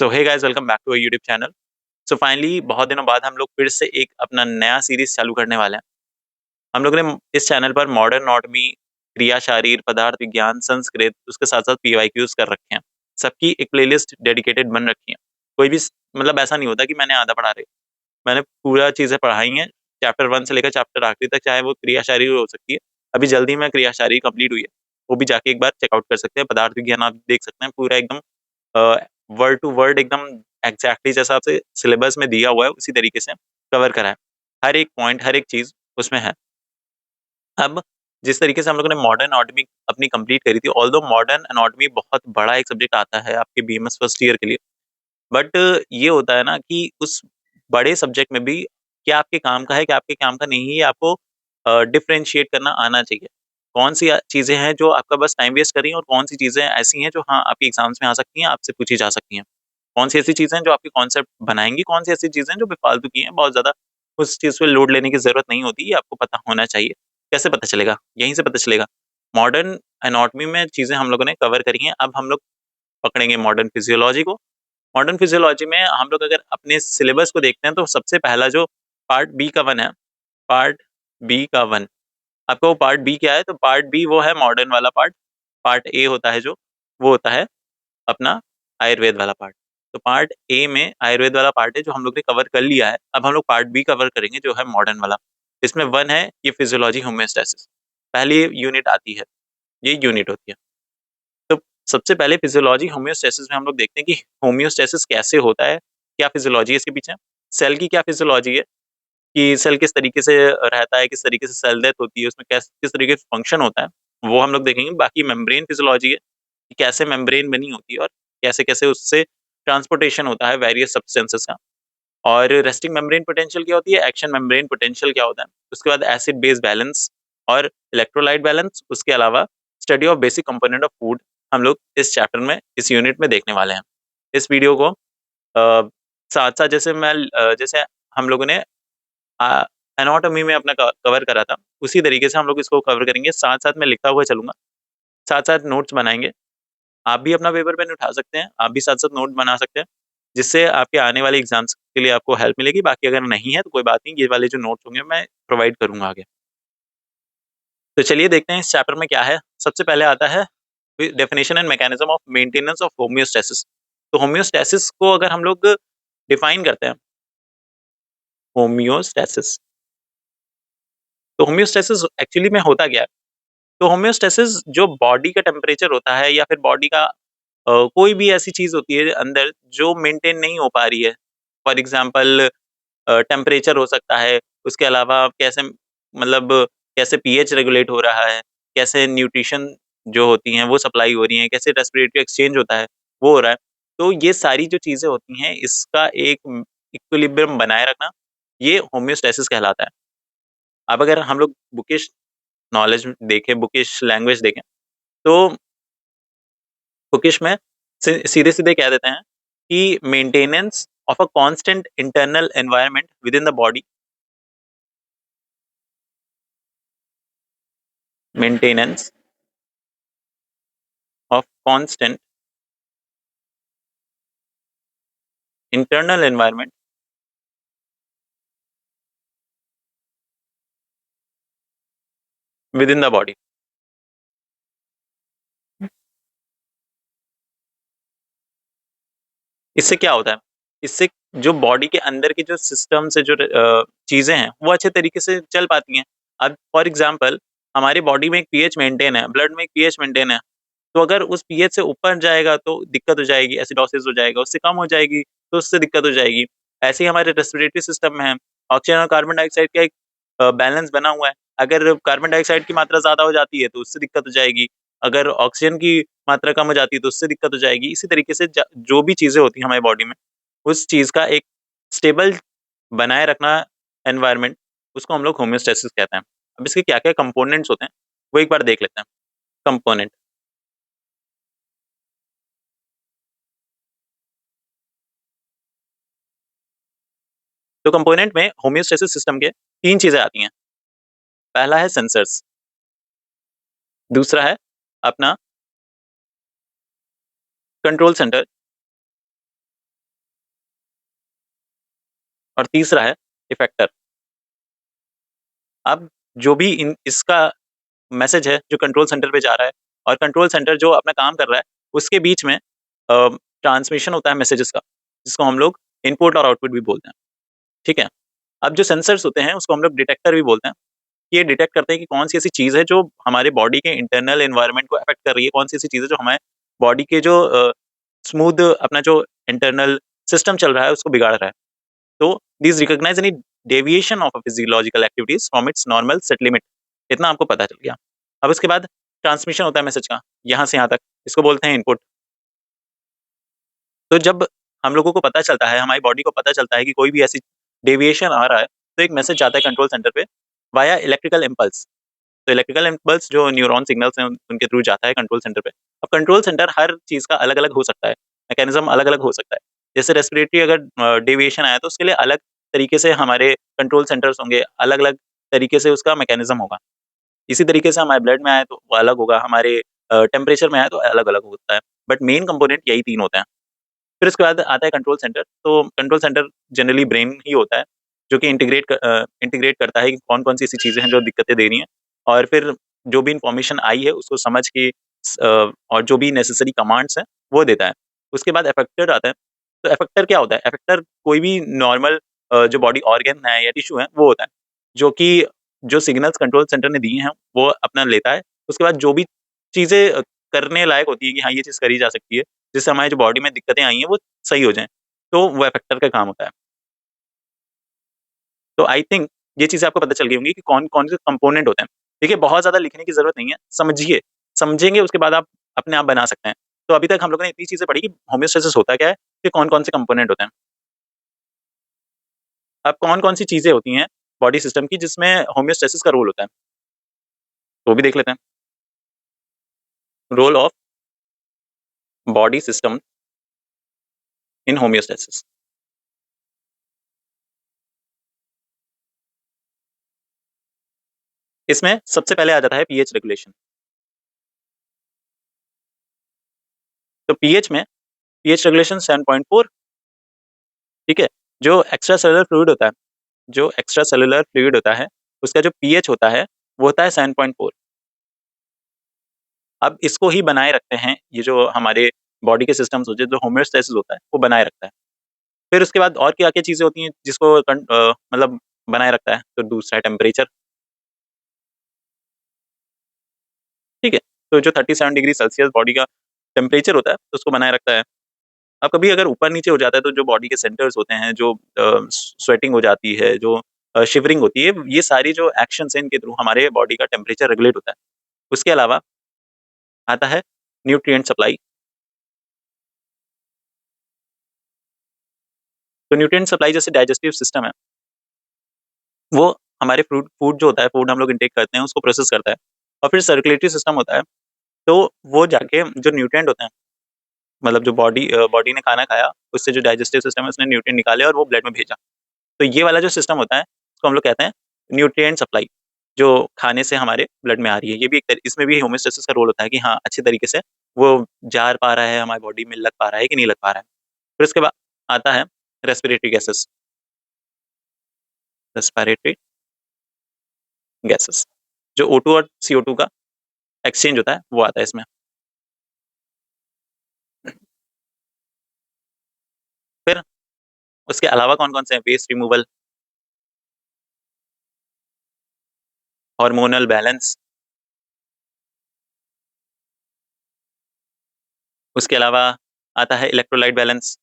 So hey guys, welcome back to our YouTube channel. So finally बहुत दिनों बाद हम लोग फिर से एक अपना नया सीरीज चालू करने वाले हैं। हम लोग ने इस चैनल पर मॉडर्न एनाटॉमी, क्रिया शारीर, पदार्थ विज्ञान, संस्कृत, उसके साथ साथ पीवाईक्यूज कर रखे हैं। सबकी एक प्लेलिस्ट डेडिकेटेड बन रखी है। कोई भी मतलब ऐसा नहीं होता कि मैंने आधा पढ़ा रहे, मैंने पूरा चीजें पढ़ाई हैं। चैप्टर 1 से लेकर चैप्टर आखिरी तक, चाहे वो क्रिया शारीर हो सकती है। अभी जल्दी में क्रिया शारीर कंप्लीट हुई है, वो भी जाके एक बार चेकआउट कर सकते हैं। पदार्थ विज्ञान आप देख सकते हैं, पूरा एकदम वर्ड टू वर्ड एकदम एग्जैक्टली जैसा आपसे सिलेबस में दिया हुआ है उसी तरीके से कवर करा है। हर एक पॉइंट, हर एक चीज उसमें है। अब जिस तरीके से हम लोगों ने मॉडर्न एनाटॉमी अपनी कंप्लीट करी थी, ऑल्दो मॉडर्न एनाटॉमी बहुत बड़ा एक सब्जेक्ट आता है आपके बीएमएस फर्स्ट ईयर के लिए, बट ये होता है ना कि उस बड़े सब्जेक्ट में भी क्या आपके काम का है, क्या आपके काम का नहीं है, ये आपको डिफरेंशिएट करना आना चाहिए। कौन सी चीजें हैं जो आपका बस टाइम वेस्ट कर रही हैं, और कौन सी चीजें ऐसी हैं जो हाँ आपके एग्जाम्स में आ सकती हैं, आपसे पूछी जा सकती हैं। कौन सी ऐसी चीजें हैं जो आपके कॉन्सेप्ट बनाएंगी, कौन सी ऐसी चीजें हैं जो बेफालतू की हैं, बहुत ज्यादा उस चीज पे लोड लेने की जरूरत नहीं होती, ये आपको पता होना चाहिए। कैसे पता चलेगा? यहीं से पता चलेगा। मॉडर्न एनाटॉमी में चीजें हम लोगों ने कवर करी हैं, अब हम लोग पकड़ेंगे मॉडर्न फिजियोलॉजी को। मॉडर्न फिजियोलॉजी में हम लोग अगर अपने सिलेबस को देखते हैं, तो सबसे पहला जो पार्ट बी का वन है, पार्ट बी का वन, आपको पार्ट बी क्या है? तो पार्ट बी वो है मॉडर्न वाला पार्ट। पार्ट ए होता है जो, वो होता है अपना आयुर्वेद वाला पार्ट। तो पार्ट ए में आयुर्वेद वाला पार्ट है जो हम लोग ने कवर कर लिया है। अब हम लोग पार्ट बी कवर करेंगे जो है मॉडर्न वाला। इसमें वन है ये फिजियोलॉजी होम्योस्टैसिस, पहली यूनिट आती है, ये यूनिट होती है। तो सबसे पहले फिजियोलॉजी होम्योस्टैसिस में हम लोग देखते हैं कि होम्योस्टैसिस कैसे होता है, क्या फिजियोलॉजी है इसके पीछे, सेल की क्या फिजियोलॉजी है, कि सेल किस तरीके से रहता है, किस तरीके से सेल डेथ होती है, उसमें किस तरीके से फंक्शन होता है, वो हम लोग देखेंगे। बाकी मेम्ब्रेन फिजियोलॉजी है कि कैसे मेम्ब्रेन बनी होती है, और कैसे कैसे उससे ट्रांसपोर्टेशन होता है वेरियस सब्सटेंसेस का। और रेस्टिंग मेम्ब्रेन पोटेंशियल क्या होती है, एक्शन मेम्ब्रेन पोटेंशियल क्या होता है, उसके बाद एसिड बेस बैलेंस और इलेक्ट्रोलाइट बैलेंस। उसके अलावा study of basic component of food हम लोग इस चैप्टर में, इस यूनिट में देखने वाले हैं। इस वीडियो को साथ साथ जैसे हम लोगों ने एनाटॉमी में अपना कवर करा था, उसी तरीके से हम लोग इसको कवर करेंगे। साथ साथ मैं लिखता हुआ चलूंगा, साथ साथ नोट्स बनाएंगे। आप भी अपना पेपर पेन उठा सकते हैं, आप भी साथ साथ नोट बना सकते हैं, जिससे आपके आने वाले एग्जाम्स के लिए आपको हेल्प मिलेगी। बाकी अगर नहीं है तो कोई बात नहीं, ये वाले जो नोट्स होंगे मैं प्रोवाइड करूंगा आगे। तो चलिए देखते हैं इस चैप्टर में क्या है। सबसे पहले आता है definition and mechanism of maintenance of homeostasis. तो होम्योस्टैसिस को अगर हम लोग डिफाइन करते हैं, होम्योस्टैसिस, तो होम्योस्टैसिस एक्चुअली में होता क्या है? तो होम्योस्टैसिस जो बॉडी का टेम्परेचर होता है, या फिर बॉडी का कोई भी ऐसी चीज होती है अंदर जो मेंटेन नहीं हो पा रही है। फॉर एग्जांपल टेम्परेचर हो सकता है, उसके अलावा कैसे मतलब कैसे पीएच रेगुलेट हो रहा है, कैसे न्यूट्रिशन जो होती हैं वो सप्लाई हो रही हैं, कैसे रेस्पिरेटरी एक्सचेंज होता है वो हो रहा है। तो ये सारी जो चीजें होती हैं, इसका एक इक्विलिब्रियम बनाए रखना, ये होम्योस्टैसिस कहलाता है। अब अगर हम लोग बुकिश नॉलेज देखें, बुकिश लैंग्वेज देखें, तो बुकिश में सीधे सीधे कह देते हैं कि maintenance of a constant internal environment with in the body, maintenance of constant internal environment with in the body. इससे क्या होता है? इससे जो बॉडी के अंदर की जो सिस्टम से जो चीजें हैं वो अच्छे तरीके से चल पाती हैं। अब फॉर एग्जांपल हमारी बॉडी में एक पीएच मेंटेन है, ब्लड में एक पीएच मेंटेन है, तो अगर उस पीएच से ऊपर जाएगा तो दिक्कत हो जाएगी, एसिडोसिस हो जाएगा, उससे कम हो जाएगी तो उससे दिक्कत हो जाएगी। ऐसे ही हमारे रेस्पिरेटरी सिस्टम में है, ऑक्सीजन और कार्बन डाइऑक्साइड का एक बैलेंस बना हुआ है। अगर कार्बन डाइऑक्साइड की मात्रा ज्यादा हो जाती है तो उससे दिक्कत हो जाएगी, अगर ऑक्सीजन की मात्रा कम हो जाती है तो उससे दिक्कत हो जाएगी। इसी तरीके से जो भी चीजें होती हैं हमारी बॉडी में, उस चीज का एक स्टेबल बनाए रखना एनवायरनमेंट, उसको हम लोग होम्योस्टेसिस कहते हैं। अब इसके क्या क्या कंपोनेंट्स होते हैं वो एक बार देख लेते हैं। कंपोनेंट, तो कंपोनेंट में होम्योस्टेसिस सिस्टम के तीन चीजें आती हैं। पहला है सेंसर्स, दूसरा है अपना कंट्रोल सेंटर, और तीसरा है इफेक्टर। अब जो भी इसका मैसेज है जो कंट्रोल सेंटर पे जा रहा है और कंट्रोल सेंटर जो अपना काम कर रहा है, उसके बीच में ट्रांसमिशन होता है मैसेजेस का, जिसको हम लोग इनपुट और आउटपुट भी बोलते हैं। ठीक है। अब जो सेंसर्स होते हैं उसको हम लोग डिटेक्टर भी बोलते हैं। ये डिटेक्ट करते हैं कि कौन सी ऐसी चीज़ है जो हमारे बॉडी के इंटरनल एनवायरनमेंट को अफेक्ट कर रही है, कौन सी ऐसी चीज़ है जो हमारे बॉडी के जो स्मूथ अपना जो इंटरनल सिस्टम चल रहा है उसको बिगाड़ रहा है। तो this recognise any deviation of physiological activities from its normal set limit. इतना आपको पता चल गया। अब उसके बाद ट्रांसमिशन होता है मैसेज का, यहाँ से यहाँ तक, इसको बोलते हैं इनपुट। तो जब हम लोगों को पता चलता है, हमारी बॉडी को पता चलता है कि कोई भी ऐसी डेविएशन आ रहा है, तो एक मैसेज जाता है कंट्रोल सेंटर पे वाया इलेक्ट्रिकल इम्पल्स। तो इलेक्ट्रिकल इम्पल्स जो न्यूरॉन सिग्नल्स हैं उनके थ्रू जाता है कंट्रोल सेंटर पे। अब कंट्रोल सेंटर हर चीज़ का अलग-अलग हो सकता है, मैकेनिज्म अलग-अलग हो सकता है। जैसे रेस्पिरेटरी अगर डेविएशन आया तो उसके लिए अलग तरीके से हमारे कंट्रोल सेंटर्स होंगे, अलग-अलग तरीके से उसका मैकेनिज्म होगा। इसी तरीके से हमारे ब्लड में आए तो वो अलग होगा, हमारे टेम्परेचर में आए तो अलग-अलग होता है। बट मेन कंपोनेंट यही 3 होते हैं। फिर उसके बाद आता है कंट्रोल सेंटर। तो कंट्रोल सेंटर जनरली ब्रेन ही होता है, जो कि इंटीग्रेट करता है कि कौन-कौन सी ऐसी चीज़ें हैं जो दिक्कतें दे रही हैं, और फिर जो भी इन्फॉर्मेशन आई है उसको समझ के और जो भी नेसेसरी कमांड्स हैं वो देता है। उसके बाद इफेक्टर आता है। तो इफेक्टर क्या होता है? इफेक्टर कोई भी नॉर्मल जो बॉडी ऑर्गन है या टिश्यू है वो होता है, जो कि जो सिग्नल्स कंट्रोल सेंटर ने दिए हैं वो अपना लेता है। उसके बाद जो भी चीज़ें करने लायक होती है कि हाँ, ये चीज़ करी जा सकती है, जिससे हमारी जो बॉडी में दिक्कतें आई हैं वो सही हो जाएँ, तो वो इफेक्टर का काम होता है। तो आई थिंक ये चीज़ें आपको पता चल गई होंगी कि कौन-कौन से कंपोनेंट होते हैं। देखिए, बहुत ज़्यादा लिखने की ज़रूरत नहीं है, समझिए, समझेंगे उसके बाद आप अपने आप बना सकते हैं। तो अभी तक हम लोगों ने इतनी चीज़ें पढ़ी कि होमियोस्टेसिस होता क्या है, फिर कौन-कौन से कंपोनेंट होते हैं। अब कौन-कौन सी चीज़ें होती हैं बॉडी सिस्टम की जिसमें होमियोस्टेसिस का रोल होता है, तो वो भी देख लेते हैं। Role of body system in homeostasis. इसमें सबसे पहले आ जाता है पीएच रेगुलेशन। तो पीएच रेगुलेशन 7.4, ठीक है? जो एक्स्ट्रा सेलुलर फ्लूइड होता है, उसका जो पीएच होता है, वो होता है 7.4। अब इसको ही बनाए रखते हैं, ये जो हमारे बॉडी के सिस्टम्स होते हैं, जो होमियोस्टेसिस होता है, वो बनाए रखता है। फिर उसके बाद और क्या-क्या चीज़ें होती हैं जिसको मतलब बनाए रखता है? तो दूसरा है टेम्परेचर, ठीक है? तो जो 37 डिग्री सेल्सियस बॉडी का टेम्परेचर होता है, तो उसको बनाए रखता है। अब कभी अगर ऊपर-नीचे हो जाता है, तो जो बॉडी के सेंटर्स होते हैं, जो स्वेटिंग हो जाती है, जो शिवरिंग होती है, ये सारी जो एक्शंस हैं, इनके थ्रू हमारे बॉडी का टेम्परेचर रेगुलेट होता है। उसके अलावा आता है न्यूट्रिएंट सप्लाई। तो न्यूट्रिएंट सप्लाई जैसे डाइजेस्टिव सिस्टम है, वो हमारे फूड फूड जो होता है, फूड हम लोग इंटेक करते हैं, उसको प्रोसेस करता है। और फिर सर्कुलेटरी सिस्टम होता है, तो वो जाके जो न्यूट्रिएंट होते हैं, मतलब जो बॉडी ने खाना खाया, उससे जो डाइजेस्टिव सिस्टम है, उसने न्यूट्रिएंट निकाले और वो ब्लड में भेजा। तो ये वाला जो सिस्टम होता है, उसको हम लोग कहते हैं न्यूट्रिएंट सप्लाई, जो खाने से हमारे ब्लड में आ रही है। ये भी इसमें भी होमियोस्टेसिस का रोल होता है कि हाँ, अच्छे तरीके से वो जा पा रहा है, हमारी बॉडी में लग पा रहा है कि नहीं लग पा रहा है। फिर उसके बाद आता है रेस्पिरेटरी गैसेस, रेस्पिरेटरी गैसेस, जो O2 और CO2 का एक्सचेंज होता है, वो आता है इसमें। फिर उसके अलावा कौन-कौन से हैं? वेस्ट रिमूवल, हार्मोनल बैलेंस, उसके अलावा आता है इलेक्ट्रोलाइट बैलेंस,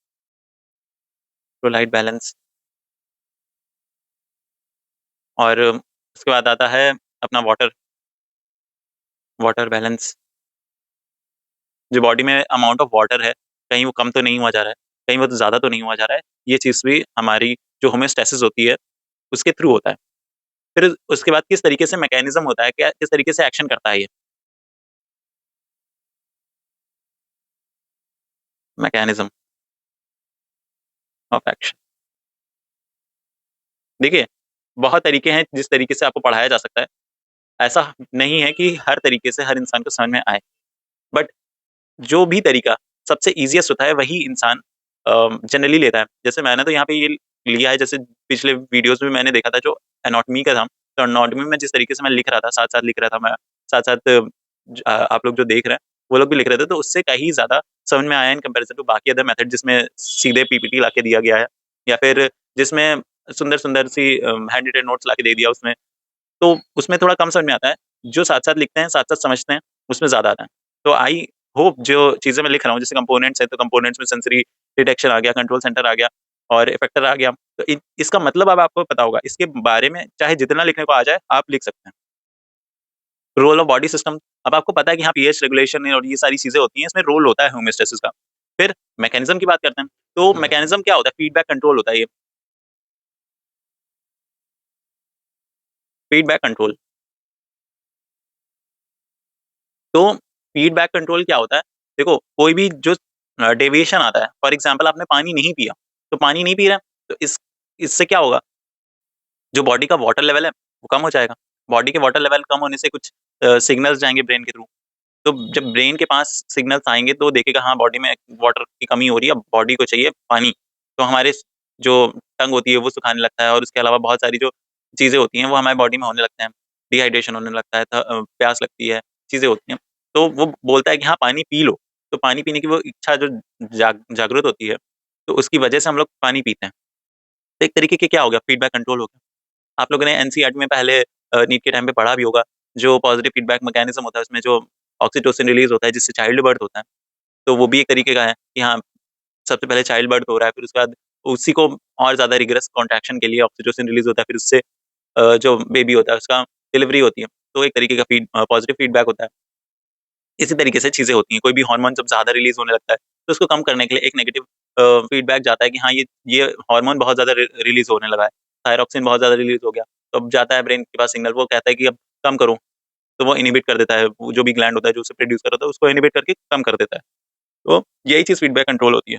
इलेक्ट्रोलाइट बैलेंस, और उसके बाद आता है अपना वाटर, वाटर बैलेंस। जो बॉडी में अमाउंट ऑफ वाटर है, कहीं वो कम तो नहीं हुआ जा रहा है, कहीं वो तो ज़्यादा तो नहीं हुआ जा रहा है। ये चीज़ भी हमारी जो होमियोस्टेसिस होती है, उसके थ्रू होता है। फिर उसके बाद किस तरीके से मैकेनिज़्म होता है, क्या किस तरीके से एक्शन करता है ये? Mechanism of action. देखिए, बहुत तरीके हैं जिस तरीके से आपको पढ़ाया जा सकता है। ऐसा नहीं है कि हर तरीके से हर इंसान को समझ में आए। बट जो भी तरीका सबसे ईज़ीएस्ट होता है, वही इंसान जनरली लेता है। जैसे मैंने तो यहाँ पे ये लिया है, जैसे पिछले वीडियोज़ में मैंने देखा था जो एनाटॉमी का था, तो एनाटॉमी में जिस तरीके से मैं लिख रहा था, साथ-साथ लिख रहा था मैं, साथ-साथ आप लोग जो देख रहे हैं, वो लोग भी लिख रहे थे, तो उससे कहीं ज़्यादा समझ में आया इन कंपैरिज़न टू बाकी अदर मेथड जिसमें सीधे पीपीटी लाके दिया गया है, या फिर जिसमें सुंदर-सुंदर सी हैंड रिटेन नोट्स लाके दे दिया उसमें, तो उसमें थोड़ा कम समझ में आता है। जो साथ-साथ लिखते हैं, साथ-साथ समझते हैं, उसमें ज़्यादा आता है। तो आई होप जो चीज़ें मैं लिख रहा हूँ, जैसे कंपोनेंट्स है, तो कंपोनेंट्स में सेंसरी डिटेक्शन आ गया, कंट्रोल सेंटर आ गया और इफेक्टर आ गया। तो इसका मतलब अब आपको पता होगा। इसके बारे में चाहे जितना लिखने को आ जाए, आप लिख सकते हैं। रोल ऑफ बॉडी सिस्टम, अब आपको पता है कि हाँ, पीएच रेगुलेशन और ये सारी चीज़ें होती हैं, इसमें रोल होता है होमियोस्टेसिस का। फिर मैकेनिज़्म की बात करते हैं, तो मैकेनिज़्म क्या होता है? फीडबैक कंट्रोल होता है ये। Feedback control. तो फीडबैक कंट्रोल क्या होता है? देखो, कोई भी जो डेविएशन आता है, फॉर एग्ज़ाम्पल आपने पानी नहीं पिया, तो पानी नहीं पी रहे हैं, तो इससे क्या होगा? जो बॉडी का वाटर लेवल है, वो कम हो जाएगा। बॉडी के वाटर लेवल कम होने से कुछ सिग्नल्स जाएँगे ब्रेन के थ्रू। तो जब ब्रेन के पास सिग्नल्स आएँगे तो देखेगा हाँ, बॉडी में वाटर की कमी हो रही है, अब बॉडी को चाहिए पानी। तो हमारे जो टंग होती है वो सुखाने लगता है और उसके अलावा बहुत सारी जो चीज़ें होती हैं वो हमारी बॉडी में होने लगते हैं। डिहाइड्रेशन होने लगता है, प्यास लगती है, चीज़ें होती हैं। तो वो बोलता है कि हाँ, पानी पी लो। तो पानी पीने की वो इच्छा जो जागृत होती है, तो उसकी वजह से हम लोग पानी पीते हैं। तो एक तरीके के क्या हो गया, फीडबैक कंट्रोल हो गया। आप लोगों ने एनसीईआरटी में पहले नीट के टाइम पे पढ़ा भी होगा, जो पॉजिटिव फीडबैक मैकेनिज़्म होता है, उसमें जो ऑक्सीटोसिन रिलीज़ होता है, जिससे चाइल्ड बर्थ होता है। तो वो भी एक तरीके का है कि हाँ, सबसे पहले चाइल्ड बर्थ हो रहा है, फिर उसके बाद उसी को और ज़्यादा रिगरस कॉन्ट्रैक्शन के लिए ऑक्सीटोसिन रिलीज़ होता है, फिर उससे जो बेबी होता है, उसका डिलीवरी होती है। तो एक तरीके का पॉजिटिव फीडबैक होता है। इसी तरीके से चीज़ें होती हैं, कोई भी हार्मोन जब ज़्यादा रिलीज़ होने लगता है, तो उसको कम करने के लिए एक नेगेटिव फीडबैक जाता है कि हाँ, ये हार्मोन बहुत ज़्यादा रिलीज़ होने लगा है। थायरॉक्सिन बहुत ज़्यादा रिलीज़ हो गया। तो अब जाता है ब्रेन के पास सिग्नल, वो कहता है कि अब कम करो। तो वो इन्हिबिट कर देता है, वो जो भी ग्लैंड होता है जो उसे प्रोड्यूस कर रहा होता है, उसको इन्हिबिट करके कम कर देता है। तो यही चीज़ फीडबैक कंट्रोल होती है।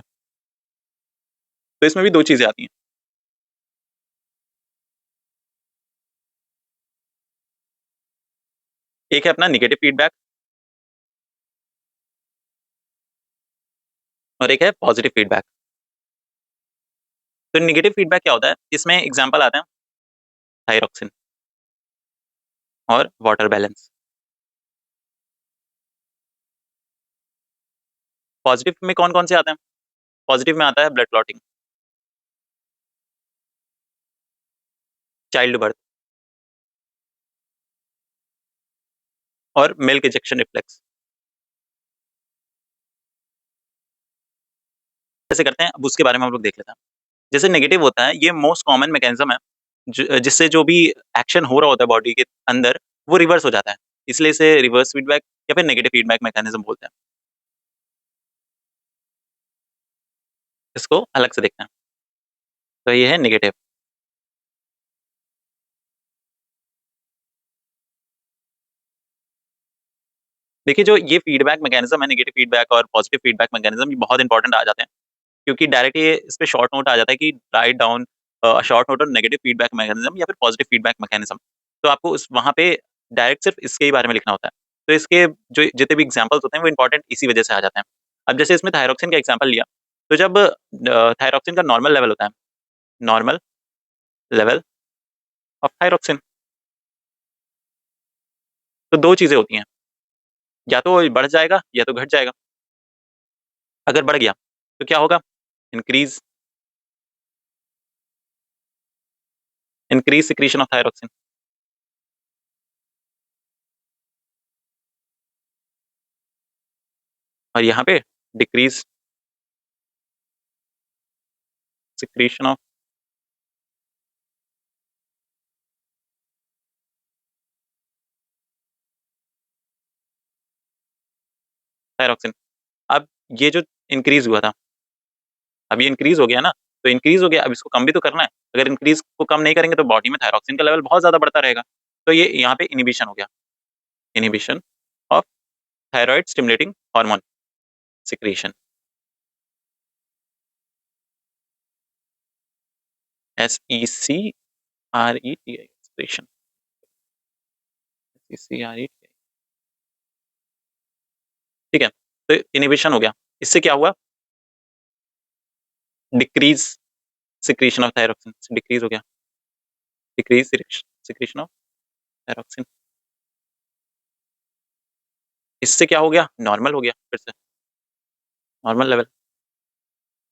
तो इसमें भी 2 चीज़ें आती हैं। एक है अपना नेगेटिव फीडबैक और एक है पॉजिटिव फीडबैक। तो नेगेटिव फीडबैक क्या होता है? इसमें एग्ज़ाम्पल आते हैं थायरॉक्सिन और वाटर बैलेंस। पॉजिटिव में कौन-कौन से आते हैं? पॉजिटिव में आता है ब्लड क्लॉटिंग, चाइल्ड बर्थ और मिल्क इजेक्शन रिफ्लेक्स। कैसे करते हैं? अब उसके बारे में हम लोग देख लेते हैं। जैसे नेगेटिव होता है, ये मोस्ट कॉमन मैकेनिज़्म है, जिससे जो भी एक्शन हो रहा होता है बॉडी के अंदर, वो रिवर्स हो जाता है। इसलिए इसे रिवर्स फीडबैक या फिर नेगेटिव फीडबैक मैकेनिज़्म बोलते हैं। इसको अलग से देखते हैं। तो ये है नेगेटिव। देखिए, जो ये फीडबैक मैकेनिज़्म है, नेगेटिव फीडबैक और पॉजिटिव फीडबैक मैकेनिज़्म, ये बहुत इंपॉर्टेंट आ जाते हैं, क्योंकि डायरेक्ट ये इस पे शॉर्ट नोट आ जाता है कि write down short note on negative feedback mechanism या फिर पॉजिटिव फीडबैक मैकेनिज़्म। तो आपको उस वहाँ पे डायरेक्ट सिर्फ इसके ही बारे में लिखना होता है। तो इसके जो जितने भी एग्ज़ाम्पल्स होते हैं, वो इंपॉर्टेंट इसी वजह से आ जाते हैं। अब जैसे इसमें थायरॉक्सिन का एग्ज़ाम्पल लिया, तो जब थायरॉक्सिन का नॉर्मल लेवल होता है, नॉर्मल लेवल ऑफ थायरॉक्सिन, तो 2 चीज़ें होती हैं, या तो बढ़ जाएगा या तो घट जाएगा। अगर बढ़ गया, तो क्या होगा? Increase increase secretion of thyroxine, और यहाँ पे डिक्रीज़ सिक्रीशन ऑफ थायरॉक्सिन। अब ये जो इंक्रीज़ हुआ था, अब ये इंक्रीज़ हो गया ना, तो इंक्रीज़ हो गया, अब इसको कम भी तो करना है। अगर इंक्रीज़ को कम नहीं करेंगे तो बॉडी में थायरॉक्सिन का लेवल बहुत ज़्यादा बढ़ता रहेगा। तो ये यहाँ पे इन्हिबिशन हो गया, inhibition of thyroid stimulating hormone secretion, SECRETI secretion, SECRETI, ठीक है? तो इन्हिबिशन हो गया। इससे क्या हुआ? Decrease secretion of thyroxine, decrease हो गया, डिक्रीज सिक्रीशन ऑफ थायरोक्सिन। इससे क्या हो गया, नॉर्मल हो गया, फिर से नॉर्मल लेवल।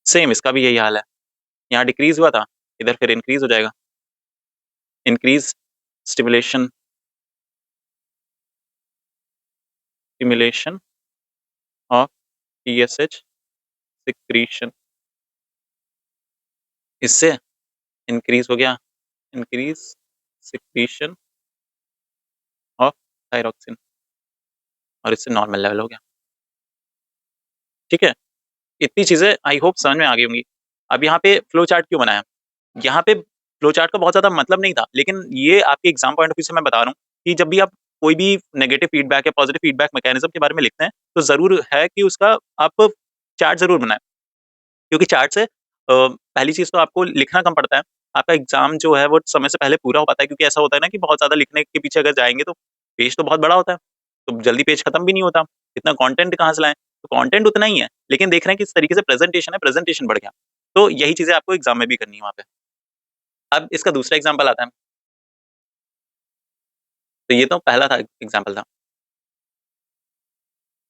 सेम इसका भी यही हाल है, यहाँ डिक्रीज हुआ था, इधर फिर इंक्रीज हो जाएगा। Increase stimulation, stimulation of TSH secretion, इससे इंक्रीज हो गया, इंक्रीज सिक्रीशन ऑफ थायरोक्सिन, और इससे नॉर्मल लेवल हो गया। ठीक है, इतनी चीजें आई होप समझ में आ गई होंगी। अब यहाँ पे फ्लो चार्ट क्यों बनाया, यहाँ पे फ्लो चार्ट का बहुत ज्यादा मतलब नहीं था, लेकिन ये आपके एग्जाम पॉइंट ऑफ व्यू से मैं बता रहा हूँ कि जब भी आप कोई भी नेगेटिव फीडबैक या पॉजिटिव फीडबैक मैकेनिज्म के बारे में लिखते हैं, तो जरूर है कि उसका आप चार्ट जरूर बनाएं, क्योंकि चार्ट से पहली चीज तो आपको लिखना कम पड़ता है, आपका एग्जाम जो है वो समय से पहले पूरा हो पाता है। क्योंकि ऐसा होता है ना कि बहुत ज्यादा लिखने के पीछे अगर जाएंगे तो पेज तो बहुत बड़ा होता है, तो जल्दी पेज खत्म भी नहीं होता, इतना कंटेंट कहाँ से लाएं, तो कंटेंट उतना ही है, लेकिन देख रहे हैं किस तरीके से प्रेजेंटेशन है, प्रेजेंटेशन बढ़ गया। तो यही चीजें आपको एग्जाम में भी करनी है वहाँ पे। अब इसका दूसरा एग्जाम्पल आता है, तो ये तो पहला था एग्जाम्पल था,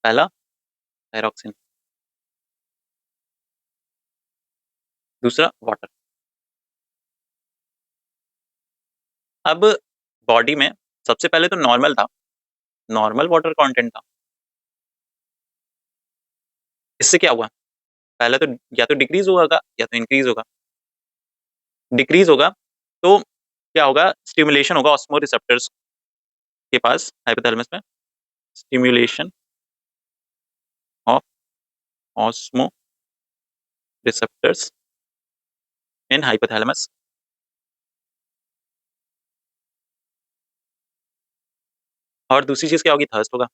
पहला थायरोक्सिन, दूसरा वाटर। अब बॉडी में सबसे पहले तो नॉर्मल था, नॉर्मल वाटर कंटेंट था, इससे क्या हुआ, पहले तो या तो डिक्रीज होगा या तो इंक्रीज होगा। डिक्रीज होगा तो क्या होगा, स्टिमुलेशन होगा ऑस्मो रिसेप्टर्स के पास हाइपोथैलेमस में, stimulation of osmoreceptors in hypothalamus. और दूसरी चीज क्या होगी, थर्स्ट होगा।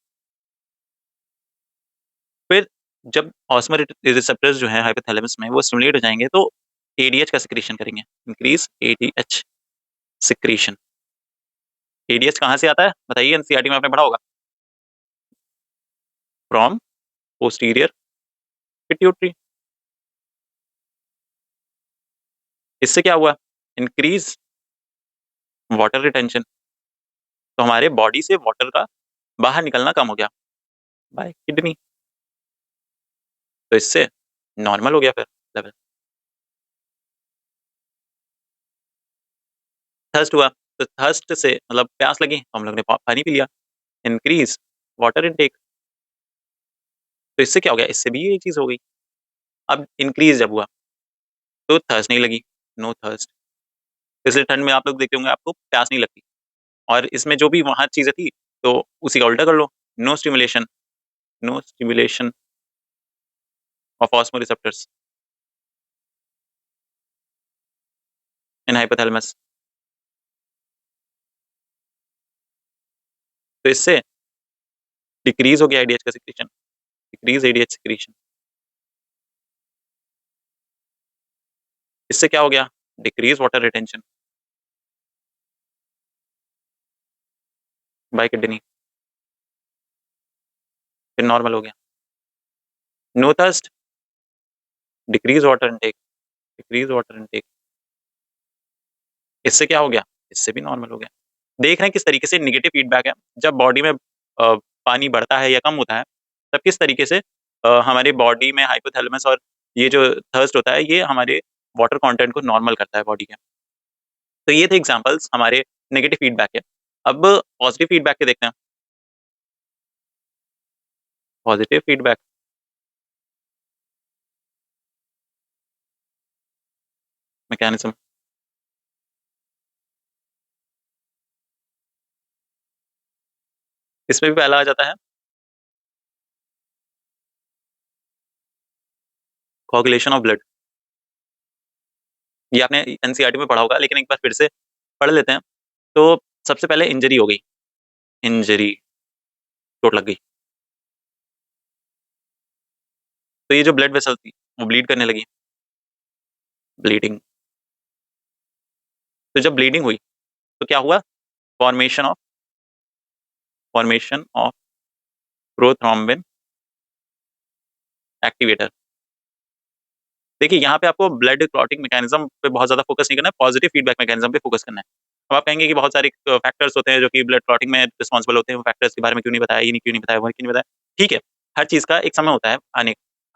फिर जब ऑस्मो रिसेप्टर्स जो है हाइपोथैलेमस में वो स्टिमुलेट हो जाएंगे, तो एडीएच का सिक्रीशन करेंगे, इंक्रीज एडीएच सिक्रीशन। एडीएच कहाँ से आता है बताइए, एनसीईआरटी में आपने पढ़ा होगा, फ्रॉम पोस्टीरियर पिट्यूटरी। इससे क्या हुआ, इंक्रीज वाटर रिटेंशन, तो हमारे बॉडी से वाटर का बाहर निकलना कम हो गया बाय किडनी, तो इससे नॉर्मल हो गया फिर लेवल। थर्स्ट हुआ, तो थर्स्ट से मतलब प्यास लगी तो हम लोग ने पानी पी लिया, इंक्रीज वाटर इनटेक, तो इससे क्या हो गया, इससे भी ये चीज हो गई। अब इंक्रीज जब हुआ तो थर्स्ट नहीं लगी, नो थर्स्ट, इसलिए ठंड में आप लोग देखते होंगे आपको प्यास नहीं लगती। और इसमें जो भी वहां चीजें थी, तो उसी का उल्टा कर लो, no stimulation, no stimulation of osmoreceptors in hypothalamus, तो इससे डिक्रीज हो गया एडीएच का सिक्रीशन, डिक्रीज एडीएच सिक्रीशन। इससे क्या हो गया, decrease water retention by kidney, फिर नॉर्मल हो गया। No thirst, decrease water intake, decrease water intake, इससे क्या हो गया, इससे भी नॉर्मल हो गया। देख रहे हैं किस तरीके से नेगेटिव फीडबैक है, जब बॉडी में पानी बढ़ता है या कम होता है, तब किस तरीके से हमारे बॉडी में हाइपोथैलेमस और ये जो थर्स्ट होता है, ये हमारे वाटर कंटेंट को नॉर्मल करता है बॉडी के। तो ये थे एग्जांपल्स हमारे नेगेटिव फीडबैक के। अब पॉजिटिव फीडबैक के देखते हैं, पॉजिटिव फीडबैक मैकेनिज्म। इसमें भी पहला आ जाता है कोगुलेशन ऑफ ब्लड, ये आपने एनसीईआरटी में पढ़ा होगा, लेकिन एक बार फिर से पढ़ लेते हैं। तो सबसे पहले इंजरी हो गई, इंजरी, चोट लग गई, तो ये जो ब्लड वेसल थी वो ब्लीड करने लगी, ब्लीडिंग। तो जब ब्लीडिंग हुई तो क्या हुआ, formation of, formation of prothrombin activator. देखिए यहाँ पे आपको ब्लड क्लॉटिंग मैकेनिज्म पे बहुत ज्यादा फोकस नहीं करना है, पॉजिटिव फीडबैक मैकेनिज्म पे फोकस करना है। अब आप कहेंगे कि बहुत सारे फैक्टर्स होते हैं जो कि ब्लड क्लॉटिंग में रिस्पॉन्सिबल होते हैं, वो फैक्टर्स के बारे में क्यों नहीं बताया, ये नहीं क्यों नहीं बताया, वो क्यों नहीं बताया। ठीक है, हर चीज का एक समय होता है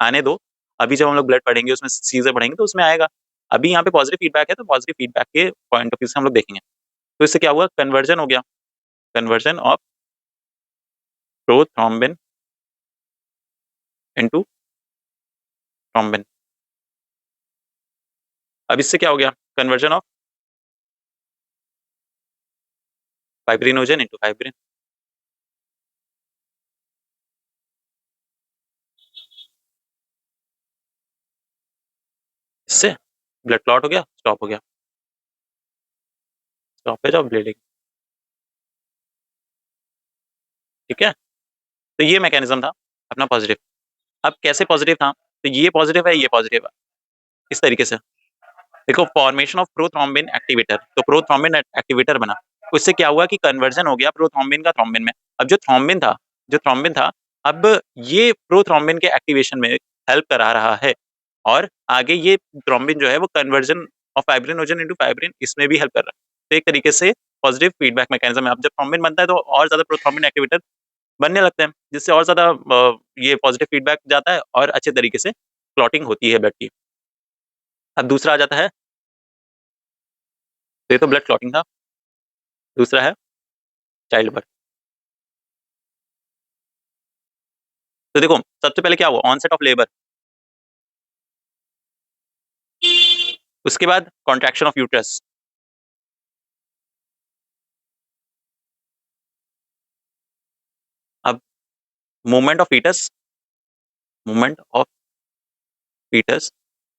आने दो। अभी जब हम लोग ब्लड पढ़ेंगे, उसमें चीजें पढ़ेंगे तो उसमें आएगा। अभी यहाँ पे पॉजिटिव फीडबैक है, तो पॉजिटिव फीडबैक के पॉइंट ऑफ व्यू से हम लोग देखेंगे। तो इससे क्या हुआ, कन्वर्जन हो गया, conversion of prothrombin into thrombin. अब इससे क्या हो गया, conversion of fibrinogen into fibrin. इससे ब्लड क्लॉट हो गया, स्टॉप हो गया, स्टॉपेज ऑफ ब्लीडिंग। ठीक है, तो ये मैकेनिज्म था अपना पॉजिटिव। अब कैसे पॉजिटिव था, तो ये पॉजिटिव है, ये पॉजिटिव है, इस तरीके से। देखो, फॉर्मेशन ऑफ प्रोथ्रोम्बिन एक्टिवेटर, तो प्रोथ्रोम्बिन एक्टिवेटर बना, उससे क्या हुआ कि कन्वर्जन हो गया प्रोथ्रोम्बिन का थ्रोम्बिन में। अब जो थ्रोम्बिन था, अब ये प्रोथ्रोम्बिन के एक्टिवेशन में हेल्प करा रहा है, और आगे ये थ्रोम्बिन जो है वो conversion of fibrinogen into fibrin, इसमें भी हेल्प कर रहा है। तो एक तरीके से पॉजिटिव फीडबैक मैकेनिज्म है। अब जब थ्रोम्बिन बनता है तो और ज्यादा प्रोथ्रोम्बिन एक्टिवेटर बनने लगते हैं, जिससे और ज्यादा ये पॉजिटिव फीडबैक जाता है और अच्छे तरीके से क्लॉटिंग होती है ब्लड की। अब दूसरा आ जाता है, तो ये तो ब्लड क्लॉटिंग था। दूसरा है चाइल्ड बर्थ। तो देखो, सबसे पहले क्या हुआ, ऑनसेट ऑफ लेबर, उसके बाद कॉन्ट्रैक्शन ऑफ यूट्रस, अब movement of foetus, movement of foetus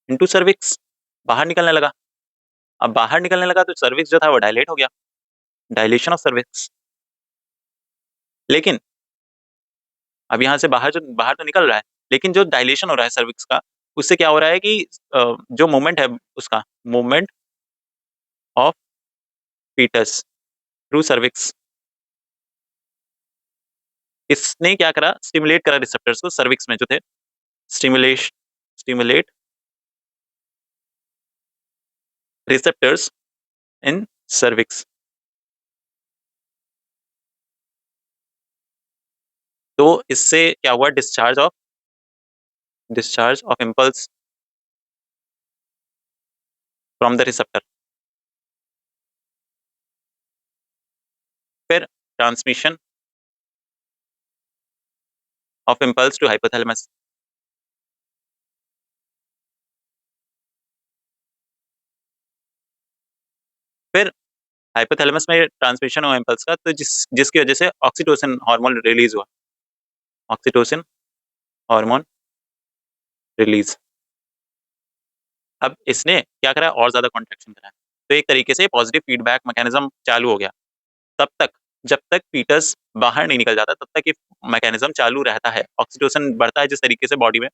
into cervix, बाहर निकलने लगा। अब बाहर निकलने लगा तो सर्विक्स जो था वो डायलेट हो गया, डायलेशन ऑफ सर्विक्स। लेकिन अब यहाँ से बाहर तो निकल रहा है, लेकिन जो डायलेशन हो रहा है सर्विक्स का, उससे क्या हो रहा है कि जो मूवमेंट है उसका, movement of foetus through cervix, इसने क्या करा, स्टिमुलेट करा रिसेप्टर्स को सर्विक्स में जो थे, स्टिमुलेट रिसेप्टर्स इन सर्विक्स। तो इससे क्या हुआ, discharge of impulse from the receptor, फिर transmission of impulse to hypothalamus, फिर हाइपोथैलेमस में ट्रांसमिशन हुआ इम्पल्स का, तो जिसकी वजह से ऑक्सीटोसिन हार्मोन रिलीज हुआ, ऑक्सीटोसिन हार्मोन रिलीज। अब इसने क्या करा, और ज्यादा कॉन्ट्रैक्शन करा, तो एक तरीके से पॉजिटिव फीडबैक मैकेनिज्म चालू हो गया। तब तक, जब तक फीटस बाहर नहीं निकल जाता, तब तक ये मैकेनिज्म चालू रहता है। ऑक्सीटोसिन बढ़ता है जिस तरीके से बॉडी में,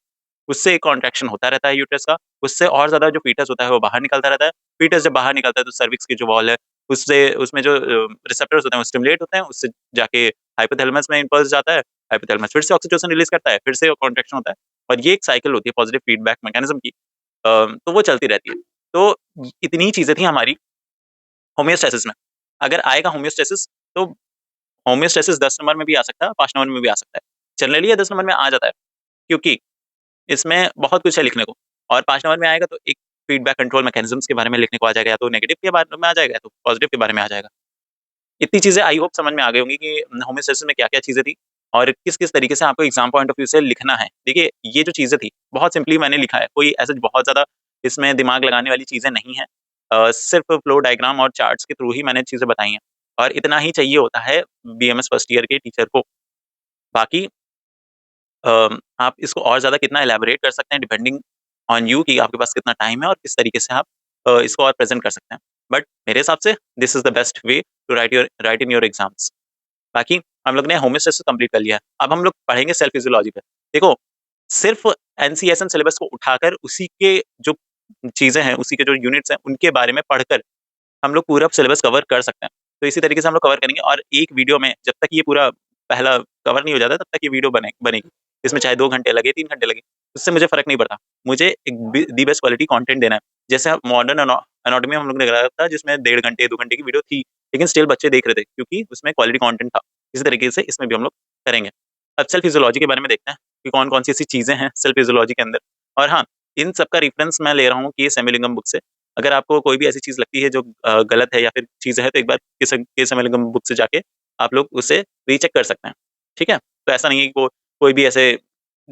उससे कॉन्ट्रैक्शन होता रहता है यूट्रस का, उससे और ज्यादा जो फीटस होता है वो बाहर निकलता रहता है। फीटस जब बाहर निकलता है तो सर्विक्स की जो वॉल है, उससे उसमें जो रिसेप्टर्स होते हैं वो स्टिमुलेट होते हैं, उससे जाके हाइपोथैलेमस में इम्पल्स जाता है, हाइपोथैलेमस फिर से ऑक्सीटोसिन रिलीज करता है, फिर से कॉन्ट्रैक्शन होता है, और ये एक साइकिल होती है पॉजिटिव फीडबैक मैकेनिज्म की। तो वो चलती रहती है। तो इतनी चीजें थी हमारी होम्योस्टेसिस में। अगर आएगा होम्योस्टेसिस, तो होम्योस्टेसिस 10 नंबर में भी आ सकता है, 5 नंबर में भी आ सकता है। जनरली ये 10 नंबर में आ जाता है, क्योंकि इसमें बहुत कुछ है लिखने को। और 5 नंबर में आएगा तो एक फीडबैक कंट्रोल मैकेनिज्म्स के बारे में लिखने को आ जाएगा, या तो नेगेटिव के बारे में आ जाएगा, या तो पॉजिटिव के बारे में आ जाएगा। इतनी चीजें आई होप समझ में आ गई होंगी कि होम्योस्टेसिस में क्या क्या चीजें थी, और किस किस तरीके से आपको एग्जाम पॉइंट ऑफ व्यू से लिखना है। देखिए, ये जो चीजें थी बहुत सिंपली मैंने लिखा है, कोई ऐसे बहुत ज्यादा इसमें दिमाग लगाने वाली चीजें नहीं है। सिर्फ फ्लो डायग्राम और चार्ट्स के थ्रू ही मैंने चीजें बताई हैं, और इतना ही चाहिए होता है बीएमएस फर्स्ट ईयर के टीचर को। बाकी आप इसको और ज़्यादा कितना एलैबोरेट कर सकते हैं, डिपेंडिंग ऑन यू कि आपके पास कितना टाइम है और किस तरीके से आप इसको और प्रेजेंट कर सकते हैं। बट मेरे हिसाब से this is the best way to write in your exams. बाकी हम लोग ने होम्योस्टेसिस कंप्लीट कर लिया है, अब हम लोग पढ़ेंगे सेल फिजियोलॉजी पे। देखो, सिर्फ एनसीएसएम सिलेबस को उठाकर उसी के जो चीज़ें हैं, उसी के जो यूनिट्स हैं, उनके बारे में पढ़कर हम लोग पूरा सिलेबस कवर कर सकते हैं। तो इसी तरीके से हम लोग कवर करेंगे, और एक वीडियो में जब तक ये पूरा पहला कवर नहीं हो जाता, तब तक ये वीडियो बनेगी। इसमें चाहे 2 घंटे लगे, 3 घंटे लगे, उससे मुझे फ़र्क नहीं पड़ता। मुझे एक दी बेस्ट क्वालिटी कंटेंट देना है। जैसे मॉडर्न एनाटॉमी हम लोग ने करा था जिसमें 1.5 घंटे 2 घंटे की वीडियो थी, लेकिन स्टिल बच्चे देख रहे थे क्योंकि उसमें क्वालिटी कंटेंट था। इसी तरीके से इसमें भी हम लोग करेंगे। अब सेल फिजियोलॉजी के बारे में देखते हैं कि कौन-कौन सी ऐसी चीज़ें हैं सेल फिजियोलॉजी के अंदर। और हाँ, इन सब का रेफरेंस मैं ले रहा हूँ कि ये सेमिलिंगम बुक से। अगर आपको कोई भी ऐसी चीज़ लगती है जो गलत है या फिर चीज़ है तो एक बार के सेमिलिंगम बुक से जाके आप लोग उसे रीचेक कर सकते हैं। ठीक है? तो ऐसा नहीं है कि कोई भी ऐसे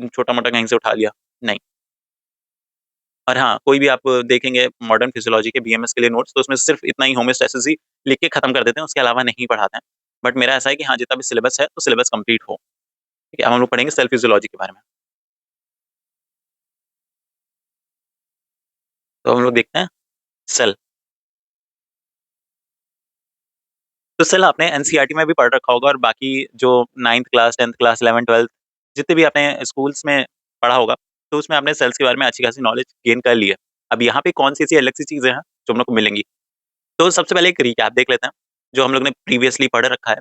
छोटा-मोटा कहीं से उठा लिया, नहीं। और हाँ, कोई भी आप देखेंगे मॉडर्न फिजियोलॉजी के बीएमएस के लिए नोट्स तो उसमें सिर्फ़ इतना ही होम्योस्टैसिस ही लिख के खत्म कर देते हैं, उसके अलावा नहीं पढ़ाते हैं। बट मेरा ऐसा है कि हाँ, जितना भी सिलेबस है तो सिलेबस कंप्लीट हो। ठीक है? अब हम लोग पढ़ेंगे सेल फिजियोलॉजी के बारे में। तो हम लोग देखते हैं सेल। तो सेल आपने एनसीईआरटी में भी पढ़ रखा होगा और बाकी जो 9th class, 10th class, 11th-12th जितने भी आपने स्कूल्स में पढ़ा होगा, तो उसमें आपने सेल्स के बारे में अच्छी खासी नॉलेज गेन कर ली है। अब यहाँ पे कौन-सी ऐसी अलग सी चीज़ें हैं जो हम लोग को मिलेंगी। तो सबसे पहले एक रिकैप देख लेते हैं, जो हम लोग ने प्रीवियसली पढ़ रखा है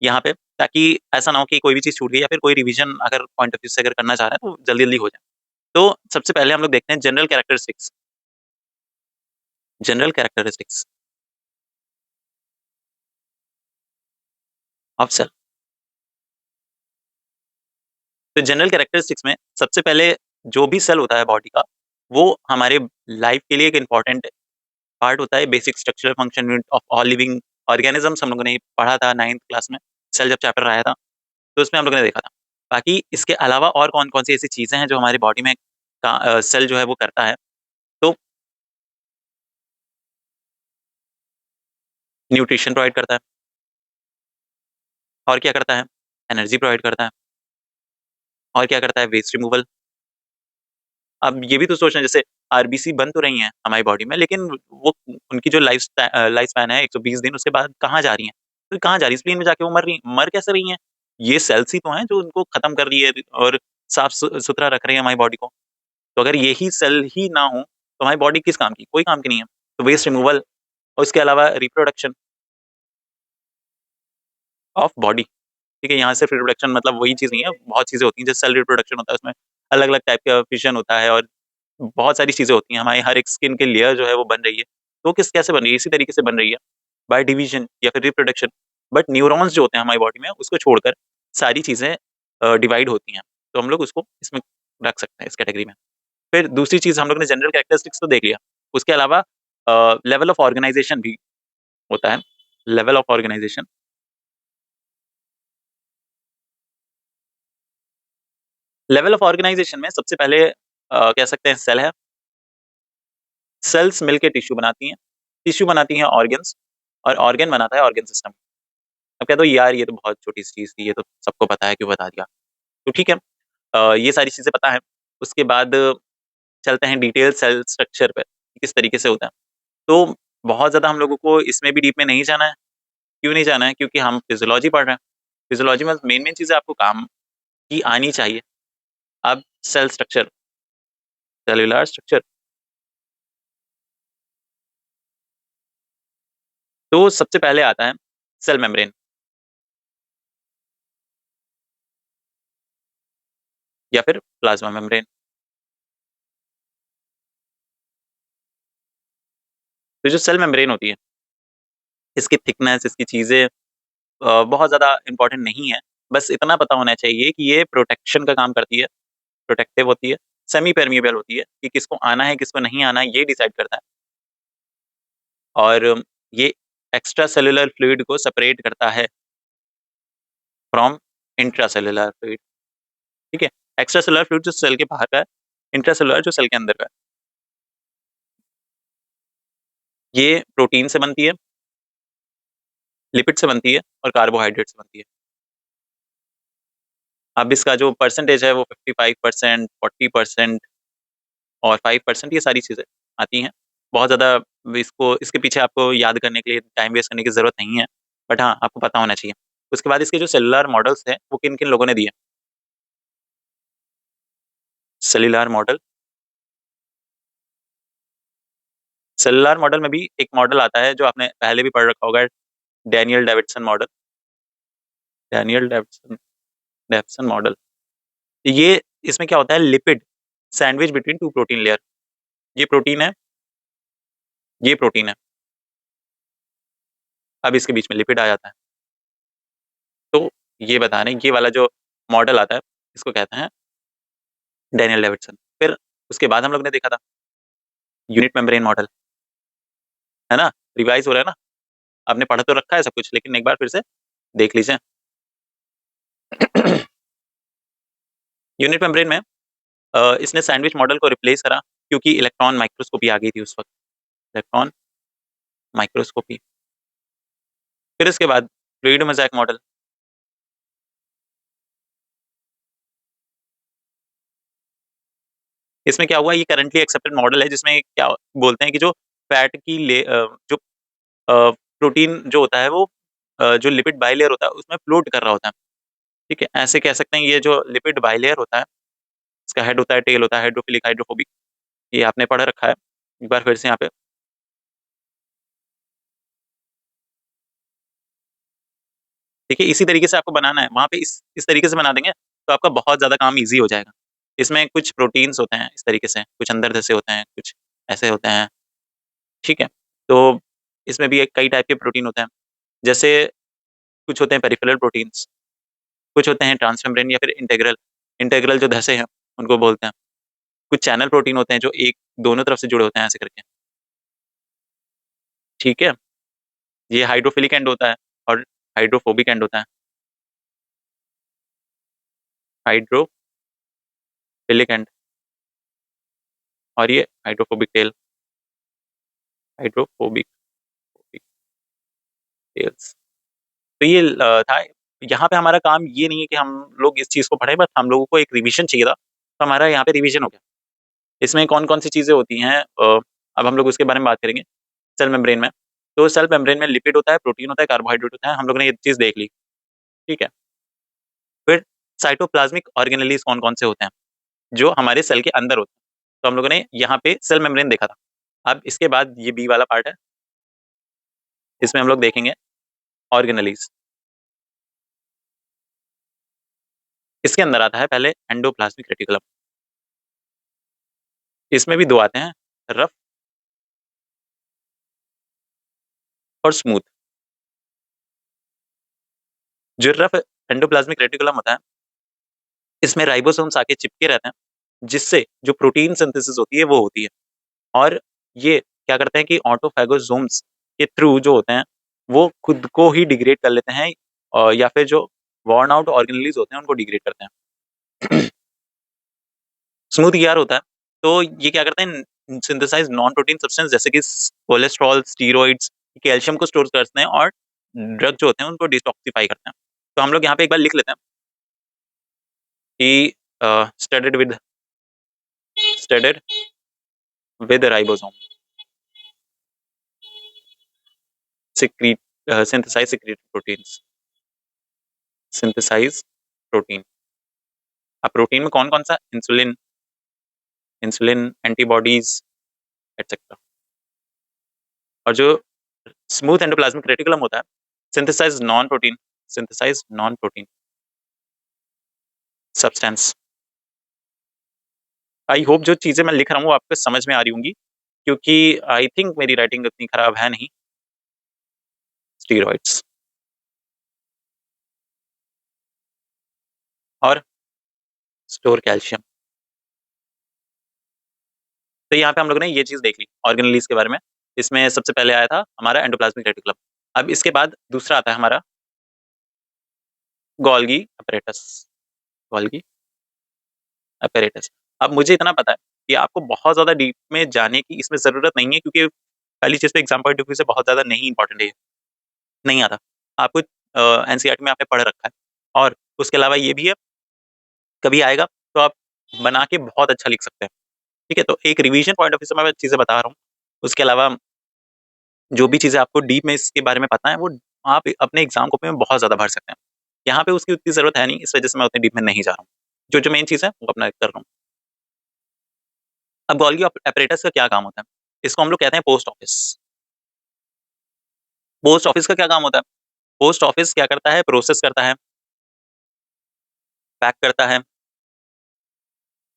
यहाँ पे, ताकि ऐसा ना हो कि कोई भी चीज़ छूट गई या फिर कोई रिवीजन अगर पॉइंट ऑफ व्यू से अगर करना चाह रहे हैं, तो जल्दी-जल्दी हो जाए। तो सबसे पहले हम लोग देखते हैं जनरल कैरेक्टरिस्टिक्स ऑफ सेल। तो जनरल कैरेक्टरिस्टिक्स में सबसे पहले जो भी सेल होता है बॉडी का, वो हमारे लाइफ के लिए एक इम्पोर्टेंट पार्ट होता है। Basic structural function unit of all living organisms हम लोगों ने पढ़ा था 9th क्लास में, सेल जब चैप्टर आया था, तो उसमें हम लोगों ने देखा था। बाकी इसके अलावा और कौन-कौन सी ऐसी चीज़ें हैं जो हमारी बॉडी में सेल जो है वो करता है, तो न्यूट्रिशन प्रोवाइड करता है और क्या करता है? एनर्जी प्रोवाइड करता है और क्या करता है? Waste removal. अब ये भी तो सोचना जैसे आरबीसी बन तो रही हैं हमारी बॉडी में, लेकिन वो उनकी जो लाइफ स्पैन है 120 दिन, उसके बाद कहाँ जा रही हैं? तो कहाँ जा रही हैं? स्प्लीन में जाके वो मर कैसे रही हैं? ये सेल्स ही तो हैं जो उनको खत्म कर रही है और साफ सुथरा रख रही है हमारी बॉडी को। तो अगर यही सेल ही ना हो, तो हमारी बॉडी किस काम की? कोई काम की नहीं है। तो वेस्ट रिमूवल और उसके अलावा रिप्रोडक्शन ऑफ बॉडी। ठीक है? यहाँ सिर्फ रिप्रोडक्शन मतलब वही चीज़ नहीं है, बहुत चीज़ें होती हैं, जैसे सेल रिप्रोडक्शन होता है, उसमें अलग-अलग टाइप का फिशन होता है और बहुत सारी चीज़ें होती हैं। हमारी हर एक स्किन की लेयर जो है वो बन रही है। तो कैसे बन रही है? इसी तरीके से बन रही है, बाय डिवीज़न या फिर रिप्रोडक्शन। बट न्यूरॉन्स जो होते हैं हमारी बॉडी में, उसको छोड़कर सारी चीज़ें डिवाइड होती हैं। तो हम लोग उसको इसमें रख सकते हैं, इस कैटेगरी में। फिर दूसरी चीज़ हम लोग ने जनरल कैरेक्टरिस्टिक्स तो देख लिया। उसके अलावा लेवल ऑफ ऑर्गनाइज़ेशन भी होता है। Level of organisation level of organisation में सबसे पहले कह सकते हैं सेल है। सेल्स मिलके टिश्यू बनाती हैं ऑर्गन्स और ऑर्गन बनाता है ऑर्गन सिस्टम। अब कह दो यार ये तो बहुत छोटी सी चीज़ थी, ये तो सबको पता है, क्यों बता दिया? तो ठीक है, ये सारी चीज़ें पता है। उसके बाद चलते हैं डिटेल सेल स्ट्रक्चर पे, किस तरीके से होता है। तो बहुत ज़्यादा हम लोगों को इसमें भी डीप में नहीं जाना है। क्यों नहीं जाना है? क्योंकि हम फिजियोलॉजी पढ़ रहे हैं। फिजियोलॉजी में मेन-मेन चीज़ें आपको काम की आनी चाहिए। अब सेल स्ट्रक्चर, सेल्युलर स्ट्रक्चर, तो सबसे पहले आता है सेल मेम्ब्रेन या फिर प्लाज्मा मेम्ब्रेन। तो जो सेल मेम्ब्रेन होती है, इसकी थिकनेस, इसकी चीज़ें बहुत ज़्यादा इम्पोर्टेंट नहीं है। बस इतना पता होना चाहिए कि ये प्रोटेक्शन का काम करती है, प्रोटेक्टिव होती है, सेमी परमिएबल होती है कि किसको आना है, किसको नहीं आना है, ये डिसाइड करता है। और ये एक्स्ट्रा सेल्युलर फ्लूइड को सेपरेट करता है फ्रॉम इंट्रासेल्युलर फ्लूइड। ठीक है? एक्स्ट्रा सेल्युलर फ्लूइड जो सेल के बाहर का है, इंट्रासेल्युलर जो सेल के अंदर का है। ये प्रोटीन से बनती है, लिपिड से बनती है और कार्बोहाइड्रेट से बनती है। अब इसका जो परसेंटेज है वो 55%, 40% और 5% ये सारी चीज़ें आती हैं। बहुत ज़्यादा इसके पीछे आपको याद करने के लिए टाइम वेस्ट करने की ज़रूरत नहीं है। बट हाँ, आपको पता होना चाहिए। उसके बाद इसके जो सेलुलर मॉडल्स हैं, वो किन-किन लोगों ने दिए? सेलुलर मॉडल सेलुलर मॉडल में भी एक मॉडल आता है जो आपने पहले भी पढ़ रखा होगा, Daniel Davidson model. Daniel Davidson Davidson model. ये इसमें क्या होता है, lipid sandwich between 2 protein layer. ये प्रोटीन है, ये प्रोटीन है। अब इसके बीच में लिपिड आ जाता है। तो ये बता रहे हैं, ये वाला जो मॉडल आता है, इसको कहते हैं डैनियल डेविडसन। फिर उसके बाद हम लोग ने देखा था यूनिट मेम्ब्रेन मॉडल, है ना? रिवाइज हो रहा है ना? आपने पढ़ा तो रखा है सब कुछ, लेकिन एक बार फिर से देख लीजिए। यूनिट मेम्ब्रेन में इसने सैंडविच मॉडल को रिप्लेस करा, क्योंकि इलेक्ट्रॉन माइक्रोस्कोपी आ गई थी उस वक्त, इलेक्ट्रॉन माइक्रोस्कोपी। फिर इसके बाद फ्लूइड मोज़ेक मॉडल। इसमें क्या हुआ, ये करंटली एक्सेप्टेड मॉडल है, जिसमें क्या बोलते हैं कि जो फैट की जो प्रोटीन जो होता है वो जो लिपिड बाइलेयर होता है उसमें फ्लोट कर रहा होता है। ठीक है, ऐसे कह सकते हैं ये जो लिपिड बाइलेयर होता है, इसका हेड होता है, टेल होता है, हाइड्रोफिलिक, हाइड्रोफोबिक। ये आपने पढ़ रखा है। एक बार फिर से यहाँ पे देखिए, इसी तरीके से आपको बनाना है, वहाँ पे इस तरीके से बना देंगे तो आपका बहुत ज़्यादा काम ईज़ी हो जाएगा। इसमें कुछ प्रोटीन्स होते हैं इस तरीके से, कुछ अंदर जैसे होते हैं, कुछ ऐसे होते हैं, ठीक है? तो इसमें भी एक कई टाइप के प्रोटीन होते हैं, जैसे कुछ होते हैं पेरिफेरल प्रोटीन्स, कुछ होते हैं ट्रांसमेम्ब्रेन या फिर इंटेग्रल, इंटेग्रल जो धसे हैं, उनको बोलते हैं। कुछ चैनल प्रोटीन होते हैं जो एक दोनों तरफ से जुड़े होते हैं ऐसे करके, ठीक है? ये हाइड्रोफिलिक एंड होता है और हाइड्रोफोबिक एंड होता है। हाइड्रोफिलिक एंड, और ये हाइड्रोफोबिक टेल, हाइड्रोफोबिक टेल्स। तो ये था। यहाँ पे हमारा काम ये नहीं है कि हम लोग इस चीज़ को पढ़ें, बस हम लोगों को एक रिवीजन चाहिए था, तो हमारा यहाँ पे रिवीजन हो गया। इसमें कौन-कौन सी चीज़ें होती हैं, अब हम लोग उसके बारे में बात करेंगे। सेल मेम्ब्रेन में, तो सेल मेम्ब्रेन में लिपिड होता है, प्रोटीन होता है, कार्बोहाइड्रेट होता है, हम लोगों ने ये चीज़ देख ली, ठीक है? फिर साइटोप्लाज्मिक ऑर्गेनेलीज़ कौन-कौन से होते हैं, जो हमारे सेल के अंदर होते हैं। तो हम लोगों ने यहाँ पे सेल मेम्ब्रेन देखा था। अब इसके बाद ये बी वाला पार्ट है, इसमें हम लोग देखेंगे ऑर्गेनेलीज़। इसके अंदर आता है पहले एंडोप्लाज्मिक रेटिकुलम। इसमें भी 2 आते हैं, रफ और स्मूथ। जो रफ एंडोप्लाज्मिक रेटिकुलम होता है, इसमें राइबोसोम्स आके चिपके रहते हैं, जिससे जो प्रोटीन सिंथेसिस होती है वो होती है। और ये क्या करते हैं कि ऑटोफैगोसोम्स के थ्रू जो होते हैं, वो खुद को ही डिग्रेड कर लेते हैं, या फिर जो वॉर्न आउट ऑर्गेनेलीज होते हैं उनको डिग्रेड करते हैं। स्मूथ ईआर होता है, तो ये क्या करते हैं, सिंथेसाइज नॉन प्रोटीन सब्सटेंस जैसे कि कोलेस्ट्रॉल, स्टीरॉइड्स, कैल्शियम को स्टोर करते हैं और ड्रग जो होते हैं उनको डिटॉक्सिफाई करते हैं। तो हम लोग यहाँ पे एक बार लिख लेते हैं कि studded with studded with ribosome secrete synthesize secreted proteins, synthesize protein. अब प्रोटीन में कौन कौन सा, इंसुलिन, इंसुलिन एंटीबॉडीज एटसेट्रा। और जो स्मूथ एंडोप्लाज्मिक रेटिकुलम होता है, synthesise non protein, synthesise non protein substance. I hope जो चीजें मैं लिख रहा हूँ आपको समझ में आ रही होंगी, क्योंकि आई थिंक मेरी राइटिंग इतनी खराब है नहीं। स्टीरॉइड्स और स्टोर कैल्शियम। तो यहाँ पे हम लोगों ने ये चीज देख ली ऑर्गेनेलीज के बारे में। इसमें सबसे पहले आया था हमारा एंडोप्लाज्मिक रेटिकुलम। अब इसके बाद दूसरा आता है हमारा गोल्गी अपैरेटस, गोल्गी अपैरेटस। अब मुझे इतना पता है कि आपको बहुत ज्यादा डीप में जाने की इसमें जरूरत नहीं है, क्योंकि पहली चीज तो एग्जाम पॉइंट ऑफ व्यू से बहुत ज्यादा नहीं इंपॉर्टेंट है, नहीं आता आपको। एनसीईआरटी में आपने पढ़ रखा है, और उसके अलावा ये भी है, कभी आएगा तो आप बना के बहुत अच्छा लिख सकते हैं। ठीक है, तो एक रिवीजन पॉइंट ऑफ व्यू से मैं चीजें बता रहा हूँ। उसके अलावा जो भी चीजें आपको डीप में इसके बारे में पता है, वो आप अपने एग्जाम कॉपी में बहुत ज्यादा भर सकते हैं। यहाँ पे उसकी उतनी जरूरत है नहीं, इस वजह से मैं उतने डीप में नहीं जा रहा हूँ। जो जो मेन चीज है वो अपना कर रहा हूँ। अब गोल्गी अपैरेटस का क्या काम होता है, इसको हम लोग कहते हैं पोस्ट ऑफिस। पोस्ट ऑफिस का क्या काम होता है, पोस्ट ऑफिस क्या करता है, प्रोसेस करता है, पैक करता है,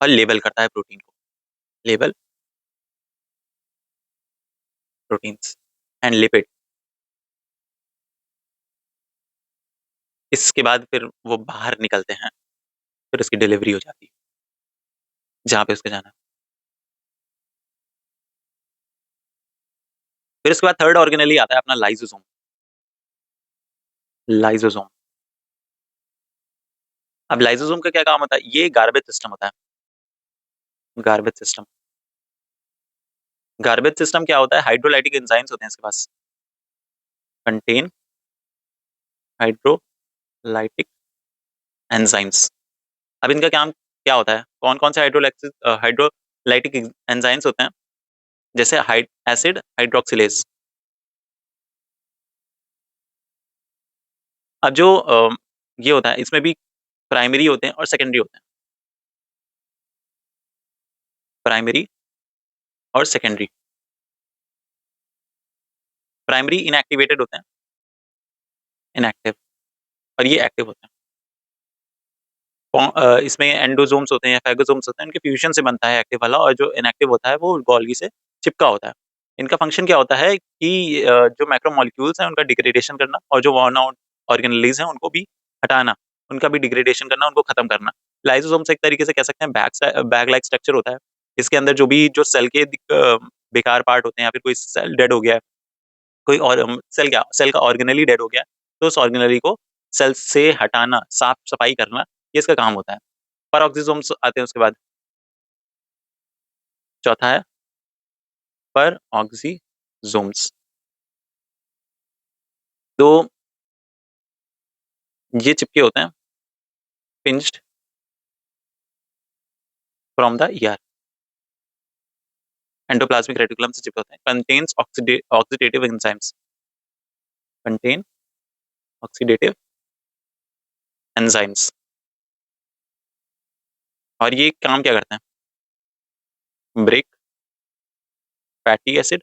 और लेबल करता है प्रोटीन को। Label proteins and lipid. इसके बाद फिर वो बाहर निकलते हैं, फिर उसकी डिलीवरी हो जाती है जहाँ पे उसको जाना है। फिर उसके बाद थर्ड ऑर्गेनेली आता है अपना लाइसोसोम। लाइसोसोम। अब लाइसोसोम का क्या काम होता है? ये गार्बेज सिस्टम होता है। Garbage system. गार्बेज सिस्टम क्या होता है? हाइड्रोलाइटिक एंजाइम्स होते हैं इसके पास। Contain hydrolytic enzymes. अब इनका काम क्या होता है? कौन कौन से हाइड्रोलाइटिक एंजाइम्स होते हैं? जैसे एसिड हाइड्रोक्सिलेज। अब जो ये होता है, इसमें भी प्राइमरी होते हैं और सेकेंडरी होते हैं। प्राइमरी और सेकेंडरी। प्राइमरी इनएक्टिवेटेड होते हैं, इनएक्टिव, और ये एक्टिव होते हैं। इसमें एंडोसोम्स होते हैं या फैगोसोम्स होते हैं, इनके फ्यूजन से बनता है एक्टिव वाला, और जो इनएक्टिव होता है वो गोल्गी से चिपका होता है। इनका फंक्शन क्या होता है कि जो मैक्रोमोलिक्यूल्स हैं उनका डिग्रेडेशन करना, और जो वॉर्न आउट ऑर्गेनेलीज हैं उनको भी हटाना, उनका भी डिग्रेडेशन करना, उनको खत्म करना। लाइसोसोम्स एक तरीके से कह सकते हैं बैग लाइक स्ट्रक्चर होता है। इसके अंदर जो भी जो सेल के बेकार पार्ट होते हैं, या फिर कोई सेल डेड हो गया है, कोई और सेल का ऑर्गेनली डेड हो गया है, तो उस ऑर्गेनली को सेल से हटाना, साफ सफाई करना, ये इसका काम होता है। पेरोक्सिसोम्स आते हैं उसके बाद। चौथा है पेरोक्सिसोम्स। तो ये चिपके होते हैं, pinched from the ER. Endoplasmic reticulum से चिपके होते हैं। Contains oxidative enzymes. Contain oxidative enzymes. और ये काम क्या करते हैं? Break fatty acid.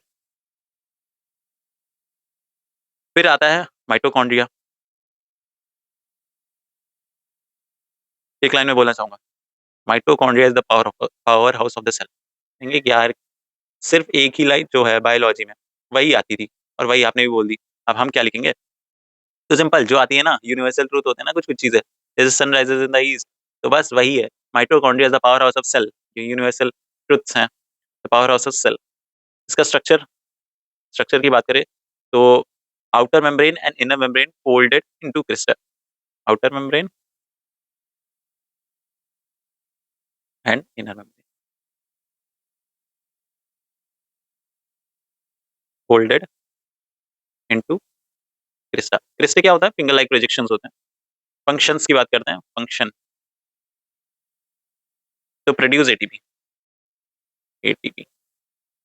फिर आता है माइटोकॉन्ड्रिया। एक लाइन में बोलना चाहूंगा, mitochondria is the powerhouse of the cell. कहेंगे कि यार सिर्फ एक ही लाइन जो है बायोलॉजी में वही आती थी, और वही आपने भी बोल दी, अब हम क्या लिखेंगे? तो सिंपल जो आती है ना, यूनिवर्सल ट्रूथ होते हैं ना कुछ कुछ चीजें, जैसे sun rises in the east, तो बस वही है। Mitochondria is the powerhouse of cell. ये यूनिवर्सल ट्रूथ्स हैं, the powerhouse of cell. इसका स्ट्रक्चर, स्ट्रक्चर की बात करें तो outer membrane and inner membrane folded into crystal. Outer membrane and inner membrane folded into crista. Crista क्या होता है? फिंगर लाइक प्रोजेक्शंस होते हैं। फंक्शंस की बात करते हैं, फंक्शन। तो produce ATP. ATP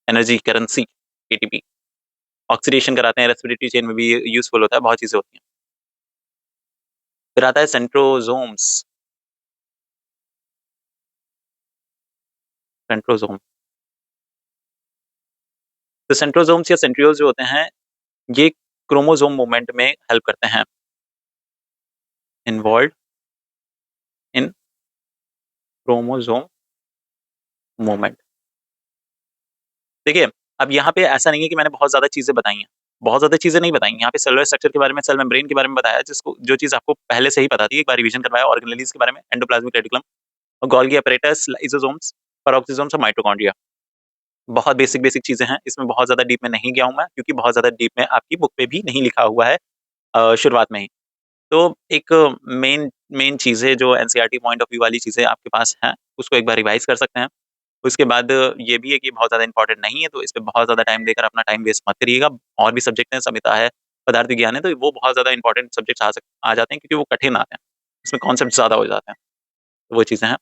energy currency, ATP. Oxidation कराते हैं, रेस्पिरेटरी चेन में भी यूजफुल होता है, बहुत चीजें होती हैं। फिर आता है सेंट्रोजोम्स। सेंट्रोजोम। तो सेंट्रोजोम्स या सेंट्रियोल्स जो होते हैं, ये क्रोमोसोम मूवमेंट में हेल्प करते हैं। Involve in chromosome movement. देखिए, अब यहाँ पे ऐसा नहीं है कि मैंने बहुत ज्यादा चीजें बताई हैं, बहुत ज्यादा चीजें नहीं बताई। यहाँ पे सेलुलर स्ट्रक्चर के बारे में, सेल मेम्ब्रेन के बारे में बताया, जिसको जो चीज आपको पहले से ही पता थी, एक बार रिवीजन करवाया। ऑर्गेनेलीज के बारे में, एंडोप्लाज्मिक रेटिकुलम और गोल्गी apparatus, लाइसोसोम्स, पेरोक्सिसोम्स और माइटोकॉन्ड्रिया। बहुत बेसिक बेसिक चीजें हैं, इसमें बहुत ज्यादा डीप में नहीं गया हूं मैं, क्योंकि बहुत ज्यादा डीप में आपकी बुक पे भी नहीं लिखा हुआ है शुरुआत में ही। तो एक मेन मेन चीजें जो एनसीईआरटी पॉइंट ऑफ व्यू वाली चीजें आपके पास हैं, उसको एक बार रिवाइज कर सकते हैं। उसके बाद ये भी है कि बहुत ज़्यादा इंपॉर्टेंट नहीं है, तो इस पे बहुत ज़्यादा टाइम देकर अपना टाइम वेस्ट मत करिएगा। और भी सब्जेक्ट हैं, संहिता है, पदार्थ विज्ञान है, तो वो बहुत ज़्यादा इंपॉर्टेंट सब्जेक्ट आ जाते हैं, क्योंकि वो कठिन आते हैं, उसमें कॉन्सेप्ट ज़्यादा हो जाते हैं, तो वो चीज़ें हैं।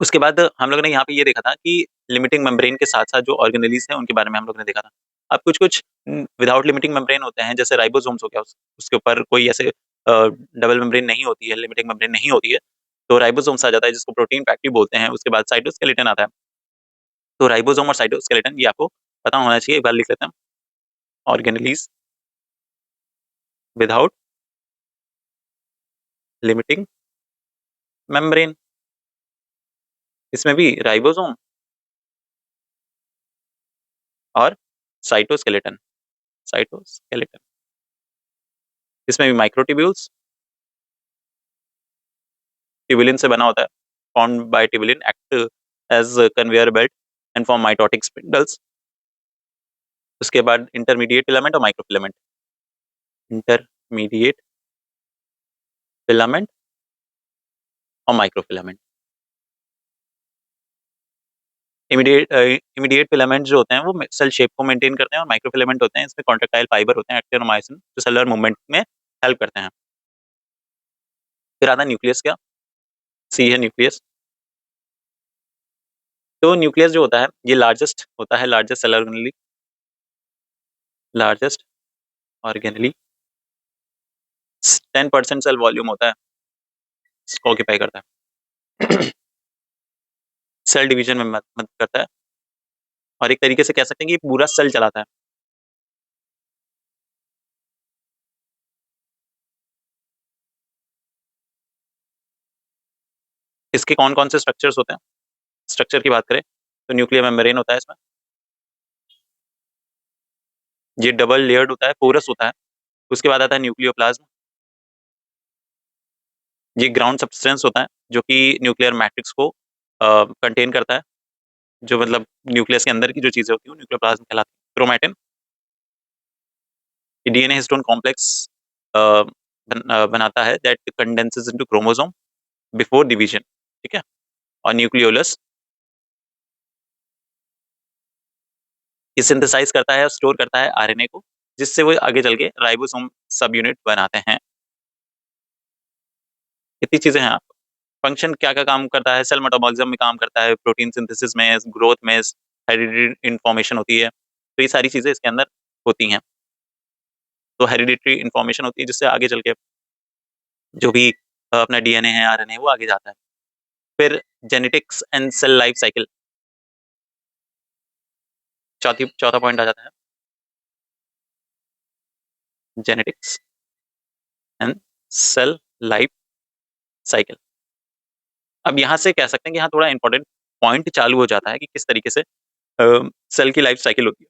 उसके बाद हम लोगों ने यहाँ पे ये देखा था कि लिमिटिंग मेम्ब्रेन के साथ साथ जो ऑर्गेनेलीज हैं उनके बारे में हम लोग ने देखा था। अब कुछ कुछ विदाउट लिमिटिंग मेम्ब्रेन होते हैं, जैसे राइबोसोम्स हो गया, उसके ऊपर कोई ऐसे डबल मेम्ब्रेन नहीं होती है, लिमिटिंग मेम्ब्रेन नहीं होती है, तो राइबोसोम्स आ जाता है, जिसको प्रोटीन फैक्ट्री बोलते हैं। उसके बाद साइटोस्केलेटन आता है। तो राइबोसोम और साइटोस्केलेटन ये आपको पता होना चाहिए, एक बार लिख लेते हैं। Organelles without limiting membrane. इसमें भी राइबोसोम और साइटोस्केलेटन। साइटोस्केलेटन। इसमें भी माइक्रोट्यूब्यूल्स, ट्यूबुलिन से बना होता है, formed by tubulin act as conveyor belt and form mitotic spindles. उसके बाद इंटरमीडिएट फिलामेंट और माइक्रोफिलामेंट। इंटरमीडिएट फिलामेंट और माइक्रोफिलामेंट। इमीडिएट फिलामेंट जो होते हैं वो सेल शेप को मेंटेन करते हैं, और माइक्रोफिलामेंट होते हैं इसमें कॉन्ट्रेक्टाइल फाइबर होते हैं, एक्टिन और मायोसिन, जो सेलुलर मूवमेंट में हेल्प करते हैं। फिर आता है न्यूक्लियस। क्या सी है न्यूक्लियस। तो न्यूक्लियस जो होता है ये लार्जेस्ट होता है, largest cell organelle, largest organelle 10% cell volume होता है, इसको ऑक्यूपाई करता है। सेल डिवीजन में मदद करता है, और एक तरीके से कह सकते हैं कि ये पूरा सेल चलाता है। इसके कौन कौन से स्ट्रक्चर्स होते हैं? स्ट्रक्चर की बात करें तो न्यूक्लियर मेम्ब्रेन होता है इसमें, ये डबल लेयर्ड होता है, पोरस होता है। उसके बाद आता है न्यूक्लियोप्लाज्म, ये ग्राउंड सब्सटेंस होता है जो कि न्यूक्लियर मैट्रिक्स को कंटेन करता है, जो मतलब न्यूक्लियस के अंदर की जो चीजें होती है न्यूक्लियोप्लाज्म कहलाती है। क्रोमैटिन, डीएनए हिस्टोन कॉम्प्लेक्स बनाता है that condenses into chromosome before division, ठीक है। और न्यूक्लियोलस, ये सिंथेसाइज करता है और स्टोर करता है आरएनए को, जिससे वो आगे चल के राइबोसोम सब यूनिट बनाते हैं। इतनी चीजें हैं। फंक्शन क्या क्या काम करता है? सेल मेटाबॉलिज्म में काम करता है, प्रोटीन सिंथेसिस में, ग्रोथ में, हेरिडिटरी इन्फॉर्मेशन होती है, तो ये सारी चीजें इसके अंदर होती हैं। तो हेरिडिटरी इन्फॉर्मेशन होती है जिससे आगे चल के जो भी अपना डीएनए है, आरएनए, वो आगे जाता है। फिर genetics and cell life cycle, चौथा पॉइंट आ जाता है, genetics and cell life cycle. अब यहाँ से कह सकते हैं कि यहाँ थोड़ा इंपॉर्टेंट पॉइंट चालू हो जाता है कि किस तरीके से सेल की लाइफ साइकिल होती है।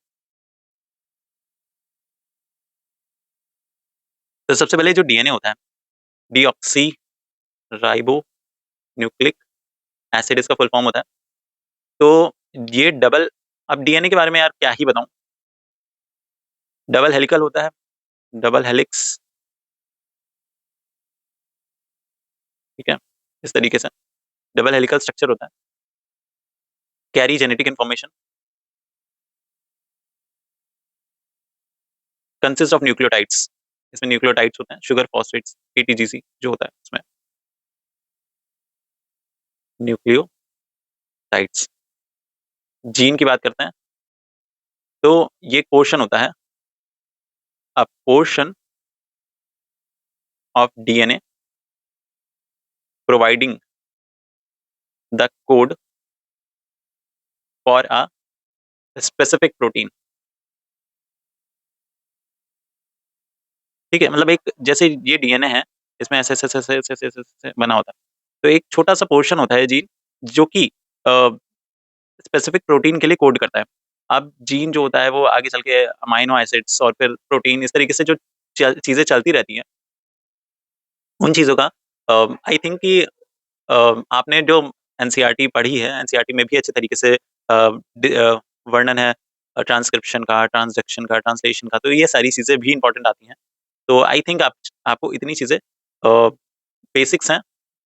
तो सबसे पहले जो डीएनए होता है, डीऑक्सी राइबो न्यूक्लिक एसिड इसका फुल फॉर्म होता है। तो ये डबल, अब डीएनए के बारे में यार क्या ही बताऊं, डबल हेलिकल होता है, डबल हेलिक्स, ठीक है, इस तरीके से डबल हेलिकल स्ट्रक्चर होता है। Carry genetic information, consist of nucleotides, इसमें न्यूक्लियोटाइड्स होते हैं, शुगर फॉस्फेट्स, पीटीजीसी जो होता है इसमें, न्यूक्लियोटाइड्स। जीन की बात करते हैं तो ये पोर्शन होता है, अ portion of DNA providing the code for a specific protein, ठीक है। मतलब एक जैसे ये डीएनए है, इसमें ऐसे ऐसे ऐसे ऐसे ऐसे ऐसे ऐसे बना होता है, तो एक छोटा सा पोर्शन होता है जीन जो कि स्पेसिफिक प्रोटीन के लिए कोड करता है। अब जीन जो होता है वो आगे चल के अमाइनो एसिड्स और फिर प्रोटीन, इस तरीके से जो चीजें चलती रहती हैं, उन चीजों का आई थिंक कि आपने जो एनसीईआरटी पढ़ी है, एनसीईआरटी में भी अच्छे तरीके से वर्णन है ट्रांसक्रिप्शन का, ट्रांसडक्शन का, ट्रांसलेशन का, तो ये सारी चीजें भी इंपॉर्टेंट आती हैं। तो आई थिंक आपको इतनी चीजें बेसिक्स हैं।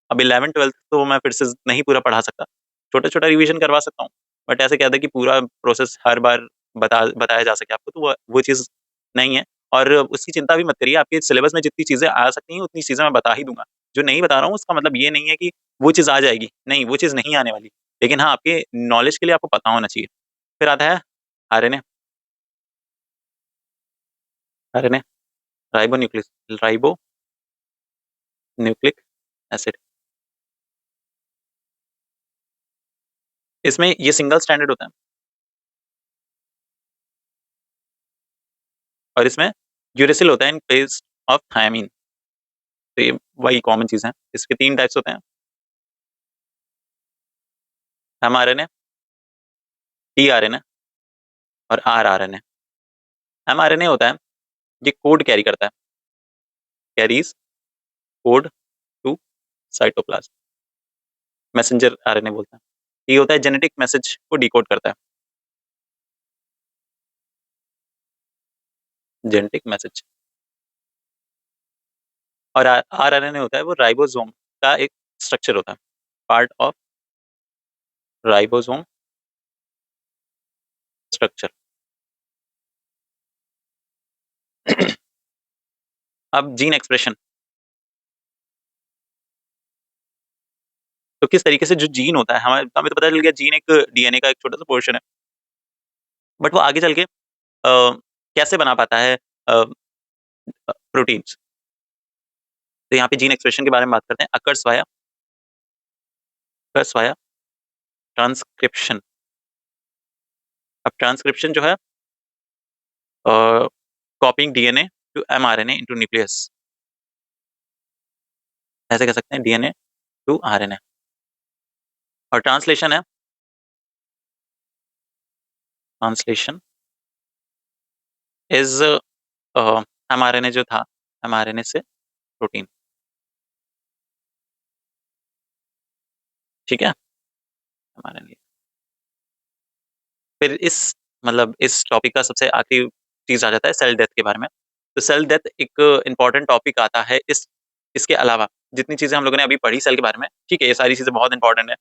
अब 11th 12th तो मैं फिर से नहीं पूरा पढ़ा सकता, छोटा छोटा रिवीजन करवा सकता हूँ, बट ऐसे कहते हैं कि पूरा प्रोसेस हर बार बताया जा सके आपको, तो वो चीज़ नहीं है। और उसकी चिंता भी मत करिए, आपके सिलेबस में जितनी चीज़ें आ सकती हैं उतनी चीज़ें मैं बता ही दूंगा। जो नहीं बता रहा हूँ उसका मतलब ये नहीं है कि वो चीज़ आ जाएगी, नहीं, वो चीज़ नहीं आने वाली, लेकिन हाँ आपके नॉलेज के लिए आपको पता होना चाहिए। फिर आता है RNA, RNA ribo nucleic, ribo nucleic acid. इसमें ये सिंगल स्टैंडर्ड होता है, और इसमें यूरेसिल होता है इन प्लेस ऑफ थायमीन। तो ये वही कॉमन चीज़ है। इसके 3 टाइप्स होते हैं, mRNA, tRNA और rRNA। mRNA होता है, ये कोड कैरी करता है, carries code to cytoplasm, messenger RNA बोलते हैं। ये होता है जेनेटिक मैसेज को डिकोड करता है, जेनेटिक मैसेज। और आरएनए होता है वो राइबोसोम का एक स्ट्रक्चर होता है, पार्ट ऑफ राइबोसोम स्ट्रक्चर। अब जीन एक्सप्रेशन, तो किस तरीके से जो जीन होता है, हमें तो पता चल गया जीन एक डीएनए का एक छोटा सा पोर्शन है, बट वो आगे चल के कैसे बना पाता है प्रोटीन्स। तो यहाँ पे जीन एक्सप्रेशन के बारे में बात करते हैं, अकर्स वाया ट्रांसक्रिप्शन। अब ट्रांसक्रिप्शन जो है, copying DNA to mRNA into nucleus, ऐसे कह सकते हैं, डीएनए टू आरएनए। और ट्रांसलेशन है, ट्रांसलेशन इज एमआरएनए जो था, एमआरएनए से प्रोटीन। ठीक है, एमआरएनए। फिर इस टॉपिक का सबसे आखिरी चीज आ जाता है सेल डेथ के बारे में। तो सेल डेथ एक इंपॉर्टेंट टॉपिक आता है इसके अलावा जितनी चीजें हम लोगों ने अभी पढ़ी सेल के बारे में, ठीक है, ये सारी चीजें बहुत इंपॉर्टेंट है,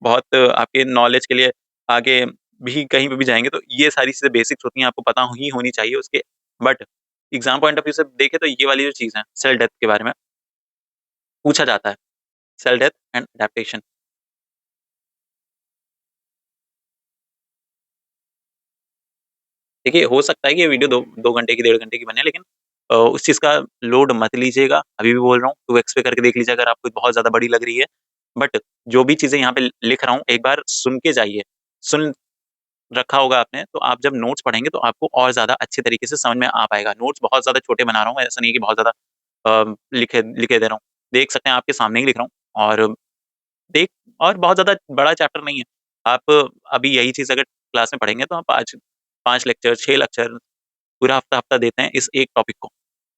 बहुत आपके नॉलेज के लिए, आगे भी कहीं पे भी जाएंगे तो ये सारी चीजें बेसिक्स होती हैं, आपको पता ही होनी चाहिए उसके। But exam point of view से देखे तो ये वाली जो चीज है सेल डेथ के बारे में पूछा जाता है, सेल डेथ एंड एडेप्टेशन। देखिए, हो सकता है कि ये वीडियो 2 घंटे की, 1.5 घंटे की बने, लेकिन उस चीज़ का लोड मत लीजिएगा। अभी भी बोल रहा हूँ, 2x पे करके देख लीजिए अगर आपको बहुत ज़्यादा बड़ी लग रही है। बट जो भी चीज़ें यहाँ पे लिख रहा हूँ, एक बार सुन के जाइए। सुन रखा होगा आपने, तो आप जब नोट्स पढ़ेंगे तो आपको और ज़्यादा अच्छे तरीके से समझ में आ पाएगा। नोट्स बहुत ज़्यादा छोटे बना रहा हूँ, ऐसा नहीं कि बहुत ज़्यादा लिखे लिखे दे रहा हूँ। देख सकते हैं, आपके सामने ही लिख रहा हूँ। और देख और बहुत ज़्यादा बड़ा चैप्टर नहीं है। आप अभी यही चीज़ अगर क्लास में पढ़ेंगे तो आप 5 लेक्चर, 6 लेक्चर पूरा हफ्ता-हफ्ता देते हैं इस एक टॉपिक को।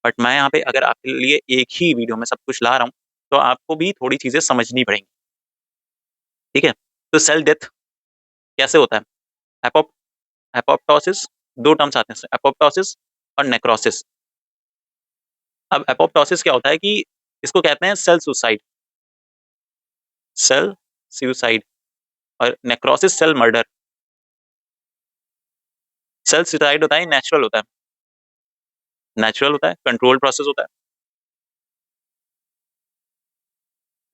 बट मैं यहाँ पे अगर आपके लिए एक ही वीडियो में सब कुछ ला रहा हूँ, तो आपको भी थोड़ी चीज़ें समझनी पड़ेंगी, ठीक है? तो सेल डेथ कैसे होता है? एपोप एपोप्टोसिस, 2 टर्म्स आते हैं इसमें, एपोप्टोसिस और नेक्रोसिस। अब एपोप्टोसिस क्या होता है कि इसको कहते हैं सेल सुसाइड, और necrosis cell murder. Cell suicide होता है, नेचुरल होता है, कंट्रोल्ड प्रोसेस होता है,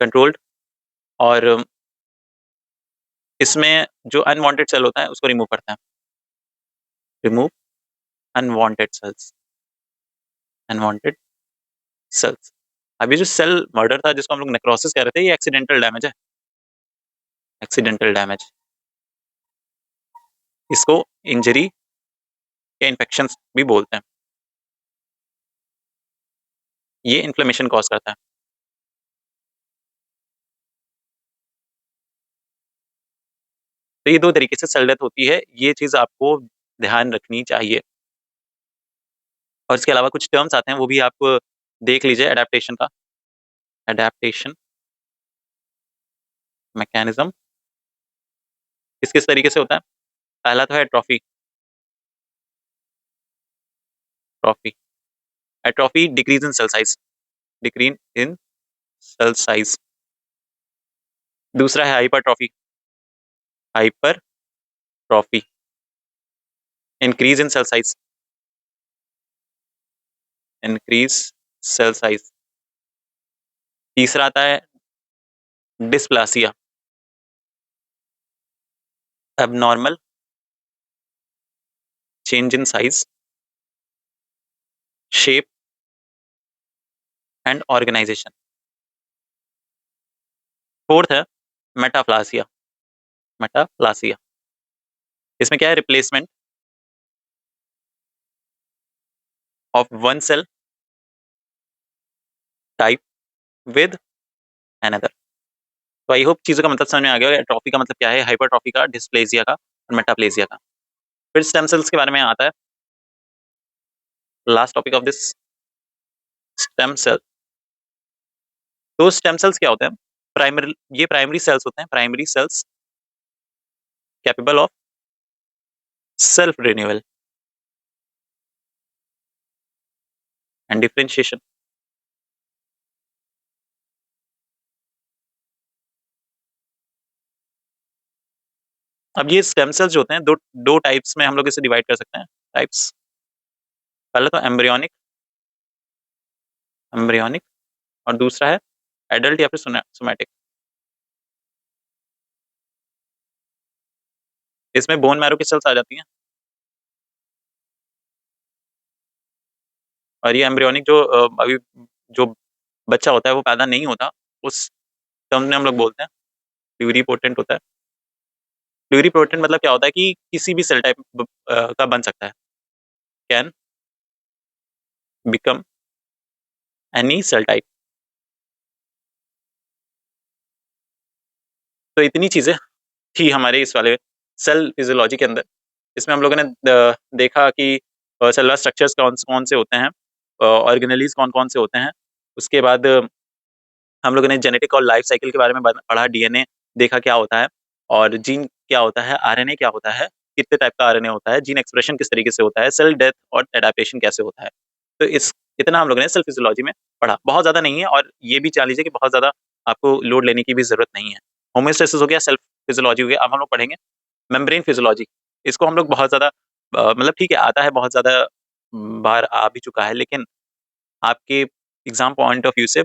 कंट्रोल्ड। और इसमें जो अनवांटेड सेल होता है उसको रिमूव करता है, remove unwanted cells, unwanted cells. अब ये जो सेल मर्डर था जिसको हम लोग नेक्रोसिस कह रहे थे, ये एक्सीडेंटल डैमेज है, एक्सीडेंटल डैमेज। इसको इंजरी या इन्फेक्शन भी बोलते हैं। ये इन्फ्लेमेशन कॉज करता है। तो ये 2 तरीके से सेल डेथ होती है, ये चीज आपको ध्यान रखनी चाहिए। और इसके अलावा कुछ टर्म्स आते हैं, वो भी आप देख लीजिए। एडेप्टेशन का, एडेप्टेशन मैकेनिज्म किस किस तरीके से होता है? पहला तो है trophy, trophy atrophy, decrease in cell size, decrease in cell size. दूसरा है hypertrophy, hypertrophy, increase in cell size, increase cell size. तीसरा आता है dysplasia, abnormal change in size, shape and organisation. Fourth है मेटाप्लासिया, मेटाप्लासिया। इसमें क्या है? Replacement of one cell type with another, तो आई होप चीज़ों का मतलब समझ में आ गया होगा। एट्रोफी का मतलब क्या है, हाइपरट्रॉफी का, डिस्प्लेसिया का और मेटाप्लेसिया का। फिर स्टेम सेल्स के बारे में आता है, last topic of this, stem cell. तो स्टेम सेल्स क्या होते हैं? ये प्राइमरी सेल्स होते हैं, primary cells capable of self renewal and differentiation. अब ये स्टेम सेल्स जो होते हैं, दो दो टाइप्स में हम लोग इसे डिवाइड कर सकते हैं, टाइप्स। पहले तो एम्ब्रियोनिक, एम्ब्रियोनिक, और दूसरा है एडल्ट या फिर सोमैटिक। इसमें बोन मैरो की सेल्स आ जाती हैं, और ये एम्ब्रियोनिक जो अभी जो बच्चा होता है वो पैदा नहीं होता, उस टर्म में हम लोग बोलते हैं प्लूरीपोटेंट होता है। प्लूरीपोटेंट मतलब क्या होता है कि किसी भी सेल टाइप का बन सकता है, can become any cell type. तो इतनी चीजें थी हमारे इस वाले सेल फिजियोलॉजी के अंदर। इसमें हम लोगों ने देखा कि सेलुलर स्ट्रक्चर्स कौन कौन से होते हैं, ऑर्गेनेलीज कौन कौन से होते हैं। उसके बाद हम लोगों ने जेनेटिक और लाइफ साइकिल के बारे में पढ़ा, डीएनए देखा क्या होता है, और जीन क्या होता है, आरएनए क्या होता है, कितने टाइप का आरएनए होता है, जीन एक्सप्रेशन किस तरीके से होता है, सेल डेथ और एडेप्टेशन कैसे होता है। तो इस इतना हम लोगों ने सेल फिजियोलॉजी में पढ़ा, बहुत ज्यादा नहीं है, और ये भी जान लीजिए कि बहुत ज्यादा आपको लोड लेने की भी जरूरत नहीं है। होम्योस्टेसिस हो गया, सेल्फ फिजियोलॉजी हो गया। अब हम लोग पढ़ेंगे मेम्ब्रेन फिजियोलॉजी। इसको हम लोग बहुत ज्यादा मतलब ठीक है, आता है, बहुत ज्यादा बार आ भी चुका है, लेकिन आपके एग्जाम पॉइंट ऑफ व्यू से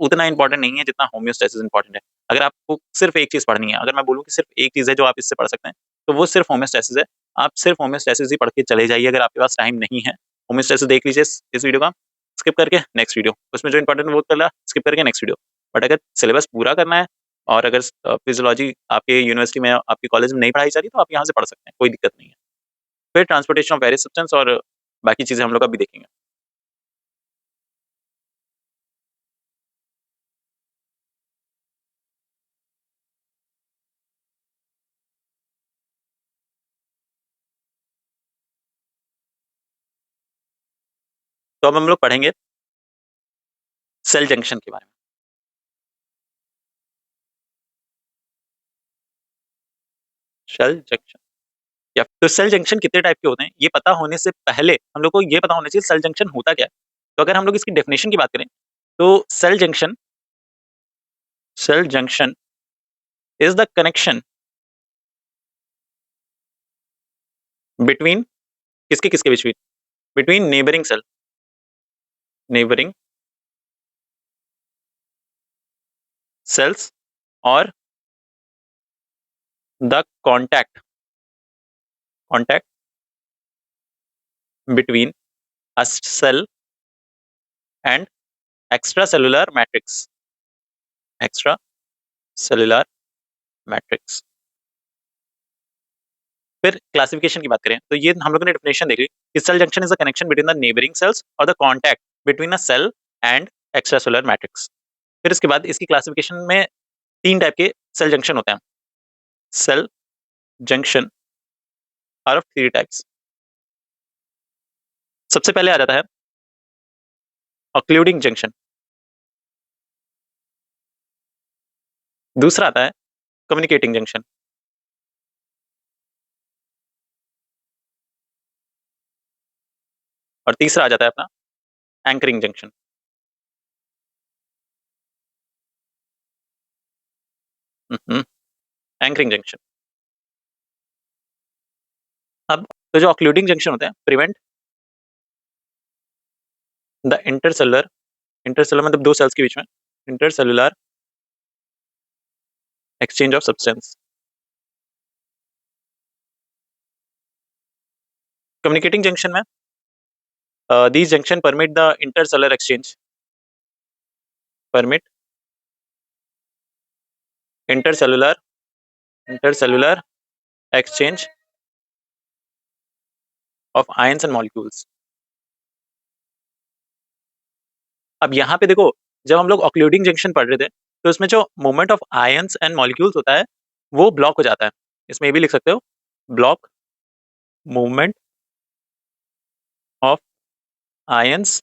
उतना इंपॉर्टेंट नहीं है जितना होम्योस्टेसिस इंपॉर्टेंट है। अगर आपको सिर्फ एक चीज पढ़नी है, अगर मैं बोलूँ कि सिर्फ एक चीज है जो आप इससे पढ़ सकते हैं, तो वो सिर्फ होम्योस्टेसिस है। आप सिर्फ होम्योस्टेसिस ही पढ़ के चले जाइए अगर आपके पास टाइम नहीं है। होम्योस्टेसिस देख लीजिए इस वीडियो का, स्किप करके नेक्स्ट वीडियो, उसमें जो इंपॉर्टेंट वो कर ला, स्किप करके नेक्स्ट वीडियो। बट अगर सिलेबस पूरा करना है, और अगर फिजियोलॉजी आपके यूनिवर्सिटी में, आपके कॉलेज में नहीं पढ़ाई जा रही, तो आप यहाँ से पढ़ सकते हैं, कोई दिक्कत नहीं है। फिर ट्रांसपोर्टेशन ऑफ वेरियस सब्सटेंस और बाकी चीजें हम लोग अभी देखेंगे। तो अब हम लोग पढ़ेंगे सेल जंक्शन के बारे में। सेल जंक्शन, या तो सेल जंक्शन कितने टाइप के होते हैं ये पता होने से पहले हम लोग को ये पता होना चाहिए सेल जंक्शन होता क्या है। तो अगर हम लोग इसकी डेफिनेशन की बात करें, तो cell junction is the connection between, किसके किसके बीच, बिटवीन नेबरिंग सेल्स, और the contact between a cell and extra cellular matrix, extra cellular matrix. फिर क्लासिफिकेशन की बात करें, तो ये हम लोगों ने डेफिनेशन देखी कि cell junction is the connection between the neighbouring cells और the contact between a cell and extra cellular matrix. फिर इसके बाद इसकी क्लासिफिकेशन में तीन टाइप के सेल जंक्शन होते हैं। Cell junction are of three types. सबसे पहले आ जाता है ऑक्लूडिंग जंक्शन, दूसरा आता है कम्युनिकेटिंग जंक्शन, और तीसरा आ जाता है अपना एंकरिंग जंक्शन। Anchoring junction. अब तो जो ऑक्लूडिंग जंक्शन होते हैं, प्रिवेंट द इंटरसेलुलर, इंटरसेलुलर मतलब दो सेल्स के बीच में, intercellular exchange of substance. Communicating junction में these junction permit the intercellular exchange, permit intercellular intercellular exchange of ions and molecules। अब यहाँ पे देखो, जब हम लोग ऑक्लूडिंग जंक्शन पढ़ रहे थे, तो इसमें जो movement of ions and molecules होता है वो ब्लॉक हो जाता है। इसमें ये भी लिख सकते हो, block movement of ions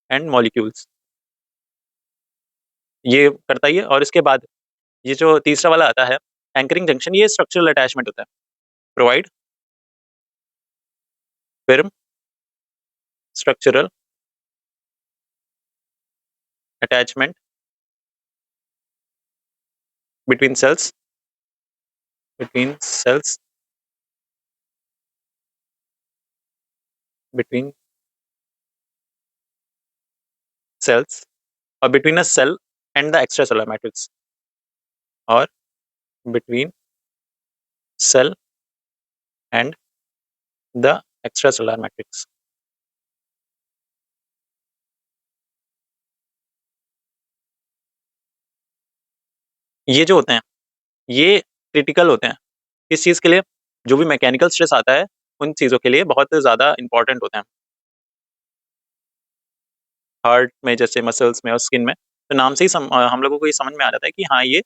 and molecules, ये करता ही है। और इसके बाद ये जो तीसरा वाला आता है एंकरिंग जंक्शन, ये स्ट्रक्चरल अटैचमेंट होता है, provide firm structural attachment between cells, between cells, between cells, और between a cell and the extra cellular matrix, और between cell and the extra cellular matrix. ये जो होते हैं ये क्रिटिकल होते हैं इस चीज के लिए, जो भी मैकेनिकल स्ट्रेस आता है उन चीजों के लिए बहुत ज्यादा इंपॉर्टेंट होते हैं, हार्ट में जैसे मसल्स में और स्किन में। तो नाम से ही हम लोगों को ये समझ में आ जाता है कि हाँ ये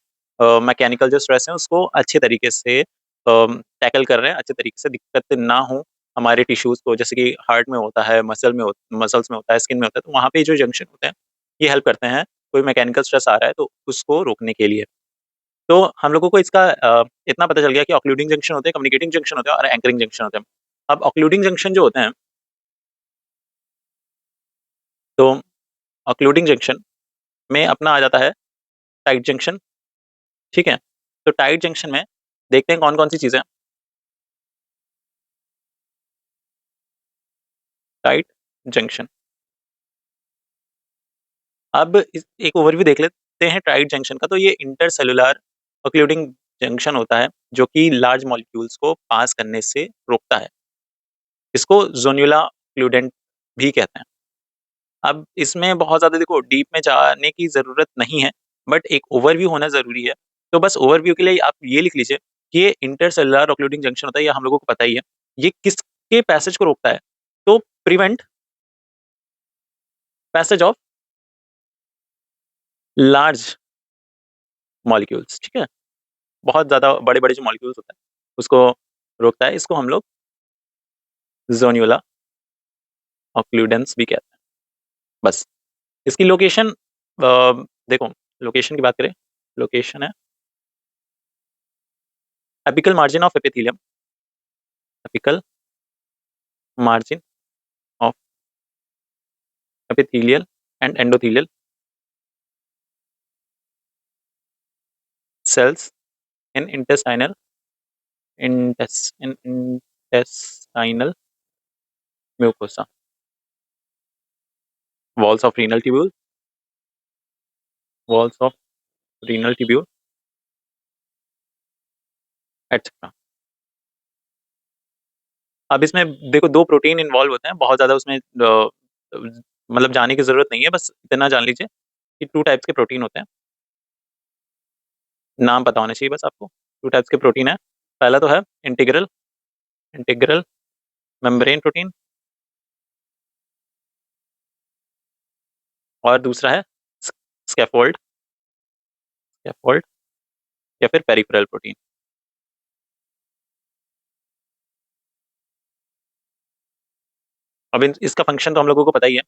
मैकेनिकल जो स्ट्रेस है उसको अच्छे तरीके से टैकल कर रहे हैं, अच्छे तरीके से दिक्कत ना हो हमारे टिश्यूज को, जैसे कि हार्ट में होता है, मसल्स में होता है, स्किन में होता है। तो वहाँ पे जो जंक्शन होते हैं ये हेल्प करते हैं, कोई मैकेनिकल स्ट्रेस आ रहा है तो उसको रोकने के लिए। तो हम लोगों को इसका इतना पता चल गया कि ऑक्लूडिंग जंक्शन होते हैं, कम्युनिकेटिंग जंक्शन होते हैं और एंकरिंग जंक्शन होते हैं। अब ऑक्लूडिंग जंक्शन जो होते हैं, तो ऑक्लूडिंग जंक्शन में अपना आ जाता है टाइट जंक्शन, ठीक है। तो टाइट जंक्शन में देखते हैं कौन कौन सी चीजें। टाइट जंक्शन, अब एक ओवरव्यू देख लेते हैं टाइट जंक्शन का। तो ये इंटरसेलुलर ऑक्लूडिंग जंक्शन होता है जो कि लार्ज मॉलिक्यूल्स को पास करने से रोकता है। इसको जोन्युला ऑक्लूडेंट भी कहते हैं। अब इसमें बहुत ज़्यादा देखो डीप में जाने की ज़रूरत नहीं है, बट एक ओवरव्यू होना ज़रूरी है। तो बस ओवरव्यू के लिए आप ये लिख लीजिए कि ये इंटरसेलुलर ऑक्लूडिंग जंक्शन होता है, ये हम लोगों को पता ही है। ये किसके पैसेज को रोकता है? तो prevent passage of large molecules, ठीक है? बहुत ज़्यादा बड़े-बड़े जो मॉलिक्यूल्स होते हैं, उसको रोकता है। इसको हम लोग ज़ोनियोला ऑक्लूडेंस भी कहते हैं। बस इसकी लोकेशन देखो, लोकेशन की बात करें, लोकेशन है apical margin of epithelium, apical margin of epithelial and endothelial cells in intestinal mucosa, walls of renal tubule, walls of renal tubule, etc. अब इसमें देखो दो प्रोटीन इन्वॉल्व होते हैं, बहुत ज्यादा उसमें मतलब जाने की जरूरत नहीं है, बस इतना जान लीजिए कि टू टाइप्स के प्रोटीन होते हैं। नाम पता होना चाहिए बस आपको। टू टाइप्स के प्रोटीन है, पहला तो है इंटीग्रल इंटीग्रल मेम्ब्रेन प्रोटीन, और दूसरा है स्कैफोल्ड स्कैफोल्ड या फिर पेरिफेरल प्रोटीन। अब इसका फंक्शन तो हम लोगों को पता ही है,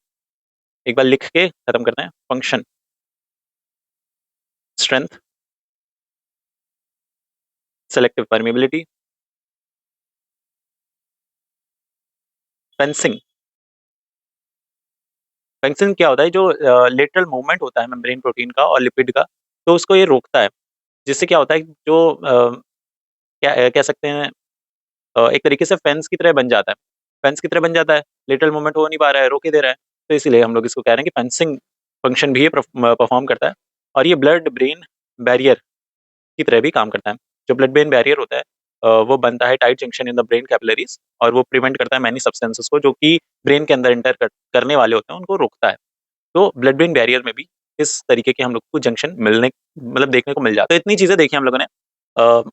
एक बार लिख के खत्म करते हैं। Function strength, selective permeability, fencing. Fencing क्या होता है? जो लेटरल मूवमेंट होता है मेम्ब्रेन प्रोटीन का और लिपिड का, तो उसको ये रोकता है। जिससे क्या होता है, जो क्या कह सकते हैं, एक तरीके से फेंस की तरह बन जाता है। फेंस की तरह बन जाता है, लेटरल मूवमेंट हो नहीं पा रहा है, रोके दे रहा है। तो इसीलिए हम लोग इसको कह रहे हैं कि फेंसिंग फंक्शन भी ये परफॉर्म करता है। और ये ब्लड ब्रेन बैरियर की तरह भी काम करता है। जो ब्लड ब्रेन बैरियर होता है वो बनता है tight junction in the brain capillaries, और वो प्रिवेंट करता है मैनी सब्सटेंसेस को जो कि ब्रेन के अंदर इंटर करने वाले होते हैं, उनको रोकता है। तो ब्लड ब्रेन बैरियर में भी इस तरीके के हम लोग को जंक्शन मिलने मतलब देखने को मिल जाता है। तो इतनी चीजें देखी हम लोगों ने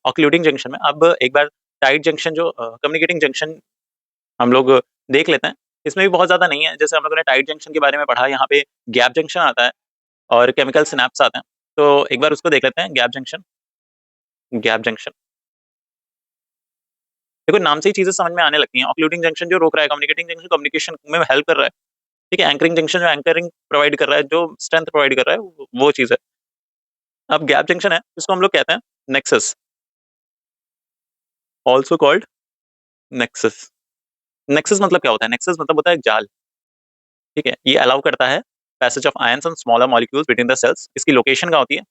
ऑक्लूडिंग जंक्शन में। अब एक बार टाइट जंक्शन जो कम्युनिकेटिंग जंक्शन हम लोग देख लेते हैं। इसमें भी बहुत ज्यादा नहीं है, जैसे हम लोगों ने टाइट जंक्शन के बारे में पढ़ा, यहाँ पे गैप जंक्शन आता है और केमिकल सिनेप्स आते हैं। तो एक बार उसको देख लेते हैं, गैप जंक्शन। गैप जंक्शन, देखो नाम से ही चीजें समझ में आने लगती हैं। ऑक्लूडिंग जंक्शन जो रोक रहा है, कम्युनिकेटिंग जंक्शन कम्युनिकेशन में हेल्प कर रहा है, ठीक है। एंकरिंग जंक्शन जो एंकरिंग प्रोवाइड कर रहा है, जो स्ट्रेंथ प्रोवाइड कर रहा है, वो चीज है। अब गैप जंक्शन है, इसको हम लोग कहते हैं nexus, also called nexus. Nexus मतलब क्या होता है? नेक्सस मतलब होता है जाल, ठीक है। ये अलाउ करता है passage of ions and smaller molecules between the cells. इसकी लोकेशन क्या होती है?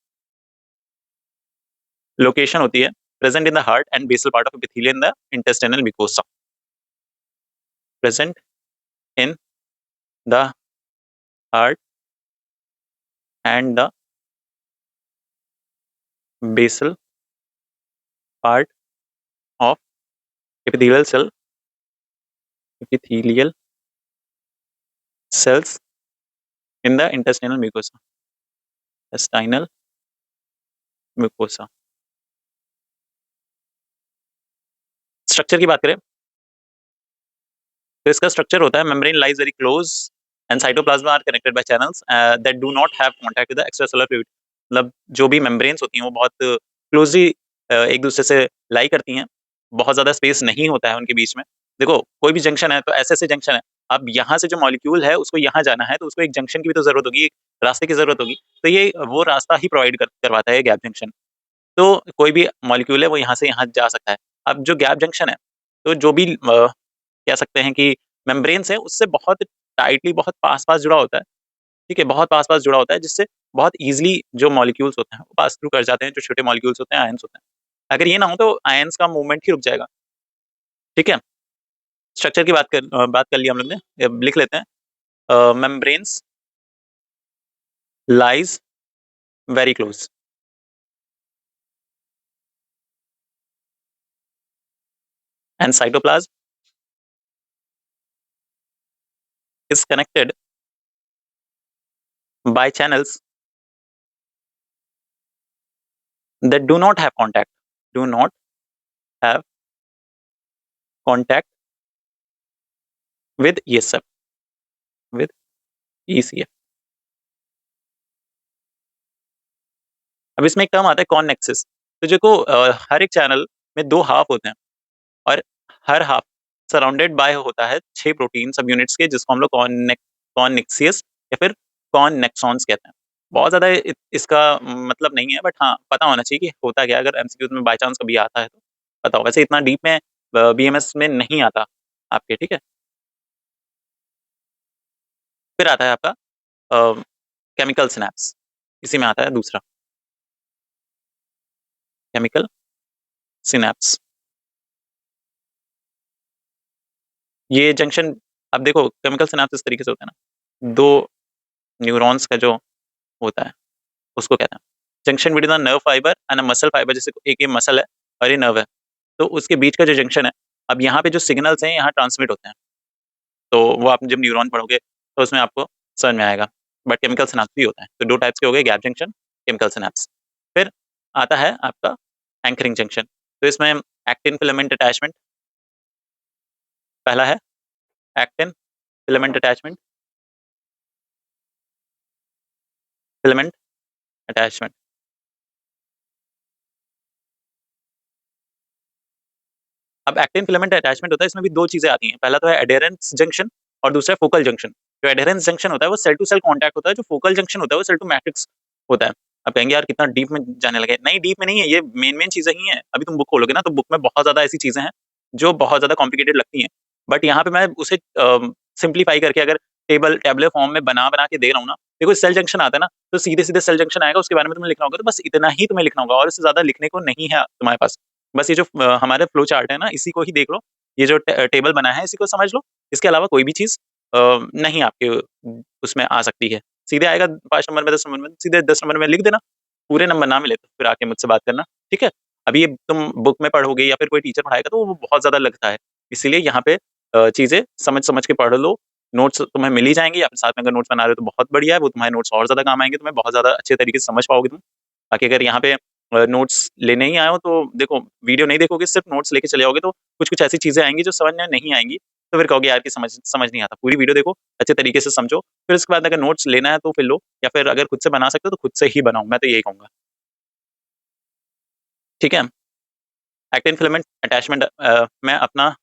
लोकेशन होती है present in the heart and basal part of epithelium in the intestinal mucosa. Present in the heart and the basal part of epithelial cell, epithelial cells in the intestinal mucosa, intestinal mucosa। Structure की बात करें तो इसका structure होता है membrane lies very close and cytoplasma are connected by channels that do not have contact with the extracellular fluid. मतलब जो भी मेम्ब्रेन्स होती हैं वो बहुत क्लोजली एक दूसरे से लाई करती हैं, बहुत ज्यादा स्पेस नहीं होता है उनके बीच में। देखो कोई भी जंक्शन है तो ऐसे ऐसे जंक्शन है, अब यहाँ से जो मॉलिक्यूल है उसको यहाँ जाना है तो उसको एक जंक्शन की भी तो जरूरत होगी, एक रास्ते की जरूरत होगी। तो ये वो रास्ता ही प्रोवाइड करवाता है गैप जंक्शन। तो कोई भी मॉलिक्यूल है वो यहाँ से यहाँ जा सकता है। अब जो गैप जंक्शन है, तो जो भी कह सकते हैं कि मेम्ब्रेन्स है उससे बहुत टाइटली, बहुत पास पास जुड़ा होता है, ठीक है। बहुत पास पास जुड़ा होता है जिससे बहुत इजीली जो मॉलिक्यूल्स होते हैं वो पास थ्रू कर जाते हैं, जो छोटे मॉलिक्यूल्स होते हैं, आयंस होते हैं। अगर ये ना हो तो आयंस का मूवमेंट ही रुक जाएगा, ठीक है। स्ट्रक्चर की बात कर लिया हम लोग ने, अब लिख लेते हैं। Membranes lies very close and cytoplasm is connected by channels that do not have contact with ESF, with ECF। अब इसमें एक टर्म आता है कॉन्नेक्सिस। तो देखो हर एक चैनल में दो हाफ होते हैं और हर हाफ सराउंडेड बाय होता है 6 प्रोटीन सब यूनिट्स के, जिसको हम लोग कॉन्नेक्सियस या फिर कॉन्नेक्सॉन्स कहते हैं। बहुत ज्यादा इसका मतलब नहीं है, बट हाँ पता होना चाहिए कि होता क्या है। अगर एमसीक्यूज में बाय चांस कभी आता है तो पता हो। वैसे इतना डीप में बीएमएस में नहीं आता आपके, ठीक है। फिर आता है आपका केमिकल सिनेप्स, इसी में आता है दूसरा, केमिकल सिनेप्स। ये जंक्शन, अब देखो केमिकल सिनेप्स इस तरीके से होता है ना, दो न्यूरॉन्स का जो होता है उसको कहते हैं junction between the nerve fibre and a muscle fibre. जैसे एक ये मसल है और ये नर्व है, तो उसके बीच का जो जंक्शन है, अब यहाँ पे जो सिग्नल्स हैं यहाँ ट्रांसमिट होते हैं। तो वो आप जब न्यूरॉन पढ़ोगे तो उसमें आपको समझ में आएगा। बट केमिकल सिनेप्स भी होता है, तो दो टाइप्स के हो गए, गैप जंक्शन, केमिकल सिनेप्स। फिर आता है आपका एंकरिंग जंक्शन। तो इसमें एक्टिन फिलामेंट अटैचमेंट पहला है, actin filament attachment, filament attachment. अब एक्टिन फिलामेंट अटैचमेंट होता है, इसमें भी दो चीजें आती हैं। पहला तो है एडेरेंस जंक्शन और दूसरा है फोकल जंक्शन। जो एडेरेंस जंक्शन होता है वो सेल टू सेल कॉन्टैक्ट होता है, जो फोकल जंक्शन होता है वो सेल टू मैट्रिक्स होता है। आप कहेंगे यार कितना डीप में जाने लगे, नहीं डीप में नहीं है, ये मेन मेन चीजें ही हैं। अभी तुम बुक खोलोगे ना तो बुक में बहुत ज्यादा ऐसी चीजें हैं जो बहुत ज्यादा कॉम्प्लिकेटेड लगती हैं, बट यहाँ पे मैं उसे सिंप्लीफाई करके अगर टेबल फॉर्म में बना बना के दे रहा हूँ ना। देखो सेल जंक्शन आता है ना, तो सीधे सीधे सेल जंक्शन आएगा, उसके बारे में तुम्हें लिखना होगा, तो बस इतना ही तुम्हें लिखना होगा और इससे ज्यादा लिखने को नहीं है तुम्हारे पास। बस ये जो हमारे फ्लो चार्ट है ना, इसी को ही देख लो, ये जो टेबल बना है इसी को समझ लो। इसके अलावा कोई भी चीज नहीं आपके उसमें आ सकती है। सीधे आएगा 5 नंबर में, 10 नंबर में, सीधे 10 नंबर में लिख देना। पूरे नंबर ना मिले तो फिर आके मुझसे बात करना, ठीक है। अभी ये तुम बुक में पढ़ोगे या फिर कोई टीचर पढ़ाएगा तो वो बहुत ज्यादा लगता है, इसीलिए यहाँ पे चीजें समझ समझ के पढ़ लो। नोट्स तुम्हें मिल ही जाएंगे, आप साथ में अगर नोट्स बना रहे हो तो बहुत बढ़िया है, वो तुम्हारे नोट्स और ज्यादा काम आएंगे, तुम्हें बहुत ज्यादा अच्छे तरीके से समझ पाओगे तुम। बाकी अगर यहाँ पे नोट्स लेने ही आए हो तो देखो वीडियो नहीं देखोगे, सिर्फ नोट्स लेके चले जाओगे तो कुछ कुछ ऐसी चीजें आएंगी जो समझ में नहीं आएंगी। तो फिर कहोगे यार कि समझ नहीं आता। पूरी वीडियो देखो, अच्छे तरीके से समझो, फिर उसके बाद अगर नोट्स लेना है तो फिर लो, या फिर अगर खुद से बना सकते हो तो खुद से ही बनाओ, मैं तो यही कहूँगा। ठीक है? एक्टिन फिलामेंट अटैचमेंट में अपना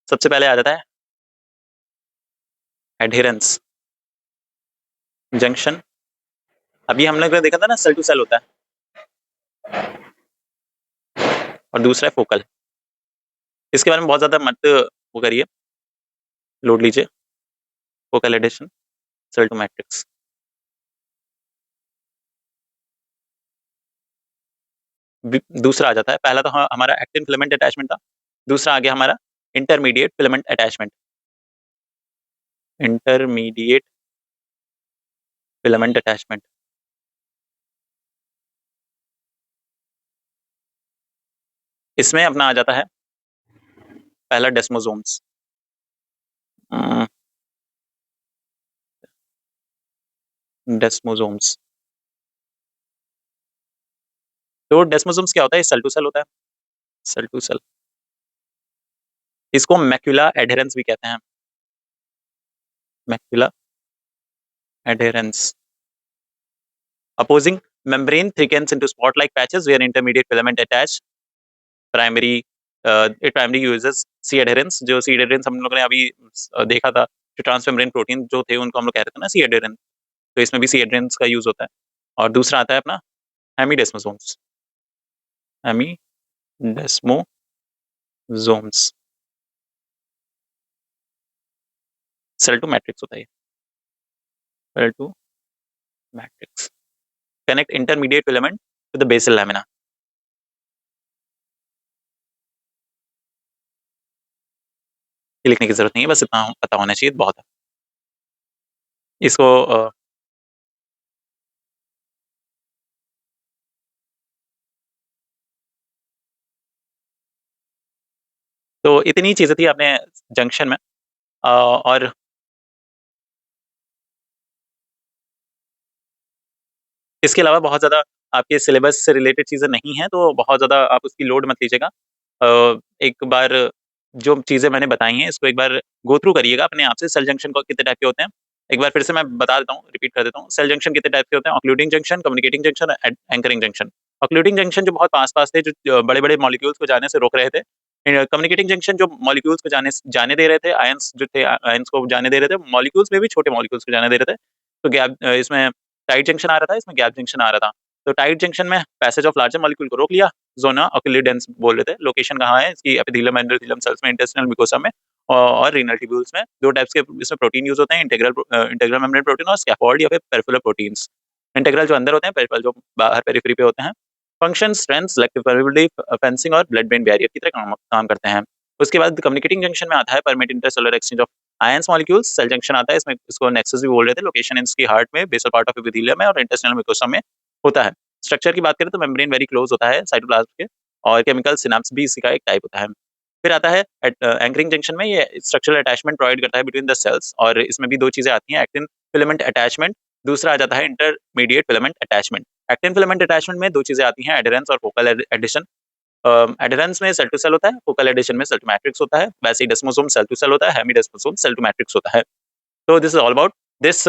सबसे पहले आ जाता है एडहेरेंस जंक्शन। अभी हम लोग ने देखा था ना, सेल टू सेल होता है, और दूसरा है फोकल। इसके बारे में बहुत ज्यादा मत वो करिए, लोड लीजिए। Focal adhesion, cell to matrix. दूसरा आ जाता है, पहला तो हमारा एक्टिन फिलामेंट अटैचमेंट था, दूसरा आ गया हमारा intermediate filament attachment. Intermediate filament attachment, इसमें अपना आ जाता है पहला डेस्मोसोम्स। डेस्मोसोम्स, तो डेस्मोसोम्स क्या होता है? सेल टू सेल होता है, सेल टू सेल। इसको मैक्युला एडहेरेंस भी कहते हैं, macula adherence. Opposing membrane thickens into spot-like patches where intermediate filament attach. Primary, it primarily uses C adherens. जो C adherens हम लोगों ने अभी देखा था, जो ट्रांसमेम्ब्रेन प्रोटीन जो थे उनको हम लोग कह रहे थे ना C adherens, तो इसमें भी C adherens का यूज होता है। और दूसरा आता है अपना hemidesmosomes, hemidesmosomes. Cell to matrix होता है, cell to matrix. Connect intermediate filament to the basal lamina. ये लिखने की जरूरत नहीं है, बस इतना पता होना चाहिए, बहुत है। इसको तो इतनी चीजें थी अपने जंक्शन में। और इसके अलावा बहुत ज़्यादा आपके सिलेबस से रिलेटेड चीज़ें नहीं हैं, तो बहुत ज़्यादा आप उसकी लोड मत लीजिएगा। एक बार जो चीज़ें मैंने बताई हैं, इसको एक बार गो थ्रू करिएगा अपने आप से। सेल जंक्शन को कितने टाइप के होते हैं, एक बार फिर से मैं बता देता हूँ, रिपीट कर देता हूँ। सेल जंक्शन कितने टाइप के होते हैं? ऑक्लूडिंग junction, communicating junction, anchoring junction. ऑक्लूडिंग junction जो बहुत पास-पास थे, जो बड़े-बड़े मॉलिक्यूल्स को जाने से रोक रहे थे। कम्युनिकेटिंग जंक्शन जो मॉलिक्यूल्स को जाने दे रहे थे, आयंस जो थे, आयंस को जाने दे रहे थे, मॉलिक्यूल्स में भी छोटे मॉलिक्यूल्स को जाने दे रहे थे। तो गैप इसमें टाइट जंक्शन आ रहा था, इसमें गैप जंक्शन आ रहा था। तो टाइट जंक्शन में पैसेज ऑफ लार्जर मॉलिक्यूल को रोक लिया, ज़ोना ऑक्यूलिडेंस बोल रहे थे। लोकेशन कहाँ है इसकी? एपिथेलियम, एंडोथेलियम सेल्स में, इंटेस्टिनल म्यूकोसा में, और रीनल ट्यूब्यूल्स में। दो टाइप्स के इसमें प्रोटीन यूज होते हैं, इंटीग्रल मेम्ब्रेन प्रोटीन और स्कैफोल्ड या फिर पेरिफेरल प्रोटीन्स। इंटीग्रल जो अंदर होते हैं, पेरिफेरल जो बाहर पेरिफेरी पे होते हैं। Function, strength, selective permeability, fencing और ब्लड ब्रेन बैरियर की तरह काम करते हैं। उसके बाद कम्युनिकेटिंग जंक्शन में आता है permit intercellular exchange of ions molecules. Cell junction आता है, इसमें इसको नेक्सस भी बोल रहे थे। लोकेशन इसकी हार्ट में, बेसल पार्ट ऑफ एपिथेलियम में और इंटेस्टिनल म्यूकोसा में होता है। स्ट्रक्चर की बात करें तो मेम्ब्रेन वेरी क्लोज होता है साइटोप्लाज्म के, और केमिकल सिनेप्स भी इसी का एक टाइप होता है। फिर आता है एंकरिंग जंक्शन में, ये स्ट्रक्चरल अटैचमेंट प्रोवाइड करता है बिटवीन द सेल्स, और इसमें भी दो चीजें आती हैं, एक्टिन फिलामेंट अटैचमेंट, दूसरा आ जाता है intermediate filament attachment. Actin filament attachment में दो चीजें आती हैं, एडहेरेंस और फोकल एडिशन। एडहेरेंस में सेल टू सेल होता है, फोकल एडिशन में सेल टू मैट्रिक्स होता है। वैसे ही डेस्मोसोम सेल टू सेल होता है, हेमीडेस्मोसोम सेल टू मैट्रिक्स होता है। तो this is all about this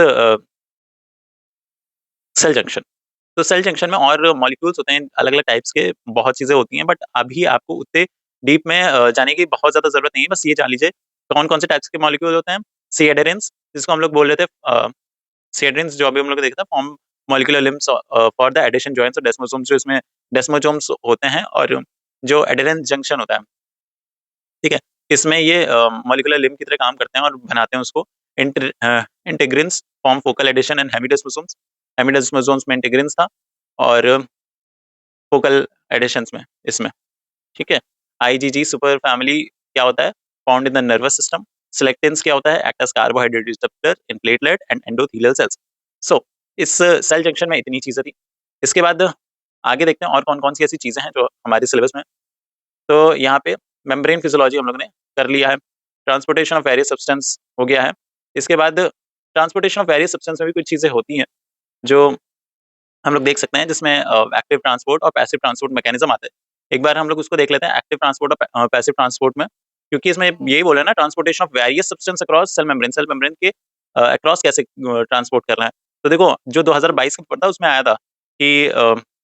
cell junction. तो सेल जंक्शन में और मॉलिक्यूल्स होते हैं अलग अलग टाइप्स के, बहुत चीजें होती हैं, बट अभी आपको उतने डीप में जाने की बहुत ज्यादा जरूरत नहीं है। बस ये जान लीजिए कौन कौन से टाइप्स के मॉलिक्यूल होते हैं। सी एडेरेंस, जिसको हम लोग बोल रहे थे, सी एडेरेंस जो अभी हम लोग देखा था, form molecular links for the adhesion joints और डेस्मोसोम्स, जो इसमें डेस्मोसोम्स होते हैं। और जो एडेरेंस जंक्शन होता है, ठीक है, इसमें ये मॉलिक्यूलर लिम्ब की तरह काम करते हैं और बनाते हैं उसको। इंटीग्रिन्स फॉर्म फोकल एडिशन एंड हेमीडेस्मोसोम्स। हेमीडेस्मोसोम्स में इंटीग्रिन्स था, और फोकल एडिशंस में इसमें, ठीक है। आईजीजी सुपर फैमिली क्या होता है? Found in the nervous system. Selectins क्या होता है? Act as carbohydrate receptor in platelet and endothelial cells. So इस सेल जंक्शन में इतनी चीजें थी। इसके बाद आगे देखते हैं और कौन कौन सी ऐसी चीजें हैं जो हमारे सिलेबस में। तो यहाँ पे मेम्ब्रेन फिजियोलॉजी हम लोग ने कर लिया है, ट्रांसपोर्टेशन ऑफ वेरियस सब्सटेंस हो गया है। इसके बाद ट्रांसपोर्टेशन ऑफ वेरियस सब्सटेंस में भी कुछ चीजें होती हैं जो हम लोग देख सकते हैं, जिसमें एक्टिव ट्रांसपोर्ट और पैसिव ट्रांसपोर्ट मैकेनिज्म आते हैं। एक बार हम लोग उसको देख लेते हैं, एक्टिव ट्रांसपोर्ट और पैसिव ट्रांसपोर्ट में। क्योंकि इसमें यही बोला है ना, transportation of various substance across cell membrane के अक्रॉस कैसे ट्रांसपोर्ट करना है। तो देखो जो 2022 का पेपर था उसमें आया था कि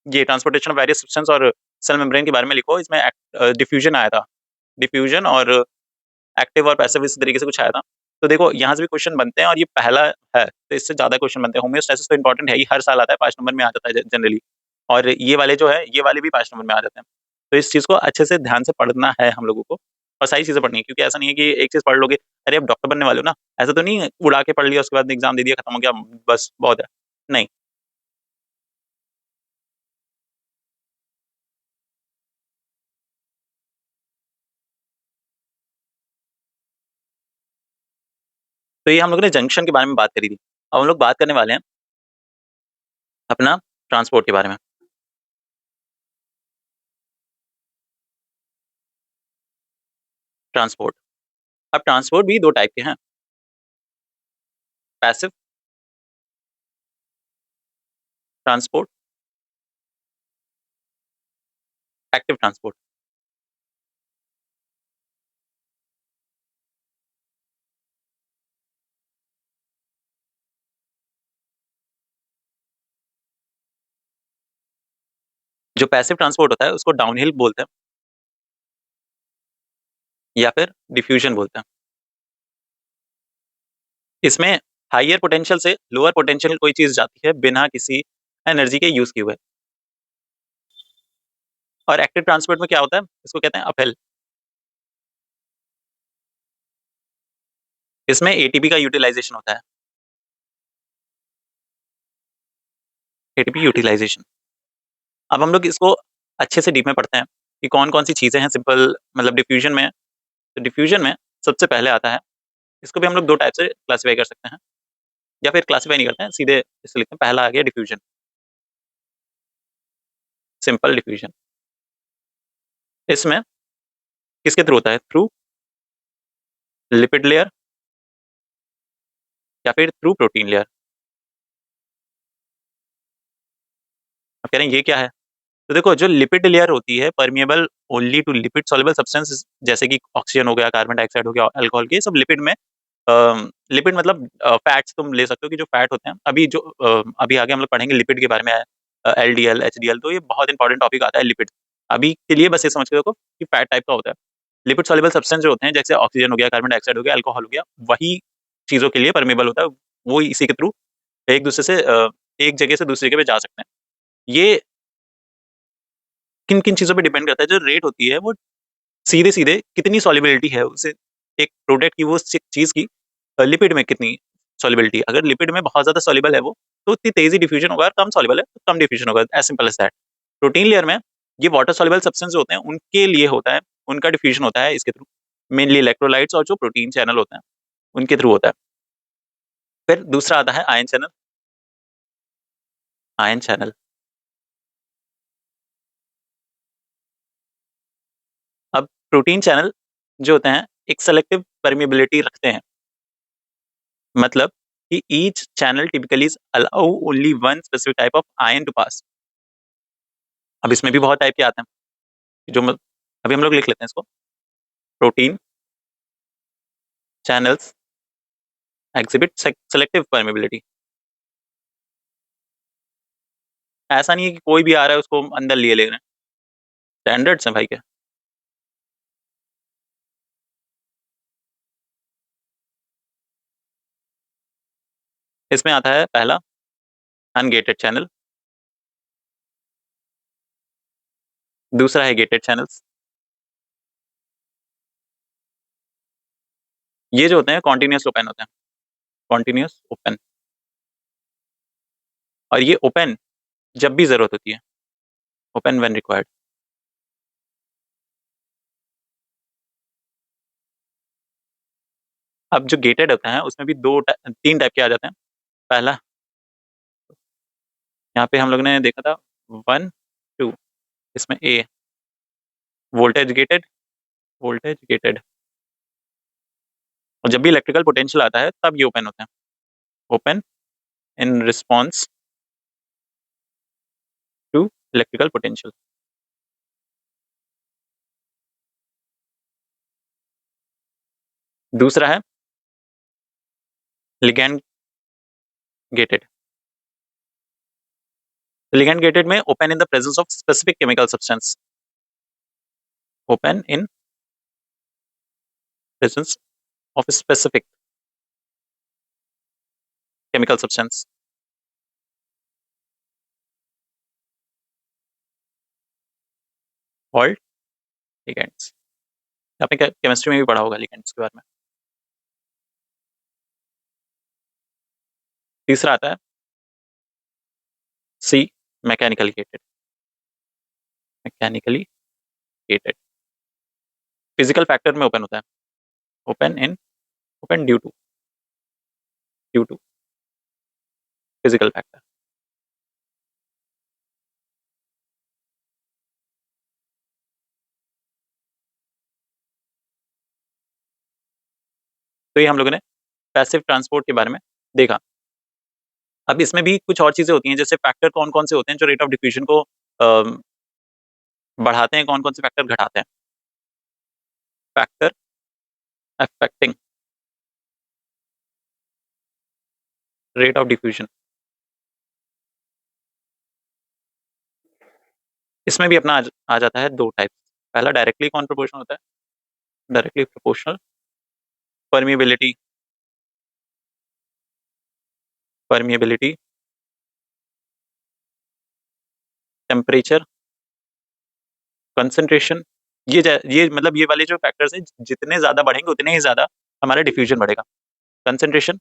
ये ट्रांसपोर्टेशन ऑफ वेरियस सब्सटेंस और सेल मेम्ब्रेन के बारे में लिखो, इसमें डिफ्यूजन आया था, डिफ्यूजन और एक्टिव और पैसिव इस तरीके से कुछ आया था। तो देखो यहाँ से भी क्वेश्चन बनते हैं और ये पहला है, तो इससे ज्यादा क्वेश्चन बनते हैं। होम्योस्टैसिस तो इंपॉर्टेंट है ही, हर साल आता है, 5 नंबर में आ जाता है जनरली, और ये वाले जो है ये वाले भी 5 नंबर में आ जाते हैं। तो इस चीज को अच्छे से ध्यान से पढ़ना है हम लोगों को, और सारी चीजें पढ़नी है, क्योंकि ऐसा नहीं है कि एक चीज पढ़ लोगे, अरे अब डॉक्टर बनने वाले हो ना, ऐसा तो नहीं है उड़ा के पढ़ लिया उसके बाद एग्जाम दे दिया खत्म हो गया बस बहुत है, नहीं। तो ये हम लोग ने जंक्शन के बारे में बात करी थी। अब हम लोग बात करने वाले हैं अपना ट्रांसपोर्ट के बारे में। ट्रांसपोर्ट, अब ट्रांसपोर्ट भी दो टाइप के हैं, पैसिव ट्रांसपोर्ट, एक्टिव ट्रांसपोर्ट। जो पैसिव ट्रांसपोर्ट होता है उसको डाउनहिल बोलते हैं या फिर डिफ्यूजन बोलते हैं। इसमें हाइयर पोटेंशियल से लोअर पोटेंशियल कोई चीज जाती है बिना किसी एनर्जी के यूज किए हुए। और एक्टिव ट्रांसपोर्ट में क्या होता है, इसको कहते हैं अपहिल। इसमें एटीपी का यूटिलाइजेशन होता है, एटीपी यूटिलाइजेशन। अब हम लोग इसको अच्छे से डीप में पढ़ते हैं कि कौन कौन सी चीजें हैं सिंपल, मतलब डिफ्यूजन में। तो डिफ्यूजन में सबसे पहले आता है, इसको भी हम लोग दो टाइप से क्लासीफाई कर सकते हैं, या फिर क्लासीफाई नहीं करते हैं, सीधे इसे लिखते हैं, पहला आ गया डिफ्यूजन, सिंपल डिफ्यूजन। इसमें किसके थ्रू होता है, थ्रू लिपिड लेयर या फिर थ्रू प्रोटीन लेयर। अब कह रहे हैं ये क्या है, तो देखो जो लिपिड लेयर होती है permeable only to lipid soluble substance, जैसे कि ऑक्सीजन हो गया, कार्बन डाइऑक्साइड हो गया, अल्कोहल के, सब लिपिड में। लिपिड मतलब फैट्स तुम ले सकते हो कि जो फैट होते हैं, अभी जो अभी आगे हम लोग पढ़ेंगे लिपिड के बारे में, एलडीएल एचडीएल, तो ये बहुत इंपॉर्टेंट टॉपिक आता है लिपिड। अभी के लिए बस ये समझ के देखो कि फैट टाइप का होता है। लिपिड सॉल्युबल सब्सटेंस जो होते हैं, जैसे ऑक्सीजन हो गया, कार्बन डाइऑक्साइड हो गया, अल्कोहल हो गया, वही चीजों के लिए परमेबल होता है, वो इसी के थ्रू एक दूसरे से एक जगह से दूसरी जगह पे जा सकते हैं। ये किन किन चीजों पे डिपेंड करता है, जो रेट होती है वो सीधे सीधे कितनी सॉल्युबिलिटी है उसे, एक प्रोडक्ट की, वो चीज की लिपिड में कितनी सॉल्युबिलिटी। अगर लिपिड में बहुत ज्यादा सॉल्युबल है वो, तो उतनी तेजी डिफ्यूजन होगा, कम सॉल्युबल है तो कम डिफ्यूजन होगा, as simple as that. Protein layer में ये वाटर सॉल्युबल सब्सटेंस जो होते हैं उनके लिए होता है, उनका डिफ्यूजन होता है इसके थ्रू, मेनली इलेक्ट्रोलाइट्स और जो प्रोटीन चैनल होते हैं उनके थ्रू होता है। फिर दूसरा आता है आयन चैनल, आयन चैनल। अब प्रोटीन चैनल जो होते हैं एक सेलेक्टिव परमिबिलिटी रखते हैं, मतलब कि each channel typically allow only one specific type of ion to pass. अब इसमें भी बहुत टाइप के आते हैं, जो अभी हम लोग लिख लेते हैं इसको। Protein channels exhibit selective permeability. ऐसा नहीं है कि कोई भी आ रहा है उसको अंदर लिए ले रहे हैं, स्टैंडर्ड्स हैं भाई के। इसमें आता है पहला अनगेटेड चैनल, दूसरा है गेटेड चैनल्स। ये जो होते हैं कॉन्टिन्यूस ओपन होते हैं, कॉन्टिन्यूस ओपन। और ये ओपन जब भी जरूरत होती है, ओपन व्हेन रिक्वायर्ड। अब जो गेटेड होते हैं उसमें भी तीन टाइप के आ जाते हैं। पहला, यहाँ पे हम लोग ने देखा था 1 2, इसमें ए वोल्टेज गेटेड, वोल्टेज गेटेड। और जब भी इलेक्ट्रिकल पोटेंशियल आता है तब ये ओपन होते हैं, open in response to electrical potential. दूसरा है लिगैंड गेटेड। लिगैंड गेटेड में open in the presence of specific chemical substance, open in presence of specific chemical substance. Called ligands. आपने केमिस्ट्री में भी पढ़ा होगा लिगैंड्स के बारे में। तीसरा आता है C mechanically gated. Mechanically gated physical factor में ओपन होता है, open in open due to physical factor. तो ये हम लोगों ने पैसिव ट्रांसपोर्ट के बारे में देखा। अब इसमें भी कुछ और चीजें होती हैं, जैसे फैक्टर कौन कौन से होते हैं जो रेट ऑफ डिफ्यूजन को बढ़ाते हैं, कौन कौन से फैक्टर घटाते हैं। Factor affecting rate of diffusion, इसमें भी अपना आ जाता है दो टाइप। पहला डायरेक्टली कौन प्रोपोर्शनल होता है, directly proportional permeability, permeability temperature concentration. ये मतलब ये वाले जो फैक्टर्स हैं जितने ज्यादा बढ़ेंगे उतने ही ज्यादा हमारा डिफ्यूजन बढ़ेगा। Concentration,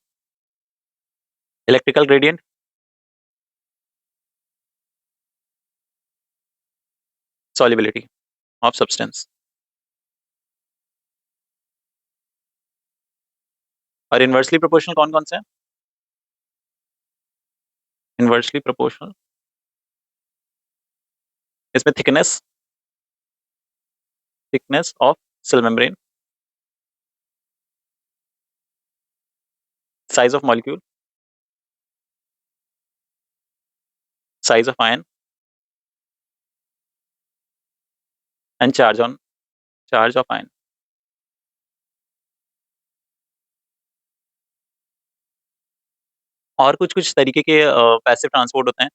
electrical gradient, solubility of substance. और इनवर्सली प्रोपोर्शनल कौन कौन से हैं, इनवर्सली प्रोपोर्शनल इसमें thickness of cell membrane, size of molecule, size of ion and charge of ion. और कुछ कुछ तरीके के पैसिव ट्रांसपोर्ट होते हैं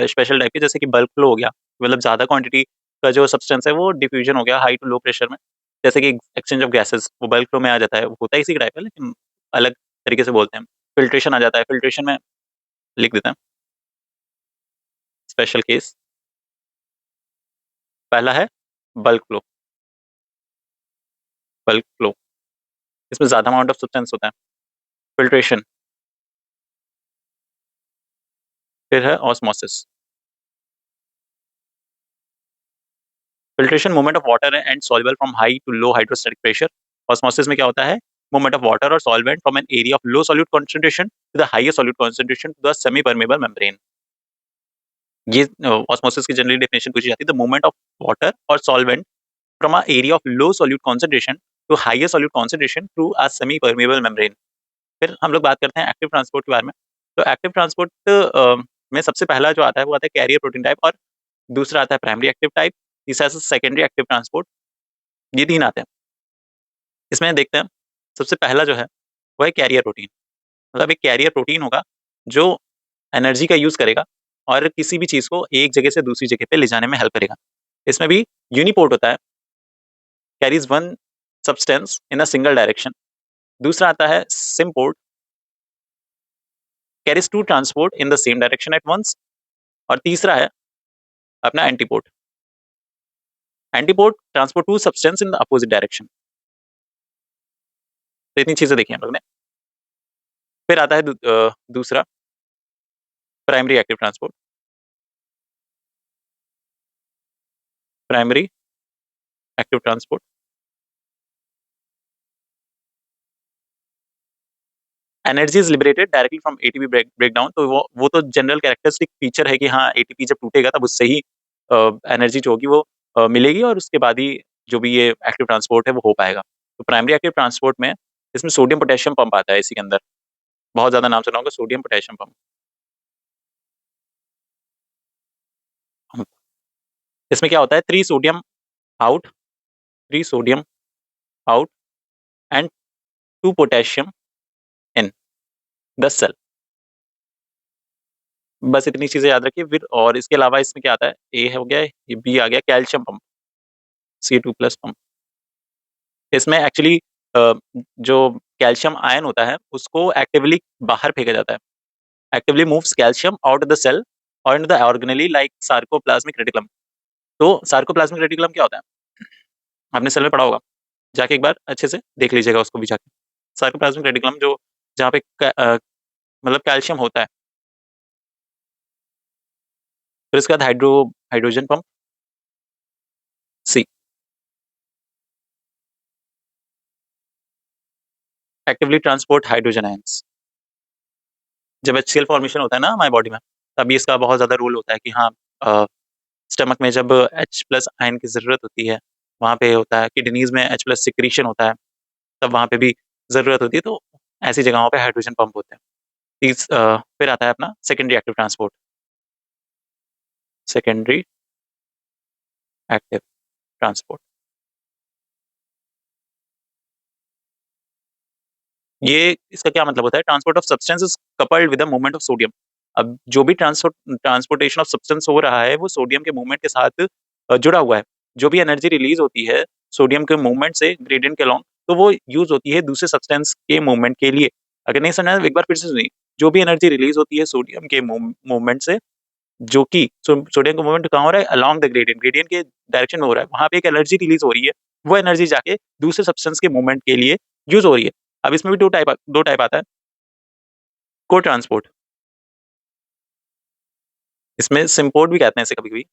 स्पेशल टाइप के, जैसे कि बल्क फ्लो हो गया, मतलब ज्यादा क्वांटिटी का जो सब्सटेंस है वो डिफ्यूजन हो गया हाई टू लो प्रेशर में, जैसे कि एक्सचेंज ऑफ गैसेस, वो बल्क फ्लो में आ जाता है। वो होता है इसी टाइप का लेकिन अलग तरीके से बोलते हैं। फिल्ट्रेशन आ जाता है, फिल्ट्रेशन में लिख देते हैं स्पेशल केस। पहला है बल्क फ्लो, बल्क फ्लो इसमें ज्यादा अमाउंट ऑफ सब्सटेंस होता है। फिल्ट्रेशन, फिर है osmosis. Filtration movement of water and soluble from high to low hydrostatic pressure. Osmosis में क्या होता है, मूवमेंट ऑफ वाटर और solvent from an area of low solute concentration to the highest solute concentration to the semi permeable membrane. ये osmosis की generally definition पूछी जाती है, द मूवमेंट ऑफ वाटर और solvent from a area of low solute concentration to highest solute concentration through a semi permeable membrane. फिर हम लोग बात करते हैं एक्टिव ट्रांसपोर्ट के बारे में। तो एक्टिव ट्रांसपोर्ट में सबसे पहला जो आता है वो आता है कैरियर प्रोटीन टाइप, और दूसरा आता है प्राइमरी एक्टिव टाइप, तीसरा सेकेंडरी एक्टिव ट्रांसपोर्ट। ये तीन आते हैं। इसमें देखते हैं सबसे पहला जो है वो है कैरियर प्रोटीन। मतलब एक कैरियर प्रोटीन होगा जो एनर्जी का यूज करेगा और किसी भी चीज को एक जगह से दूसरी जगह पे ले जाने में हेल्प करेगा। इसमें भी यूनिपोर्ट होता है, carries one substance in a single direction. दूसरा आता है symport, carries two transport in the same direction at once. और तीसरा है अपना antiport, antiport transport two substance in the opposite direction. तो इतनी चीजें देखी हम लोग ने। फिर आता है दूसरा primary active transport. Primary active transport energy is liberated directly from ATP breakdown. तो वो तो जनरल कैरेक्टरिस्टिक फीचर है कि हाँ एटीपी जब टूटेगा तब उससे ही एनर्जी जो होगी वो मिलेगी, और उसके बाद ही जो भी ये एक्टिव ट्रांसपोर्ट है वो हो पाएगा। तो प्राइमरी एक्टिव ट्रांसपोर्ट में इसमें सोडियम पोटेशियम पंप आता है इसी के अंदर। बहुत ज्यादा नाम सुना होगा सोडियम पोटेशियम पंप। इसमें क्या होता है, out three sodium out and 2 potassium N 10 cell. बस इतनी चीजें याद रखिए। फिर और इसके अलावा इसमें क्या आता है, ए हो गया, ये बी आ गया, कैल्शियम पंप, C2+ पंप। इसमें एक्चुअली जो कैल्शियम आयन होता है उसको एक्टिवली बाहर फेंका जाता है, actively moves calcium out of the cell और into the organelle like sarcoplasmic reticulum. तो सार्कोप्लाज्मिक रेटिकुलम क्या होता है, आपने सेल में पढ़ा होगा, जाके एक बार अच्छे से देख लीजिएगा उसको भी जाके। सार्कोप्लाज्मिक रेटिकुलम जो जहाँ पे मतलब कैल्शियम होता है। फिर इसके बाद हाइड्रोजन पंप, सी, एक्टिवली ट्रांसपोर्ट हाइड्रोजन आयंस। जब HCl फॉर्मेशन होता है ना हमारी बॉडी में, तभी इसका बहुत ज्यादा रोल होता है कि हाँ, स्टमक में जब H+ आयन की जरूरत होती है, वहाँ पे होता है, किडनीज में H+ सिक्रीशन होता है, तब वहाँ पे भी जरूरत होती है। तो ऐसी जगहों पे हाइड्रोजन पंप होते हैं। फिर आता है अपना secondary active transport, secondary active transport. ये इसका क्या मतलब होता है, transport of substance is coupled with the movement of sodium. अब जो भी ट्रांसपोर्टेशन ऑफ सब्सटेंस हो रहा है वो सोडियम के मूवमेंट के साथ जुड़ा हुआ है। जो भी एनर्जी रिलीज होती है सोडियम के मूवमेंट से ग्रेडियंट के अलॉन्ग, तो वो यूज होती है दूसरे सब्सटेंस के मूवमेंट के लिए। अगर नहीं समझा एक बार फिर से सुनिए, जो भी एनर्जी रिलीज होती है सोडियम के मूवमेंट से, जो कि सोडियम का मूवमेंट कहाँ हो रहा है, अलॉन्ग द ग्रेडियंट, ग्रेडियंट के डायरेक्शन में हो रहा है, वहां पे एक एनर्जी रिलीज हो रही है, वो एनर्जी जाके दूसरे सब्सटेंस के मूवमेंट के लिए यूज हो रही है। अब इसमें भी दो टाइप आता है, को ट्रांसपोर्ट, इसमें सिम्पोर्ट भी कहते हैं इसे कभी कभी।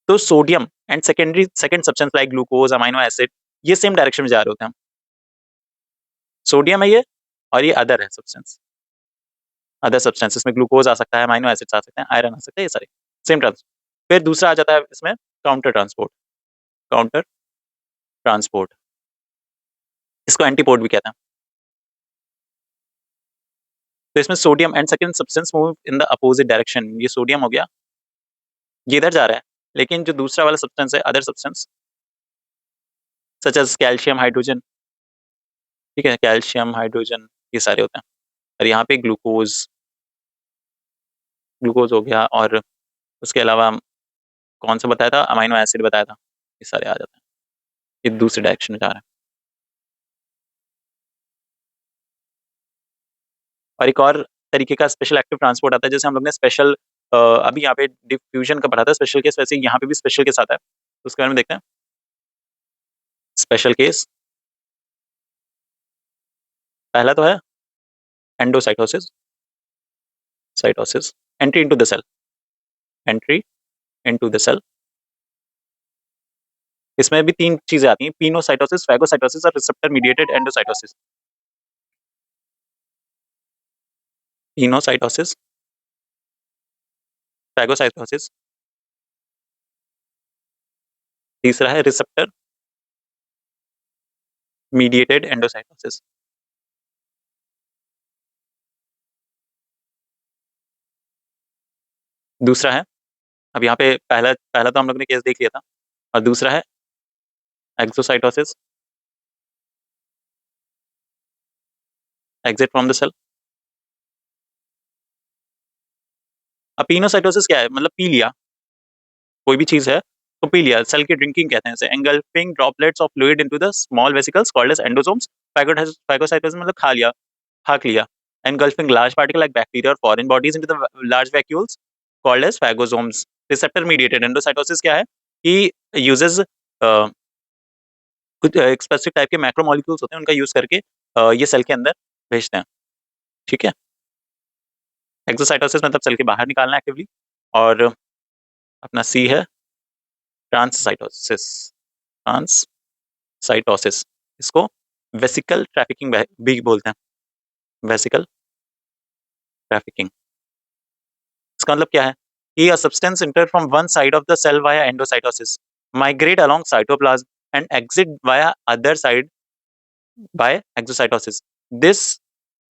तो sodium and second substance like glucose, amino acid, ये सेम डायरेक्शन में जा रहे होते हैं। सोडियम है ये, और ये अदर है सब्सटेंस, अदर सब्सटेंस, इसमें ग्लूकोज आ सकता है, अमाइनो एसिड्स आ सकते हैं, आयरन आ सकता है, ये सारे सेम ट्रांस। फिर दूसरा आ जाता है इसमें काउंटर ट्रांसपोर्ट, काउंटर ट्रांसपोर्ट, इसको एंटीपोर्ट भी कहते हैं। तो इसमें sodium and second substance move in the opposite direction. ये सोडियम हो गया, ये इधर जा रहा है, लेकिन जो दूसरा वाला सब्सटेंस है, other substance such as calcium, hydrogen, ठीक है, कैल्शियम, हाइड्रोजन, ये सारे होते हैं। और यहाँ पे ग्लूकोज, ग्लूकोज हो गया, और उसके अलावा कौन सा बताया था, अमाइनो एसिड बताया था, ये सारे आ जाते हैं, ये दूसरे डायरेक्शन में जा रहे हैं। और एक और तरीके का स्पेशल एक्टिव ट्रांसपोर्ट आता है, जैसे हम लोग ने स्पेशल अभी यहाँ पे डिफ्यूजन का पढ़ा था, स्पेशल केस, वैसे यहाँ पे भी स्पेशल केस आता है, उसके बारे में देखते हैं। स्पेशल केस पहला तो है endocytosis, cytosis, entry into the cell, entry into the cell. इसमें भी 3 चीजें आती हैं, पिनोसाइटोसिस, फैगोसाइटोसिस और receptor mediated endocytosis. Pinocytosis, phagocytosis, तीसरा है रिसेप्टर मीडिएटेड एंडोसाइटोसिस। दूसरा है, अब यहाँ पे पहला पहला तो हम लोग ने केस देख लिया था, और दूसरा है exocytosis, exit from the cell. अब पिनोसाइटोसिस क्या है, मतलब पी लिया, कोई भी चीज है तो पी लिया, सेल की ड्रिंकिंग कहते हैं इसे। Engulfing droplets of fluid into the small vesicles called as endosomes. Phagocytosis मतलब खा लिया, हाक लिया। Engulfing large particle like bacteria और foreign bodies into the large vacuoles called as phagosomes. Receptor mediated endocytosis क्या है कि यूजेस कुछ एक स्पेसिफिक टाइप के मैक्रोमोलिक्यूल्स होते हैं, उनका यूज करके ये सेल के अंदर भेजते हैं, ठीक है। एक्सोसाइटोसिस मतलब सेल के बाहर निकालना एक्टिवली। और अपना सी है ट्रांससाइटोसिस, ट्रांससाइटोसिस, इसको वेसिकल ट्रैफिकिंग भी बोलते हैं, वेसिकल ट्रैफिकिंग। इसका मतलब क्या है कि a substance enter from one side of the cell via endocytosis, migrate along cytoplasm and exit via other side by exocytosis. This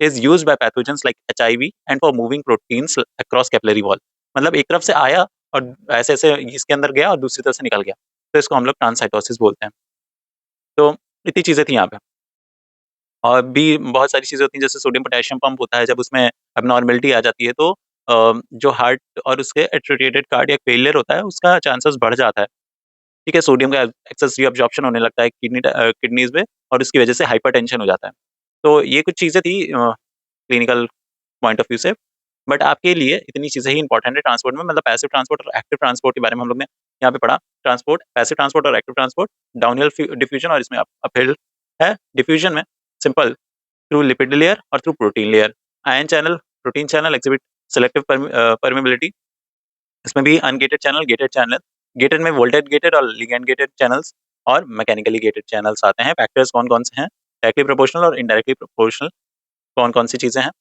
is used by pathogens like HIV and for moving proteins across capillary wall. मतलब एक तरफ से आया और ऐसे ऐसे इसके अंदर गया और दूसरी तरफ से निकल गया, तो इसको हम लोग ट्रांससाइटोसिस बोलते हैं। तो इतनी चीजें थी यहाँ पे। और भी बहुत सारी चीज़ें होती हैं, जैसे सोडियम पोटेशियम पंप होता है, जब उसमें एब्नॉर्मेलिटी आ जाती है तो जो हार्ट और उसके एट्रिएटेड कार्डियक फेलियर होता है, उसका चांसेस बढ़ जाता है। ठीक है, सोडियम का एक्सेस रीअब्जॉर्प्शन होने लगता है किडनीज़ में, और उसकी वजह से हाइपरटेंशन हो जाता है। तो ये कुछ चीज़ें थी क्लिनिकल पॉइंट ऑफ व्यू से। बट आपके लिए इतनी चीज़ें ही इंपॉर्टेंट है ट्रांसपोर्ट में, मतलब पैसिव ट्रांसपोर्ट और एक्टिव ट्रांसपोर्ट के बारे में हम लोग ने यहाँ पे पढ़ा। ट्रांसपोर्ट, पैसिव ट्रांसपोर्ट और एक्टिव ट्रांसपोर्ट, डाउनहिल डिफ्यूजन और इसमें अपहिल है। डिफ्यूजन में सिंपल, थ्रू लिपिड लेयर और through protein layer. Ion channel, protein channel exhibit selective permeability. इसमें भी ungated channel, gated channel. Gated में वोल्टेज गेटेड और लिगैंड गेटेड चैनल्स, और मैकेनिकली गेटेड चैनल्स आते हैं। फैक्टर्स कौन कौन से हैं? डायरेक्टली प्रोपोर्शनल और इनडायरेक्टली प्रोपोर्शनल कौन कौन सी चीज़ें हैं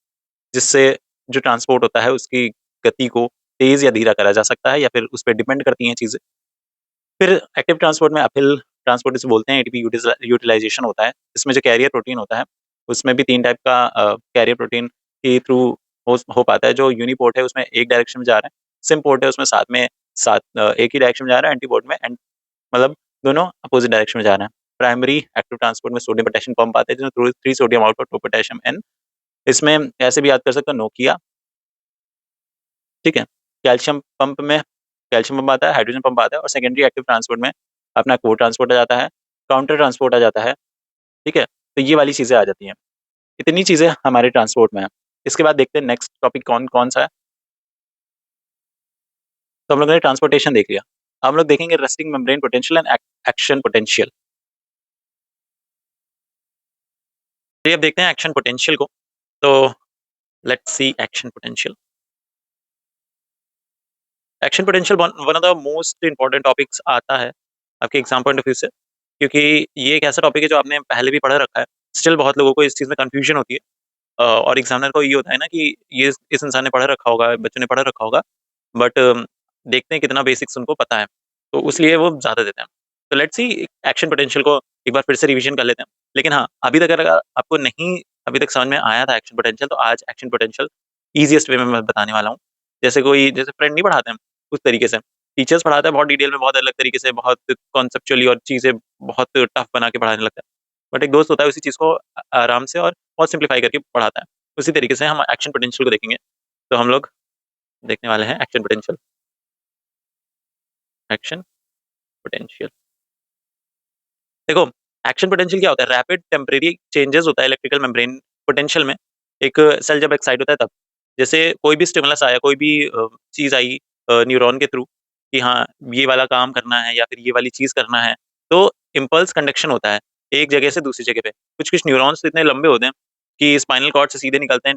जिससे जो ट्रांसपोर्ट होता है उसकी गति को तेज़ या धीरा करा जा सकता है, या फिर उस पे डिपेंड करती हैं चीज़ें। फिर एक्टिव ट्रांसपोर्ट में अपहिल ट्रांसपोर्ट जिसे बोलते हैं, एटीपी यूटिलाइजेशन होता है। इसमें जो कैरियर प्रोटीन होता है, उसमें भी 3 टाइप का कैरियर प्रोटीन के थ्रू हो पाता है। जो यूनिपोर्ट है उसमें एक डायरेक्शन में जा रहा है, सिम्पोर्ट है उसमें साथ एक ही डायरेक्शन में जा रहा है, एंटीपोर्ट में मतलब दोनों अपोजिट डायरेक्शन में जा रहे हैं। प्राइमरी एक्टिव ट्रांसपोर्ट में सोडियम पोटेशियम पंप आते हैं, जिसमें थ्रू 3 सोडियम आउटपुट, 2 पोटेशियम इन। इसमें ऐसे भी याद कर सकते हो, नोकिया, ठीक है। कैल्शियम पंप आता है, हाइड्रोजन पंप आता है, और सेकेंडरी एक्टिव ट्रांसपोर्ट में अपना को ट्रांसपोर्ट आ जाता है, काउंटर ट्रांसपोर्ट आ जाता है, ठीक है। तो ये वाली चीज़ें आ जाती हैं। इतनी चीज़ें हमारे ट्रांसपोर्ट में हैं। इसके बाद देखते हैं नेक्स्ट टॉपिक कौन सा है। तो हम लोगों ने ट्रांसपोर्टेशन देख लिया। अब हम लोग देखेंगे resting membrane potential and action potential. चलिए अब देखते हैं एक्शन पोटेंशियल को। तो let's see action potential. Action potential one of the most important topics आता है आपके एग्जाम पॉइंट ऑफ व्यू से, क्योंकि ये एक ऐसा टॉपिक है जो आपने पहले भी पढ़ रखा है। स्टिल बहुत लोगों को इस चीज़ में कंफ्यूजन होती है, और एग्जामिनर को ये होता है ना कि ये इस इंसान ने पढ़ रखा होगा, बच्चों ने पढ़ रखा होगा, बट देखते हैं कितना बेसिक्स उनको पता है, तो इसलिए वो ज़्यादा देते हैं। तो लेट्स सी एक्शन पोटेंशियल को एक बार फिर से रिवीजन कर लेते हैं। लेकिन हाँ, अभी तक अगर आपको नहीं अभी तक समझ में आया था एक्शन पोटेंशियल, तो आज एक्शन पोटेंशियल ईजिएस्ट वे में मैं बताने वाला हूँ। जैसे फ्रेंड नहीं पढ़ाते हैं उस तरीके से, टीचर्स पढ़ाते हैं बहुत डिटेल में, बहुत अलग तरीके से, बहुत कॉन्सेप्चुअली, और चीज़ें बहुत टफ बना के पढ़ाने लगता है। बट एक दोस्त होता है उसी चीज़ को आराम से और बहुत सिंप्लीफाई करके पढ़ाता है। उसी तरीके से हम एक्शन पोटेंशियल को देखेंगे। तो हम लोग देखने वाले हैं एक्शन पोटेंशियल। एक्शन पोटेंशियल, देखो, एक्शन पोटेंशियल क्या होता है? रैपिड टेम्परेरी चेंजेस होता है इलेक्ट्रिकल मेम्ब्रेन पोटेंशियल में, एक सेल जब एक्साइट होता है तब। जैसे कोई भी स्टिमुलस आया, कोई भी चीज़ आई न्यूरॉन के थ्रू, कि हाँ, ये वाला काम करना है या फिर ये वाली चीज़ करना है, तो इम्पल्स कंडक्शन होता है एक जगह से दूसरी जगह पे। कुछ-कुछ न्यूरॉन्स इतने लंबे होते हैं कि स्पाइनल कॉर्ड से सीधे निकलते हैं,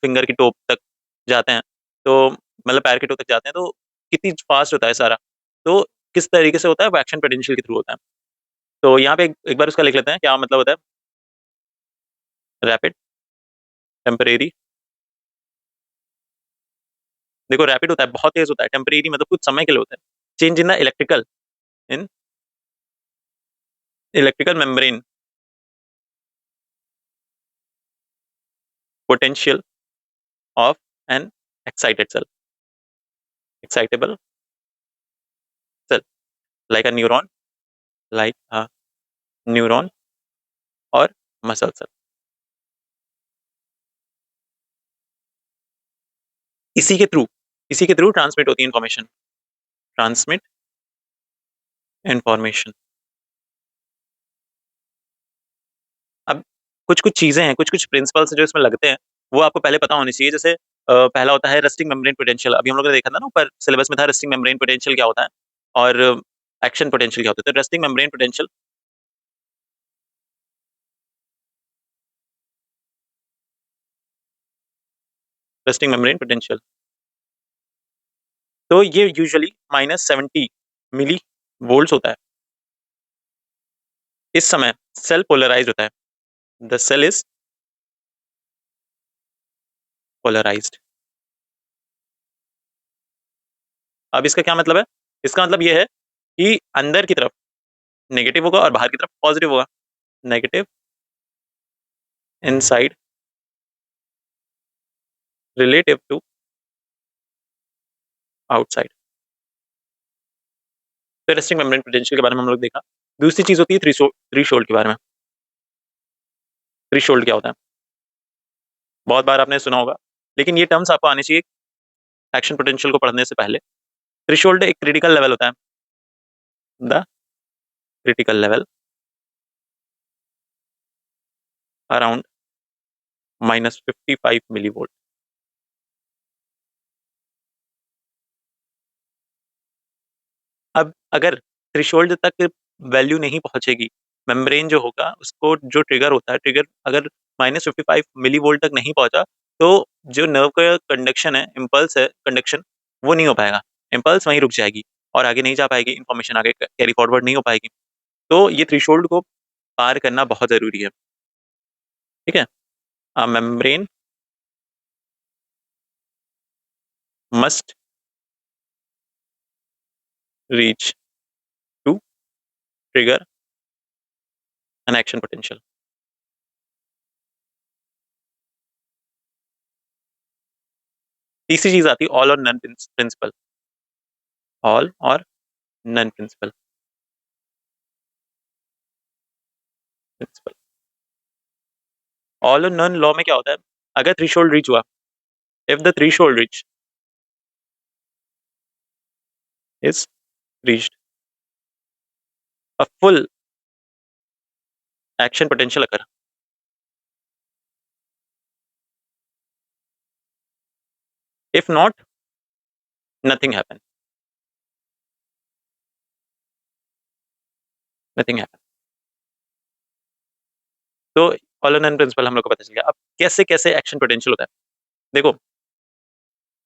फिंगर की टोप तक जाते हैं, तो मतलब पैर के टो तक जाते हैं, तो कितनी फास्ट होता है सारा। तो किस तरीके से होता है? वो एक्शन पोटेंशियल के थ्रू होता है। तो यहाँ पे एक बार उसका लिख लेते हैं, क्या मतलब होता है? रैपिड टेम्परेरी, देखो रैपिड होता है, बहुत तेज होता है, टेम्परेरी मतलब कुछ समय के लिए होता है। Change in the in electrical membrane potential of an excited cell, excitable cell, like a neuron, like a neuron और मसल सेल। इसी के थ्रू ट्रांसमिट होती है इन्फॉर्मेशन, ट्रांसमिट इन्फॉर्मेशन। अब कुछ-कुछ चीज़ें हैं, कुछ-कुछ प्रिंसिपल्स जो इसमें लगते हैं, वो आपको पहले पता होनी चाहिए। जैसे पहला होता है रेस्टिंग मेम्ब्रेन पोटेंशियल। अभी हम लोगों ने देखा था ना, ऊपर सिलेबस में था रेस्टिंग मेम्ब्रेन पोटेंशियल क्या होता है, और एक्शन पोटेंशियल क्या होता है। तो resting membrane potential, resting membrane potential, तो ये यूजुअली -70 मिली वोल्ट्स होता है। इस समय सेल पोलराइज़्ड होता है। The cell is polarized. अब इसका क्या मतलब है? इसका मतलब ये है कि अंदर की तरफ नेगेटिव होगा और बाहर की तरफ पॉजिटिव होगा। Negative inside relative to outside. तो रेस्टिंग मेम्ब्रेन पोटेंशियल के बारे में हम लोग देखा। दूसरी चीज़ होती है थ्रेशोल्ड के बारे में। थ्रेशोल्ड क्या होता है? बहुत बार आपने सुना होगा, लेकिन ये टर्म्स आपको आने चाहिए एक्शन पोटेंशियल को पढ़ने से पहले। थ्रेशोल्ड एक क्रिटिकल लेवल होता है, the critical level around -55 millivolt. अब अगर थ्रेशोल्ड तक वैल्यू नहीं पहुंचेगी, मेम्ब्रेन जो होगा उसको जो ट्रिगर होता है, ट्रिगर अगर -55 मिलीवोल्ट तक नहीं पहुंचा, तो जो नर्व का कंडक्शन है, इम्पल्स है कंडक्शन, वो नहीं हो पाएगा। इम्पल्स वहीं रुक जाएगी और आगे नहीं जा पाएगी, इंफॉर्मेशन आगे कैरी फॉरवर्ड नहीं हो पाएगी। तो ये थ्रेशोल्ड को पार करना बहुत जरूरी है। ठीक है, membrane must reach to trigger an action potential. तीसरी चीज आती है all or none principle. All or none principle. Principle all or none law में क्या होता है? अगर थ्रेशोल्ड रीच हुआ, if the threshold reach is reached, a full action potential occur. If not, nothing happen. Nothing happen. तो all or none principle हम लोग को पता चल गया। अब कैसे कैसे एक्शन पोटेंशियल होता है, देखो।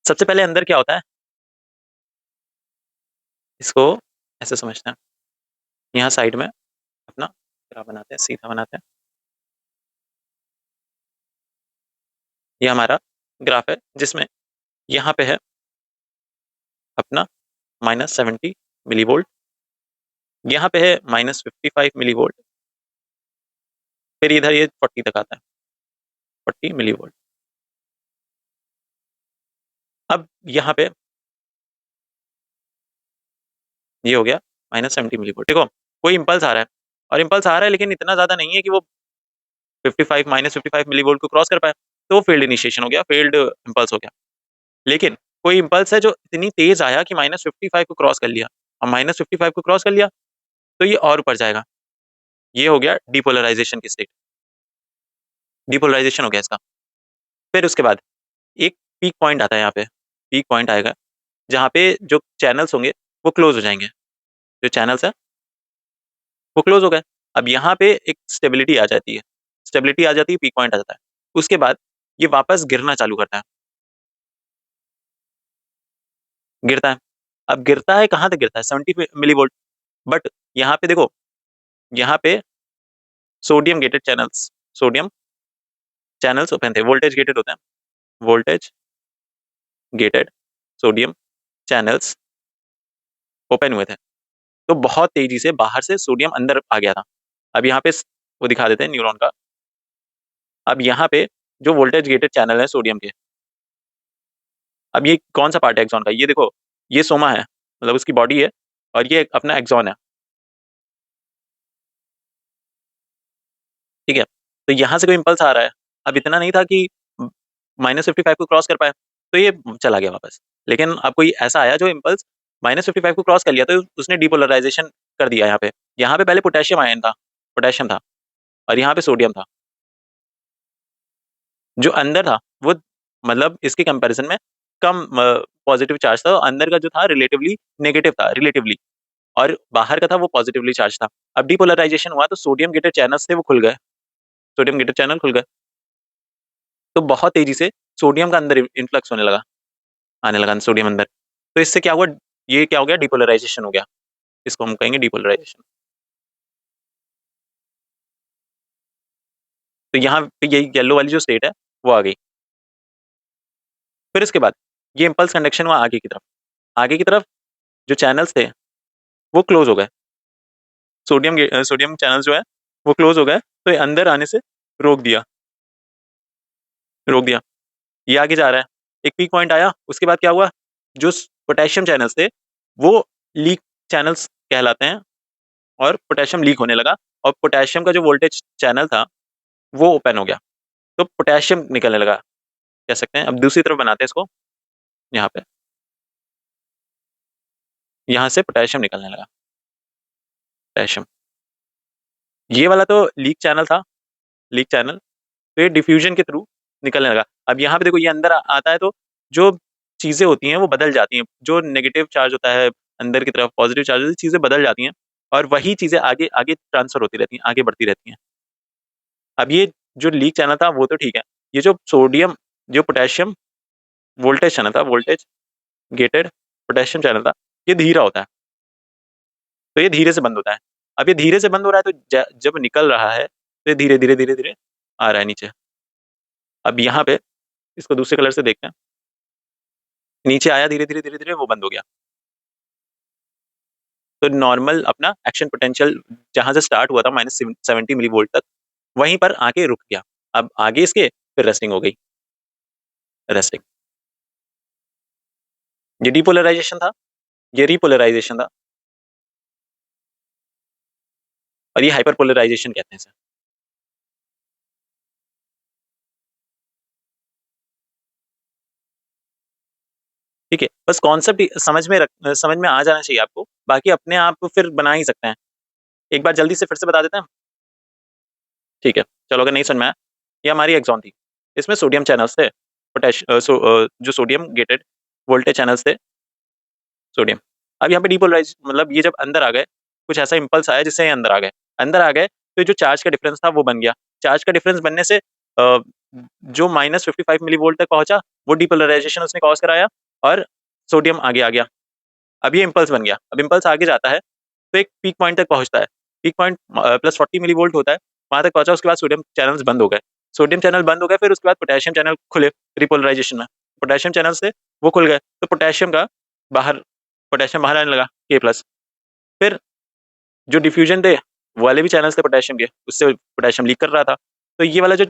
सबसे पहले अंदर क्या होता है, इसको ऐसे समझते हैं। यहाँ साइड में अपना ग्राफ बनाते हैं, सीधा बनाते हैं। ये हमारा ग्राफ है जिसमें यहाँ पे है अपना -70 मिलीवोल्ट, यहाँ पे है -55 मिलीवोल्ट, फिर इधर ये 40 तक आता है, 40 मिलीवोल्ट। अब यहाँ पे ये हो गया -70 मिलीवोल्ट। देखो, कोई इम्पल्स आ रहा है, और इम्पल्स आ रहा है लेकिन इतना ज्यादा नहीं है कि वो 55 -55 मिलीवोल्ट को क्रॉस कर पाए, तो फेल्ड इनिशिएशन हो गया, फेल्ड इम्पल्स हो गया। लेकिन कोई इम्पल्स है जो इतनी तेज आया कि -55 को क्रॉस कर लिया, और -55 को क्रॉस कर लिया तो ये और ऊपर जाएगा। ये हो गया डिपोलराइजेशन की स्टेट, डिपोलराइजेशन हो गया इसका। फिर उसके बाद एक पीक पॉइंट आता है, यहाँ पे पीक पॉइंट आएगा जहाँ पे जो चैनल्स होंगे वो क्लोज हो जाएंगे, जो चैनल्स है वो क्लोज हो गए। अब यहाँ पे एक स्टेबिलिटी आ जाती है, स्टेबिलिटी आ जाती है, पीक पॉइंट आ जाता है। उसके बाद ये वापस गिरना चालू करता है, गिरता है। अब गिरता है, कहाँ तक गिरता है? 70 मिलीवोल्ट। बट यहाँ पे देखो, यहाँ पे sodium gated channels, sodium channels open थे, वोल्टेज गेटेड होते हैं, voltage gated sodium channels open हुए थे। तो बहुत तेजी से बाहर से सोडियम अंदर आ गया था। अब यहाँ पे वो दिखा देते हैं न्यूरॉन का। अब यहाँ पे जो वोल्टेज गेटेड चैनल है सोडियम के, अब ये कौन सा पार्ट है एक्सॉन का? ये देखो, ये सोमा है, मतलब उसकी बॉडी है, और ये अपना एक्सॉन है। ठीक है, तो यहाँ से कोई इम्पल्स आ रहा है। अब इतना नहीं था कि -55 को क्रॉस कर पाए, तो ये चला गया वापस। लेकिन अब कोई ऐसा आया जो इम्पल्स -55 को क्रॉस कर लिया, तो उसने डिपोलराइजेशन कर दिया। यहाँ पे पहले पोटेशियम आयन था, पोटेशियम था, और यहाँ पे सोडियम था। जो अंदर था वो, मतलब इसके कंपैरिजन में कम पॉजिटिव चार्ज था, अंदर का जो था रिलेटिवली नेगेटिव था, रिलेटिवली, और बाहर का था वो पॉजिटिवली चार्ज था। अब डिपोलराइजेशन हुआ तो सोडियम गेटेड चैनल्स थे वो खुल गए, सोडियम गेटेड चैनल खुल गए, तो बहुत तेजी से सोडियम का अंदर इन्फ्लक्स होने लगा, आने लगा सोडियम अंदर। तो इससे क्या हुआ, ये क्या हो गया, डिपोलराइजेशन हो गया। इसको हम कहेंगे डिपोलराइजेशन। तो यहाँ पे ये येलो वाली जो स्टेट है वो आ गई। फिर इसके बाद ये इम्पल्स कंडक्शन हुआ आगे की तरफ, आगे की तरफ जो चैनल्स थे वो क्लोज हो गए, सोडियम चैनल्स जो है वो क्लोज हो गए, तो ये अंदर आने से रोक दिया, रोक दिया। ये आगे जा रहा है, एक पीक पॉइंट आया, उसके बाद क्या हुआ, जो पोटेशियम चैनल्स थे वो लीक चैनल्स कहलाते हैं, और पोटेशियम लीक होने लगा, और पोटेशियम का जो वोल्टेज चैनल था वो ओपन हो गया, तो पोटेशियम निकलने लगा, कह सकते हैं। अब दूसरी तरफ बनाते हैं इसको, यहाँ पे, यहाँ से पोटेशियम निकलने लगा, पोटेशियम। ये वाला तो लीक चैनल था, लीक चैनल, तो ये डिफ्यूजन के थ्रू निकलने लगा। अब यहाँ पे देखो, ये अंदर आता है तो जो चीजें होती हैं वो बदल जाती हैं, जो नेगेटिव चार्ज होता है अंदर की तरफ, पॉजिटिव चार्ज होती है, चीजें बदल जाती हैं, और वही चीजें आगे आगे ट्रांसफर होती रहती हैं, आगे बढ़ती रहती हैं। अब ये जो लीक चैनल था वो तो ठीक है, ये जो सोडियम, जो पोटेशियम वोल्टेज चैनल था, वोल्टेज गेटेड पोटेशियम चैनल था, ये धीरा होता है, तो ये धीरे से बंद होता है। अब ये धीरे से बंद हो रहा है, तो जब निकल रहा है तो ये धीरे धीरे धीरे धीरे आ रहा है नीचे। अब यहाँ पे इसको दूसरे कलर से देखते हैं, नीचे आया धीरे धीरे धीरे धीरे, वो बंद हो गया। तो नॉर्मल अपना एक्शन पोटेंशियल जहां से स्टार्ट हुआ था -70 मिली वोल्ट तक, वहीं पर आके रुक गया। अब आगे इसके फिर रेस्टिंग हो गई, रेस्टिंग। ये डिपोलराइजेशन था, ये रिपोलराइजेशन था, और ये हाइपरपोलराइजेशन कहते हैं इसे। ठीक है, बस कॉन्सेप्ट समझ में आ जाना चाहिए आपको, बाकी अपने आप फिर बना ही सकते हैं। एक बार जल्दी से फिर से बता देते हैं। ठीक है, चलो, अगर नहीं समझ में आया, ये हमारी एक्सॉन थी, इसमें सोडियम चैनल्स थे, जो सोडियम गेटेड वोल्टेज चैनल्स थे, सोडियम। अब यहाँ पे डिपोलराइज मतलब ये जब अंदर आ गए, कुछ ऐसा इंपल्स आया जिससे ये अंदर आ गए, अंदर आ गए, तो जो चार्ज का डिफरेंस था वो बन गया। चार्ज का डिफरेंस बनने से जो -55 मिली वोल्ट तक पहुंचा, वो डिपोलराइजेशन उसने कॉज कराया, और सोडियम आगे आ गया। अब ये इम्पल्स बन गया, अब इम्पल्स आगे जाता है, तो एक पीक पॉइंट तक पहुंचता है, पीक पॉइंट +40 मिली वोल्ट होता है, वहां तक पहुंचा, उसके बाद सोडियम चैनल्स बंद हो गए, सोडियम चैनल बंद हो गए, फिर उसके बाद पोटेशियम चैनल खुले रिपोलराइजेशन में, पोटेशियम चैनल से वो खुल गए, तो बाहर पोटेशियम बाहर आने लगा, K+। फिर जो डिफ्यूजन थे, वो वाले भी चैनल्स थे पोटेशियम के, उससे पोटेशियम लीक कर रहा था। तो ये वाला जो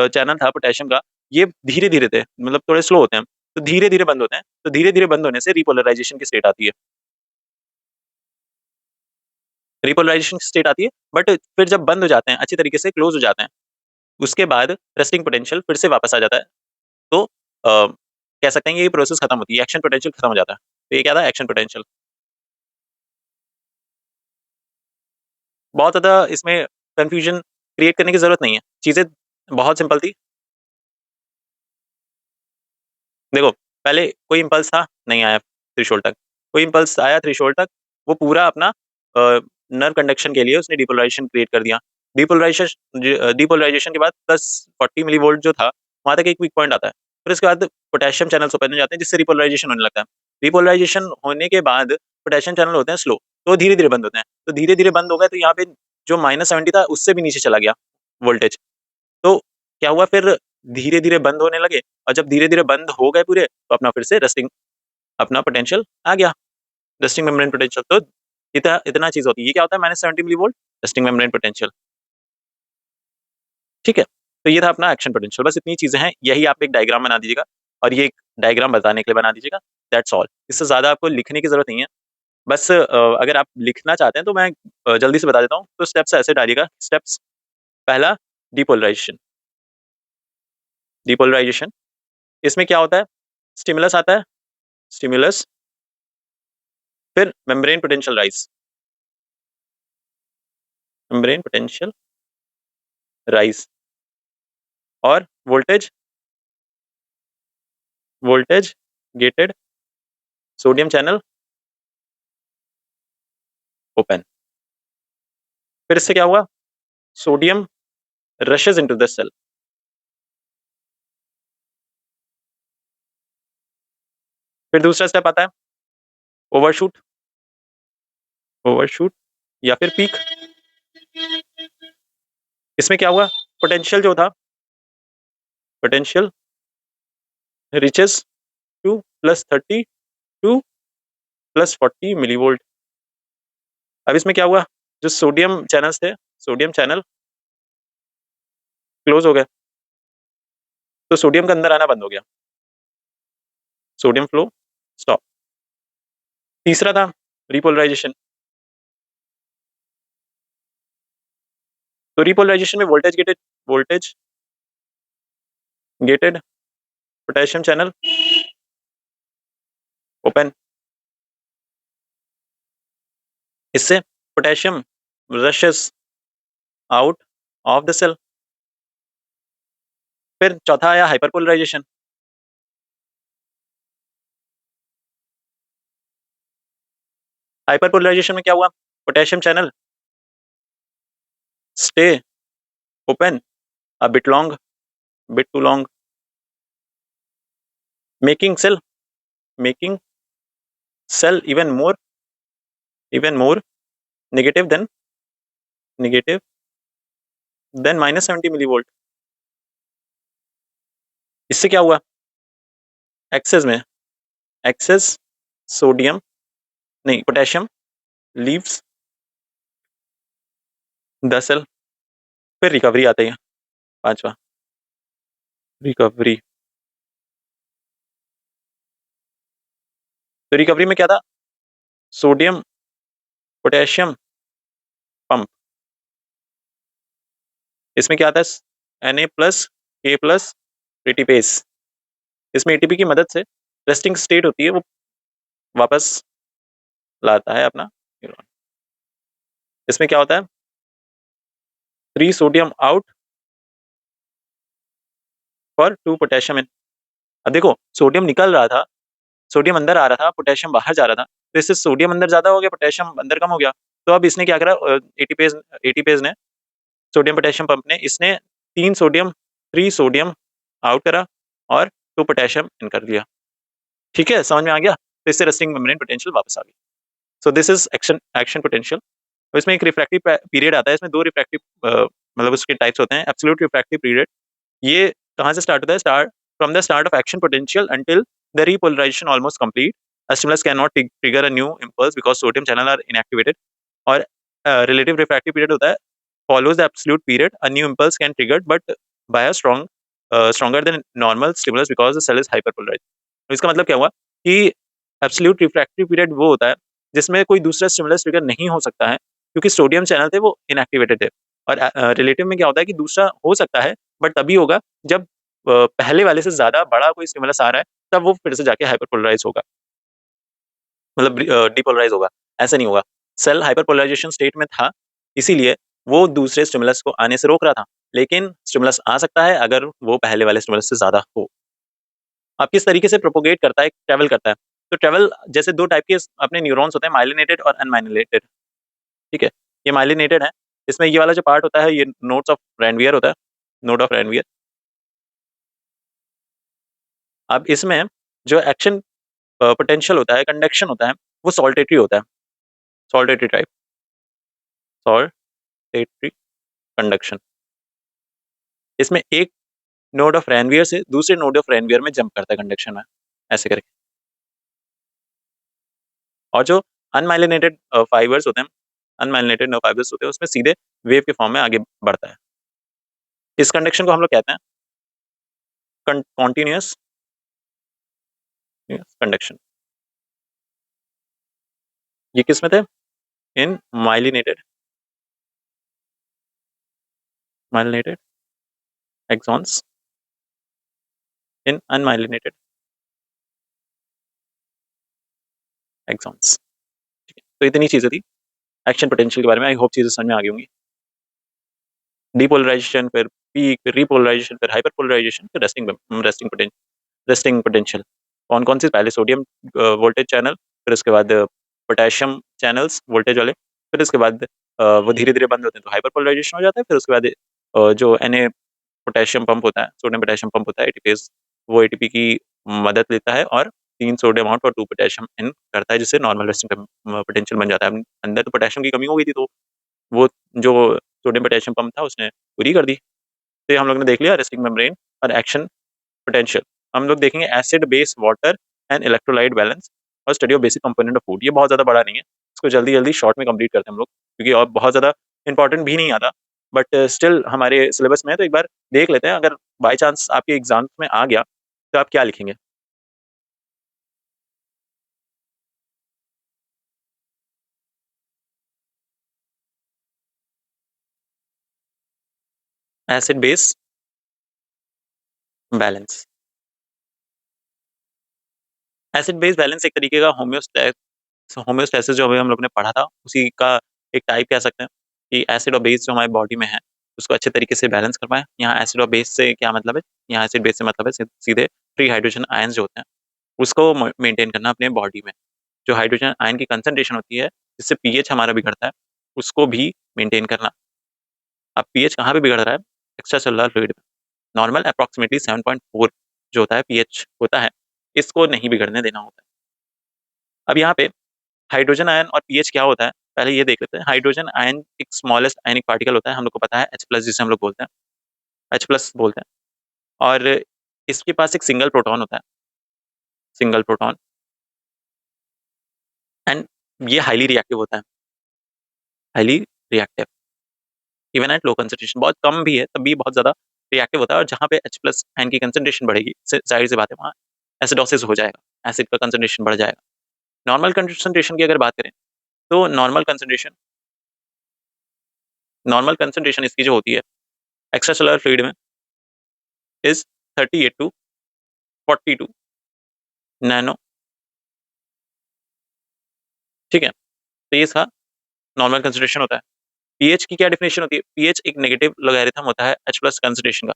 चैनल था पोटेशियम का, ये धीरे धीरे थे, मतलब थोड़े स्लो होते हैं, तो धीरे धीरे बंद होते हैं, तो धीरे धीरे बंद होने से रिपोलराइजेशन की स्टेट आती है, रिपोलराइजेशन स्टेट आती है। बट फिर जब बंद हो जाते हैं, अच्छी तरीके से क्लोज हो जाते हैं, उसके बाद रेस्टिंग पोटेंशियल फिर से वापस आ जाता है। तो कह सकते हैं कि ये प्रोसेस खत्म होती है, एक्शन पोटेंशियल खत्म हो जाता है। तो ये क्या था, एक्शन पोटेंशियल। बहुत ज़्यादा इसमें कंफ्यूजन क्रिएट करने की ज़रूरत नहीं है, चीज़ें बहुत सिंपल थी। देखो, पहले कोई इम्पल्स था, नहीं आया थ्रेशोल्ड तक, कोई इम्पल्स आया थ्रेशोल्ड तक, वो पूरा अपना नर्व कंडक्शन के लिए उसने डिपोलराइजेशन क्रिएट कर दिया। डिपोलराइजेशन के बाद +40 मिली वोल्ट जो था, वहाँ तक एक वीक पॉइंट आता है। फिर उसके बाद पोटेशियम चैनल्स ओपन हो जाते हैं, जिससे रिपोलराइजेशन होने लगता है। रिपोलराइजेशन होने के बाद पोटेशियम चैनल होते हैं स्लो, तो धीरे-धीरे बंद होते हैं। तो धीरे-धीरे बंद हो गए, तो यहाँ पे जो -70 था, उससे भी नीचे चला गया वोल्टेज। तो क्या हुआ फिर, धीरे-धीरे बंद होने लगे, और जब धीरे-धीरे बंद हो गए पूरे, तो अपना फिर से रेस्टिंग अपना पोटेंशियल आ गया, रेस्टिंग मेम्ब्रेन पोटेंशियल। तो इतना इतना चीज़ होती है। ये क्या होता है, -70 millivolt resting membrane potential. ठीक है? तो ये था अपना एक्शन पोटेंशियल, बस इतनी चीज़ें हैं, यही आप एक डायग्राम बना दीजिएगा, और ये एक डायग्राम बताने के लिए बना दीजिएगा, दैट्स ऑल। इससे ज़्यादा आपको लिखने की ज़रूरत नहीं है। बस अगर आप लिखना चाहते हैं तो मैं जल्दी से बता देता हूँ, तो स्टेप्स ऐसे डालिएगा। स्टेप्स, पहला डिपोलराइजेशन, डिपोलराइजेशन इसमें क्या होता है, स्टिमुलस आता है, स्टिमुलस, फिर membrane potential rise, membrane potential rise, और voltage, voltage gated sodium channel open. फिर इससे क्या हुआ, sodium rushes into the cell. फिर दूसरा स्टेप आता है ओवरशूट, ओवरशूट या फिर पीक। इसमें क्या हुआ, पोटेंशियल जो था, potential reaches to +30 to +40 millivolt. अब इसमें क्या हुआ, जो सोडियम चैनल्स थे, सोडियम चैनल क्लोज हो गए, तो सोडियम का अंदर आना बंद हो गया, सोडियम फ्लो स्टॉप। तीसरा था रिपोलराइजेशन, तो रिपोलराइजेशन में voltage gated potassium channel open, इससे potassium rushes out of the cell. फिर चौथा आया हाइपरपोलराइजेशन। हाइपरपोलराइजेशन में क्या हुआ, potassium channel stay open a bit too long, making cell even more negative than -70 millivolt. इससे क्या हुआ, एक्सेस में एक्सेस सोडियम नहीं पोटेशियम लीव्स द सेल। फिर रिकवरी आता है, पांचवा रिकवरी। तो रिकवरी में क्या था, सोडियम पोटेशियम पंप। इसमें क्या आता है, Na+K+ एटीपेस। इसमें एटीपी की मदद से रेस्टिंग स्टेट होती है वो वापस लाता है अपना न्यूरॉन। इसमें क्या होता है, 3 सोडियम आउट फॉर 2 पोटेशियम इन। अब देखो सोडियम निकल रहा था, सोडियम अंदर आ रहा था, पोटेशियम बाहर जा रहा था, तो इससे सोडियम अंदर ज्यादा हो गया, पोटेशियम अंदर कम हो गया। तो अब इसने क्या करा, एटीपेज ने, सोडियम पोटेशियम पंप ने, इसने 3 सोडियम आउट करा और 2 पोटेशियम इन कर दिया। ठीक है, समझ में आ गया। तो इससे रेस्टिंग मेम्ब्रेन पोटेंशियल वापस आ गई। So this is action potential. तो इसमें एक रिफ्रैक्टिव पीरियड आता है, इसमें 2 रिफ्रैक्टिव मतलब उसके टाइप्स होते हैं। एब्सोल्यूट रिफ्रैक्टिव पीरियड, ये कहाँ से स्टार्ट होता है, from the start of action potential until the repolarization almost complete. A stimulus cannot trigger a new impulse because sodium channel are inactivated. और relative refractive period होता है, follows the absolute period, a new impulse can triggered but by a stronger than normal stimulus because the cell is hyperpolarized। तो इसका मतलब क्या हुआ कि absolute refractive period वो होता है जिसमें कोई दूसरा स्टिमुलस ट्रिगर नहीं हो सकता है, क्योंकि सोडियम चैनल थे वो इनएक्टिवेटेड थे। और रिलेटिव में क्या होता है कि दूसरा हो सकता है, बट तभी होगा जब पहले वाले से ज्यादा बड़ा कोई स्टिमुलस आ रहा है, तब वो फिर से जाके हाइपरपोलराइज होगा, मतलब डिपोलराइज होगा। ऐसा नहीं होगा, सेल हाइपरपोलराइजेशन स्टेट में था, इसीलिए वो दूसरे स्टिमुलस को आने से रोक रहा था। लेकिन स्टिमुलस आ सकता है अगर वो पहले वाले स्टिमुलस से ज्यादा हो। अब किस तरीके से प्रोपोगेट करता है, ट्रेवल करता है। तो ट्रेवल जैसे 2 टाइप के अपने न्यूरॉन्स होते हैं, माइलिनेटेड और अनमाइलिनेटेड। ठीक है, ये माइलिनेटेड है, इसमें ये वाला जो पार्ट होता है ये नोड्स ऑफ रैनवियर होता है, नोड ऑफ रैनवियर। अब इसमें जो एक्शन पोटेंशियल होता है, कंडक्शन होता है, वो सॉल्टेटरी होता है, सॉल्टेटरी टाइप, सॉल्टेटरी कंडक्शन। इसमें एक नोड ऑफ रैनवियर से दूसरे नोड ऑफ रैनवियर में जंप करता है कंडक्शन में, ऐसे करके। और जो अनमाइलिनेटेड फाइबर्स होते हैं, अनमाइलिनेटेड नर्व फाइबर्स होते हैं, उसमें सीधे वेव के फॉर्म में आगे बढ़ता है। इस कंडक्शन को हम लोग कहते हैं कॉन्टिन्यूस कंडक्शन। ये किस में थे, इन माइलिनेटेड एक्सॉन्स, इन अनमाइलिनेटेड एक्सॉन्स। तो इतनी चीजें थी एक्शन पोटेंशियल के बारे में। आई होप चीजें समझ में आ गई होंगी। डीपोलराइजेशन, फिर पीक, फिर रिपोलराइजेशन, फिर हाइपरपोलराइजेशन, फिर रेस्टिंग पोटेंशियल। कौन कौन सी, पहले सोडियम वोल्टेज चैनल, फिर उसके बाद पोटेशियम चैनल्स वोल्टेज वाले, फिर उसके बाद वो धीरे धीरे बंद होते हैं तो हाइपरपोलराइजेशन हो जाता है। फिर उसके बाद जो Na पोटेशियम पंप होता है, सोडियम पोटेशियम पंप होता है, एटीपीज, वो एटीपी की मदद लेता है और 3 सोडियम आउट और 2 पोटेशियम इन करता है, जिससे नॉर्मल रेस्टिंग पोटेंशियल बन जाता है। अंदर तो पोटेशियम की कमी हो गई थी, तो वो जो सोडियम पोटेशियम पंप था उसने पूरी कर दी। तो हम लोग ने देख लिया रेस्टिंग मेम्ब्रेन और एक्शन पोटेंशियल। हम लोग देखेंगे acid base water and electrolyte balance और study of basic component of food. ये बहुत ज्यादा बड़ा नहीं है, इसको जल्दी जल्दी शॉर्ट में कंप्लीट करते हैं हम लोग, क्योंकि और बहुत ज्यादा इंपॉर्टेंट भी नहीं आता, बट स्टिल हमारे सिलेबस में है, तो एक बार देख लेते हैं। अगर बाई चांस आपके एग्जाम में आ गया तो आप क्या लिखेंगे। Acid base balance. Acid base balance एक तरीके का होम्योस्टैसिस जो अभी हम लोग ने पढ़ा था, उसी का एक टाइप कह सकते हैं कि एसिड और बेस जो हमारे बॉडी में है उसको अच्छे तरीके से बैलेंस कर पाए। यहाँ एसिड और बेस से क्या मतलब है, यहाँ एसिड बेस से मतलब है सीधे फ्री हाइड्रोजन आयंस जो होते हैं उसको मेंटेन करना अपने बॉडी में। जो हाइड्रोजन आयन की कंसंट्रेशन होती है जिससे पीएच हमारा बिगड़ता है, उसको भी मेंटेन करना। अब पीएच कहाँ पे बिगड़ रहा है, एक्स्ट्रा सेलुलर फ्लूइड में। नॉर्मल अप्रॉक्सीमेटली 7.4 जो होता है पीएच होता है, इसको नहीं बिगड़ने देना होता है। अब यहाँ पे हाइड्रोजन आयन और पीएच क्या होता है, पहले ये देख लेते हैं। हाइड्रोजन आयन एक स्मॉलेस्ट आयनिक पार्टिकल होता है, हम लोग को पता है H प्लस जिसे हम लोग बोलते हैं, H प्लस बोलते हैं। और इसके पास एक सिंगल प्रोटॉन होता है, सिंगल प्रोटॉन, एंड ये हाईली रिएक्टिव होता है, highly reactive even at low concentration. बहुत कम भी है तब भी बहुत ज्यादा रिएक्टिव होता है। और जहाँ पे H प्लस आयन की कंसेंट्रेशन बढ़ेगी, जाहिर सी बात है वहाँ एसिडोसिस हो जाएगा, एसिड का कंसेंट्रेशन बढ़ जाएगा। नॉर्मल कंसेंट्रेशन की अगर बात करें तो नॉर्मल कंसेंट्रेशन इसकी जो होती है एक्स्ट्रा सेलुलर फ्लूइड में इज 38 टू 42 नैनो। ठीक है, तो ये इसका नॉर्मल कंसेंट्रेशन होता है। पीएच की क्या डेफिनेशन होती है, पीएच एक नेगेटिव लोगैरिथम होता है H प्लस कंसेंट्रेशन का।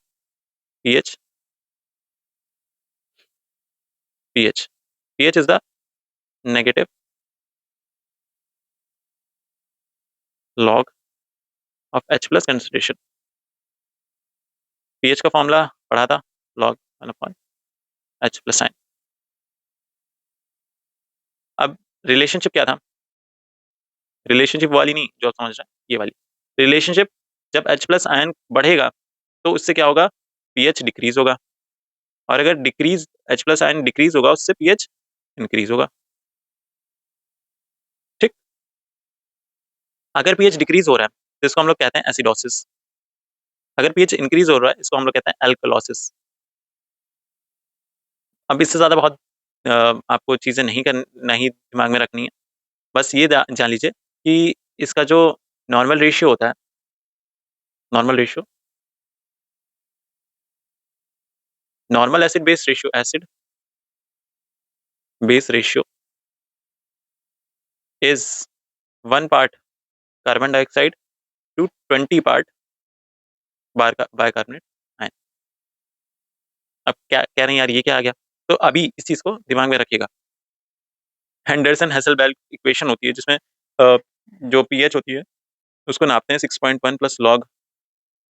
PH pH pH is the negative log of H plus concentration. PH का फॉर्मूला पढ़ा था, लॉग 1/H प्लस साइन। अब रिलेशनशिप क्या था, रिलेशनशिप वाली नहीं जो आप समझ रहे हैं, ये वाली रिलेशनशिप। जब H प्लस आयन बढ़ेगा तो उससे क्या होगा, पीएच डिक्रीज होगा। और अगर decrease H plus ion decrease होगा उससे पीएच इंक्रीज होगा। ठीक, अगर पीएच डिक्रीज हो रहा है तो इसको हम लोग कहते हैं एसिडोसिस। अगर पीएच इंक्रीज हो रहा है इसको हम लोग कहते हैं एल्कलोसिस। अब इससे ज्यादा बहुत आपको चीजें नहीं दिमाग में रखनी है। बस ये जान लीजिए कि इसका जो नॉर्मल रेशियो होता है, normal ratio, normal acid base ratio, acid base ratio is 1 part carbon dioxide to 20 part bicarbonate ion. अब क्या कह रहे हैं यार, ये क्या आ गया, तो अभी इस चीज को दिमाग में रखिएगा। हेंडरसन हेसलबर्ग इक्वेशन होती है जिसमें जो पीएच होती है उसको नापते हैं 6.1 plus log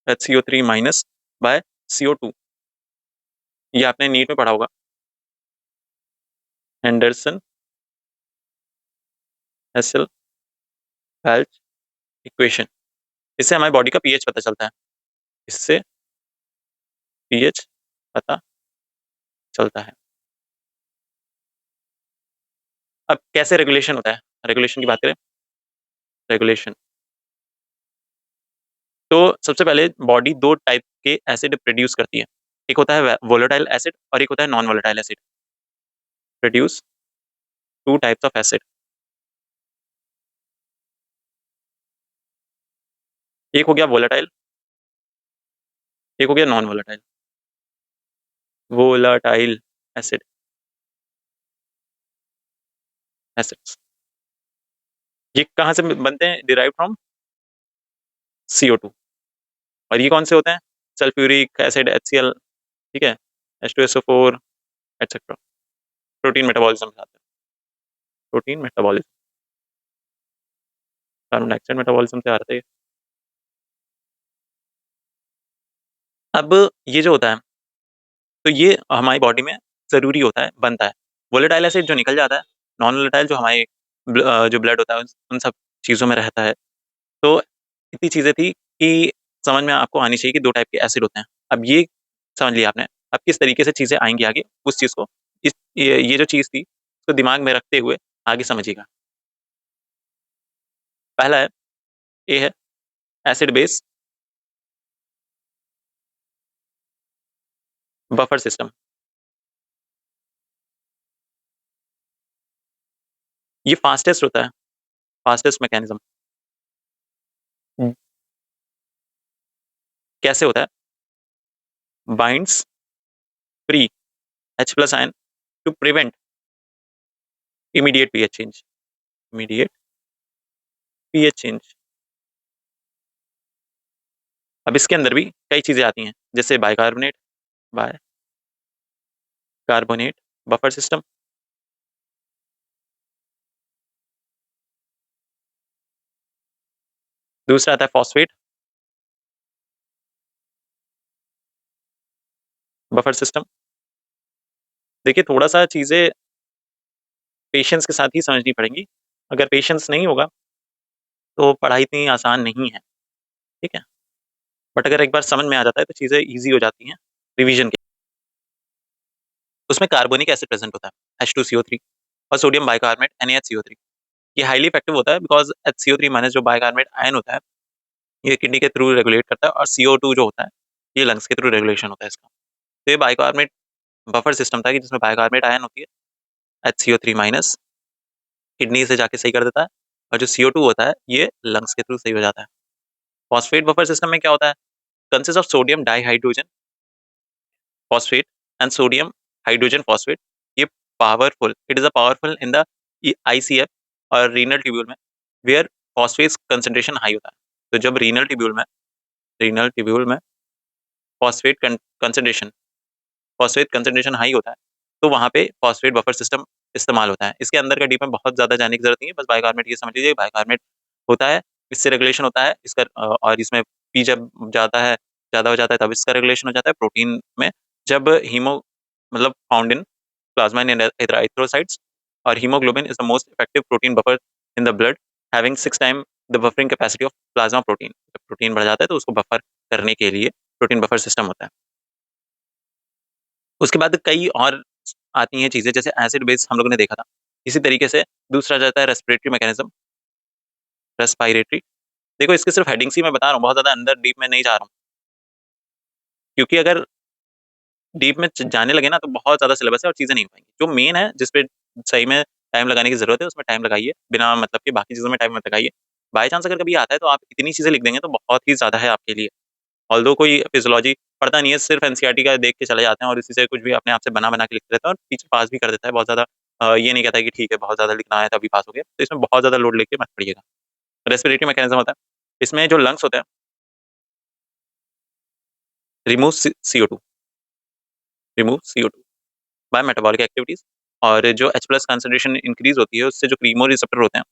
HCO3 minus y CO2। ये आपने नीट में पढ़ा होगा, हेंडरसन हेसलबर्ग इक्वेशन। इससे हमारी बॉडी का पीएच पता चलता है, इससे पीएच पता चलता है। अब कैसे रेगुलेशन होता है, रेगुलेशन की बात करें, रेगुलेशन तो सबसे पहले बॉडी दो टाइप के एसिड प्रोड्यूस करती है। एक होता है वोलेटाइल एसिड और एक होता है non volatile acid. Produce two types of acid, एक हो गया वोलेटाइल, एक हो गया non volatile. Volatile acid acids ये कहाँ से बनते हैं, डिराइव फ्रॉम CO2। और ये कौन से होते हैं, सल्फ्यूरिक एसिड HCl, ठीक है, H2SO4 एटसेट्रा। प्रोटीन मेटाबॉलिज्म से आते हैं, protein metabolism, carbon dioxide metabolism से आ रहे थे। अब ये जो होता है तो ये हमारी बॉडी में जरूरी होता है, बनता है। वोलेटाइल एसिड जो निकल जाता है, नॉन वोलेटाइल जो हमारे जो ब्लड होता है उन सब चीज़ों में रहता है। तो इतनी चीज़ें थी कि समझ में आपको आनी चाहिए कि दो टाइप के एसिड होते हैं। अब ये समझ लिया आपने, अब किस तरीके से चीज़ें आएंगी आगे उस चीज़ को, ये जो चीज़ थी उसको दिमाग में रखते हुए आगे समझिएगा। पहला है, ए है एसिड बेस बफर सिस्टम। ये फास्टेस्ट होता है, फास्टेस्ट मैकेनिज्म। कैसे होता है, binds free H plus ion to prevent immediate pH change. Immediate pH change. अब इसके अंदर भी कई चीजें आती हैं, जैसे बाइकार्बोनेट, बाइकार्बोनेट बफर सिस्टम, दूसरा आता है फॉस्फेट बफर सिस्टम। देखिए, थोड़ा सा चीजें पेशेंस के साथ ही समझनी पड़ेंगी। अगर पेशेंस नहीं होगा तो पढ़ाई इतनी आसान नहीं है, ठीक है। बट अगर एक बार समझ में आ जाता है तो चीजें ईजी हो जाती हैं रिवीजन के। उसमें कार्बोनिक एसिड प्रेजेंट होता है H2CO3 और सोडियम बाइकार्बोनेट NaHCO3। ये हाईली इफेक्टिव होता है बिकॉज HCO3 माइनस जो बाइकार्बोनेट आयन होता है ये किडनी के थ्रू रेगुलेट करता है, और CO2 जो होता है ये लंग्स के थ्रू रेगुलेशन होता है इसका। तो ये बाइकार्बोनेट बफर सिस्टम था कि जिसमें बाइकार्बोनेट आयन होती है, HCO3 माइनस किडनी से जाके सही कर देता है, और जो CO2 होता है ये लंग्स के थ्रू सही हो जाता है। फॉस्फेट बफर सिस्टम में क्या होता है? Consist of sodium dihydrogen phosphate and sodium hydrogen phosphate। ये powerful, it is a powerful in the ICF और रीनल ट्यूब्यूल में, वेयर फॉस्फेट कंसेंट्रेशन हाई होता है। तो जब रीनल ट्यूब्यूल में phosphate concentration phosphate concentration high होता है तो वहाँ पे फॉस्फेट बफर सिस्टम इस्तेमाल होता है। इसके अंदर का डीप में बहुत ज्यादा जाने की जरूरत नहीं है, बस बाइकार्बोनेट ये समझ लीजिए बाइकार्बोनेट होता है, इससे रेगुलेशन होता है इसका। और इसमें पी जब जाता है, ज्यादा हो जाता है तब इसका रेगुलेशन हो जाता है प्रोटीन में। जब हीमो मतलब found in plasma in erythrocytes, और haemoglobin is the most effective protein buffer in the blood, having 6 time the buffering capacity of plasma protein. जब प्रोटीन बढ़ जाता है तो उसको बफर करने के लिए प्रोटीन बफर सिस्टम होता है। उसके बाद कई और आती हैं चीजें, जैसे एसिड बेस हम लोगों ने देखा था। इसी तरीके से दूसरा जाता है रेस्पिरेटरी मैकेनिज्म, रेस्पिरेटरी। देखो, इसके सिर्फ हेडिंग्स ही मैं बता रहा हूँ, बहुत ज्यादा अंदर डीप में नहीं जा रहा हूँ, क्योंकि अगर डीप में जाने लगे ना तो बहुत ज्यादा सिलेबस है और चीजें नहीं हो पाएंगी। जो मेन है जिसपे सही में टाइम लगाने की जरूरत है उसमें टाइम लगाइए, बिना मतलब के बाकी चीजों में टाइम मत लगाइए। बाई चांस अगर कभी आता है तो आप इतनी चीजें लिख देंगे तो बहुत ही ज्यादा है आपके लिए। ऑल्दो कोई फिजियोलॉजी पढ़ता नहीं है, सिर्फ एनसीईआरटी का देख के चले जाते हैं और इसी से कुछ भी अपने आप से बना बना के लिखते रहते हैं और टीचर पास भी कर देता है बहुत ज्यादा। ये नहीं कहता है कि ठीक है बहुत ज्यादा लिखना है तभी पास हो गया, तो इसमें बहुत ज्यादा लोड लेके मत पढ़िएगा। रेस्पिरेटरी मैकेनिज्म होता है, इसमें जो लंग्स होते हैं remove CO2, remove CO2 by metabolic activities. और जो H प्लस कंसेंट्रेशन इंक्रीज होती है उससे जो क्रीमो रिसेप्टर होते हैं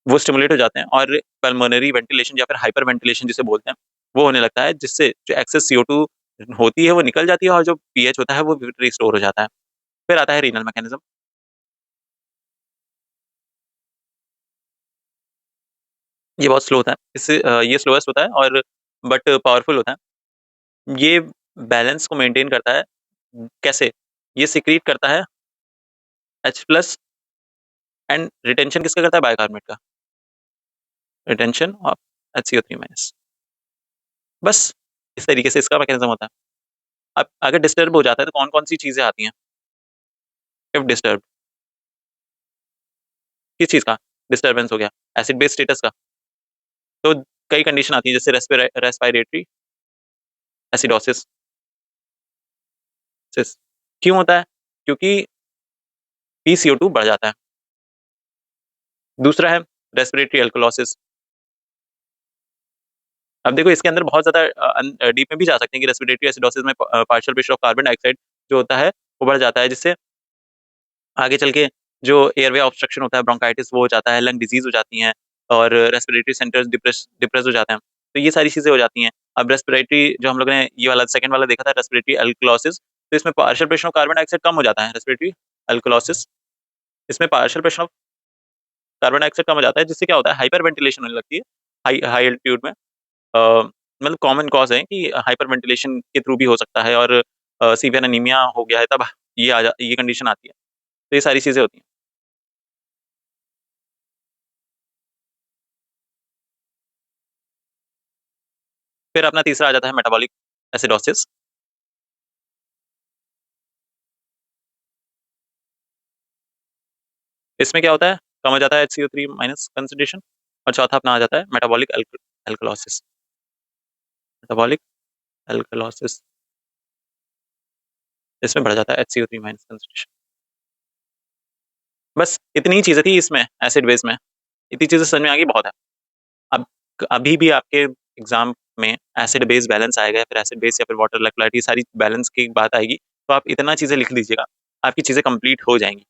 वो स्टिमुलेट हो जाते हैं, और पल्मोनरी वेंटिलेशन या फिर हाइपर वेंटिलेशन जिसे बोलते हैं वो होने लगता है, जिससे जो एक्सेस CO2 होती है वो निकल जाती है और जो पीएच होता है वो रिस्टोर हो जाता है। फिर आता है रीनल मैकेनिज्म। ये बहुत स्लो होता है, इससे ये स्लोएस्ट होता है और बट पावरफुल होता है। ये बैलेंस को मेंटेन करता है। कैसे? ये सिक्रीट करता है H प्लस, एंड रिटेंशन किसका करता है? बाइकार्बोनेट का, रिटेंशन ऑफ HCO3 माइनस। बस इस तरीके से इसका मैकेनिज्म होता है। अब अगर डिस्टर्ब हो जाता है तो कौन कौन सी चीजें आती हैं? इफ डिस्टर्ब, किस चीज का डिस्टर्बेंस हो गया? एसिड बेस स्टेटस का। तो कई कंडीशन आती है जैसे रेस्पिरेटरी एसिडोसिस। क्यों होता है? क्योंकि PCO2 बढ़ जाता है। दूसरा है रेस्पिरेटरी अल्कोलोसिस। अब देखो इसके अंदर बहुत ज्यादा डीप में भी जा सकते हैं कि रेस्पिरेटरी एसिडोसिस में partial pressure of carbon dioxide जो होता है वो बढ़ जाता है, जिससे आगे चल के जो एयरवे ऑब्स्ट्रक्शन होता है, ब्रोंकाइटिस वो हो जाता है, लंग डिजीज हो जाती हैं, और रेस्पिरेटरी सेंटर्स डिप्रेस हो जाते हैं। तो ये सारी चीजें हो जाती हैं। अब रेस्पिरेटरी जो हम लोग ने ये वाला सेकंड वाला देखा था रेस्पिरेटरी अल्कलोसिस, तो इसमें partial pressure of carbon dioxide कम हो जाता है। रेस्पिरेटरी अल्कलोसिस, इसमें partial pressure of carbon dioxide कम हो जाता है, जिससे क्या होता है? हाइपर वेंटिलेशन होने लगती है हाई हाई एल्टीट्यूड में। मतलब कॉमन कॉज है कि हाइपर वेंटिलेशन के थ्रू भी हो सकता है, और सीवियर अनीमिया हो गया है तब ये कंडीशन आती है। तो ये सारी चीजें होती हैं। फिर अपना तीसरा आ जाता है मेटाबॉलिक एसिडोसिस। इसमें क्या होता है? कम हो जाता है HCO3 माइनस कंसंट्रेशन। और चौथा अपना आ जाता है मेटाबॉलिक एल्कलोसिस। मेटाबॉलिक एल्कलोसिस इसमें बढ़ जाता है HCO3 माइनस कंसंट्रेशन। बस इतनी ही चीज़ें थी इसमें एसिड बेस में, इतनी चीज़ें समझ में आ गई बहुत है। अब अभी भी आपके एग्ज़ाम में एसिड बेस बैलेंस आएगा, फिर एसिड बेस या फिर वाटर इलेक्ट्रोलाइट, ये सारी बैलेंस की बात आएगी, तो आप इतना चीज़ें लिख लीजिएगा, आपकी चीज़ें कंप्लीट हो जाएँगी।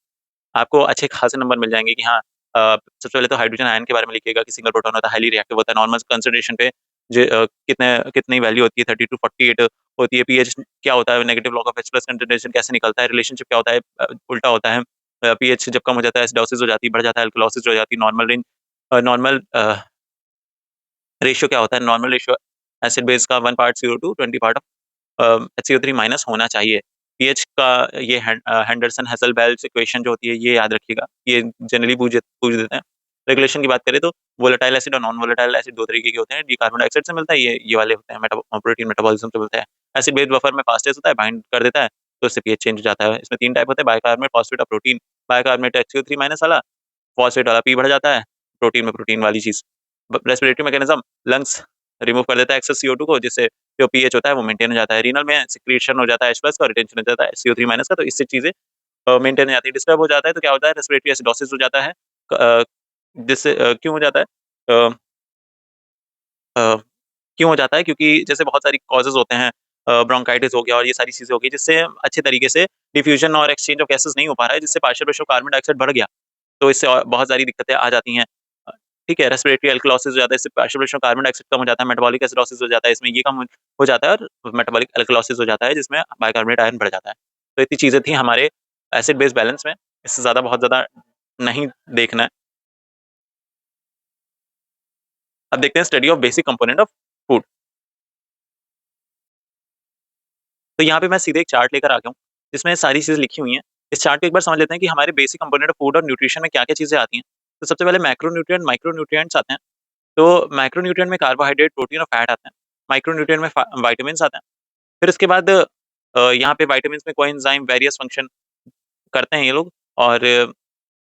आपको अच्छे खासे नंबर मिल जाएँगे कि हाँ, सबसे पहले तो हाइड्रोजन आयन के बारे में लिखिएगा कि सिंगल प्रोटॉन होता है, हाइली रिएक्टिव होता है, नॉर्मल कंसंट्रेशन पे कितनी वैल्यू होती है, 30 टू 48 होती है, पीएच क्या होता है, negative log of H+ concentration कैसे निकलता है, रिलेशनशिप क्या होता है, उल्टा होता है, पीएच जब कम हो जाता है एसिडोसिस हो जाती है, बढ़ जाता है अल्कलॉसिस हो जाती है, नॉर्मल रेशियो क्या होता है, नॉर्मल रेशियो एसिड बेस का 1 part CO2 20 part of HCO3 minus होना चाहिए। पीएच का ये हेंडरसन हेसल-बेल्च इक्वेशन जो होती है, ये याद रखिएगा, ये जनरली पूछ देते हैं। रेगुलेशन की बात करें तो वोलेटाइल एसिड और नॉन वोलेटाइल एसिड 2 तरीके के होते हैं, कार्बन डाइऑक्साइड से मिलता है, ये वाले होते हैं प्रोटीन मेटाबॉलिज्म से मिलता है। एसिड बेस बफर में फास्टेस्ट होता है, बाइंड कर देता है, तो इससे पीएच चेंज हो जाता है। इसमें 3 टाइप होते हैं, बाइकार्बोनेट, फॉस्फेट और प्रोटीन। बाइकार्बोनेट HCO3 माइनस वाला, फॉस्फेट वाला पी बढ़ जाता है, प्रोटीन में प्रोटीन वाली चीज़। रेस्पिरेटरी मैकेनिज्म, लंग्स रिमूव कर देता है एक्सेस CO2 को, जिससे जो पीएच होता है वो मेंटेन हो जाता है। रीनल में सिक्रीशन हो जाता है H+ का, रिटेंशन हो जाता है CO3 माइनस का, तो इससे चीज़ें मेंटेन हो जाती है। डिस्टर्ब हो जाता है तो क्या होता है, रेस्पिरेटरी एसिडोसिस हो जाता है, जिससे क्यों हो जाता है, अ अ, क्यों हो जाता है, क्योंकि जैसे बहुत सारी कॉजेज़ होते हैं, ब्रोंकाइटिस हो गया और ये सारी चीज़ें हो गई, जिससे अच्छे तरीके से डिफ्यूजन और एक्सचेंज ऑफ गैसेज़ नहीं हो पा रहा है, जिससे partial pressure of carbon dioxide बढ़ गया, तो इससे और बहुत सारी दिक्कतें आ जाती हैं। ठीक है, रेस्पिरेटरी अल्कलॉसिस हो जाता है, इससे partial pressure of carbon dioxide कम हो जाता है, मेटाबॉलिक एसिडोसिस हो जाता है, इसमें ये कम हो जाता है, और मेटाबॉलिक अल्कलॉसिस हो जाता है, जिसमें बाइकार्बोनेट आयन बढ़ जाता है। तो इतनी चीज़ें थी हमारे एसिड बेस बैलेंस में, इससे ज़्यादा बहुत ज़्यादा नहीं देखना है। अब देखते हैं study of basic component of food. तो यहाँ पे मैं सीधे एक चार्ट लेकर आ गया हूँ, जिसमें सारी चीज़ें लिखी हुई हैं। इस चार्ट को एक बार समझ लेते हैं कि हमारे बेसिक कंपोनेंट ऑफ फूड और न्यूट्रिशन में क्या-क्या चीज़ें आती हैं। तो सबसे पहले मैक्रोन्यूट्रिएंट, माइक्रोन्यूट्रिएंट्स आते हैं। तो मैक्रोन्यूट्रिएंट में कार्बोहाइड्रेट, प्रोटीन और फैट आते हैं। माइक्रोन्यूट्रिएंट में विटामिन्स आते हैं। फिर उसके बाद यहाँ पे विटामिन्स में कोएंजाइम वेरियस फंक्शन करते हैं ये लोग, और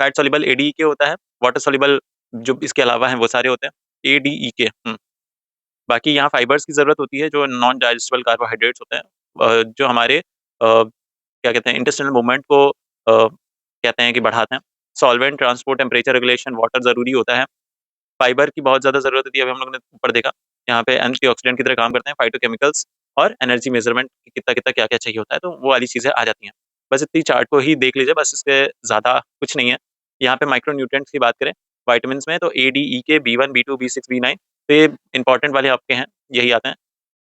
फैट सॉल्युबल ADEK होता है, वाटर सॉल्युबल जो इसके अलावा हैं वो सारे होते हैं, ADEK। बाकी यहाँ फाइबर्स की ज़रूरत होती है, जो नॉन डाइजेस्टिबल कार्बोहाइड्रेट्स होते हैं, जो हमारे क्या कहते हैं, इंटेस्टिनल मूवमेंट को कहते हैं कि बढ़ाते हैं। Solvent, transport, temperature regulation, water ज़रूरी होता है। फाइबर की बहुत ज़्यादा ज़रूरत होती है, अभी हम लोगों ने ऊपर देखा, यहाँ पे एंटीऑक्सीडेंट की तरह काम करते हैं, फाइटोकेमिकल्स और एनर्जी मेज़रमेंट कितना-कितना, क्या-क्या चाहिए होता है, तो वो वाली चीज़ें आ जाती हैं। बस इतनी चार्ट को ही देख लीजिए, बस इससे ज़्यादा कुछ नहीं है। यहाँ पे माइक्रो न्यूट्रिएंट्स की बात करें, विटामिन्स में तो ADEK, B1, B2, B6, B9, तो ये इम्पोर्टेंट वाले आपके हैं, यही आते हैं।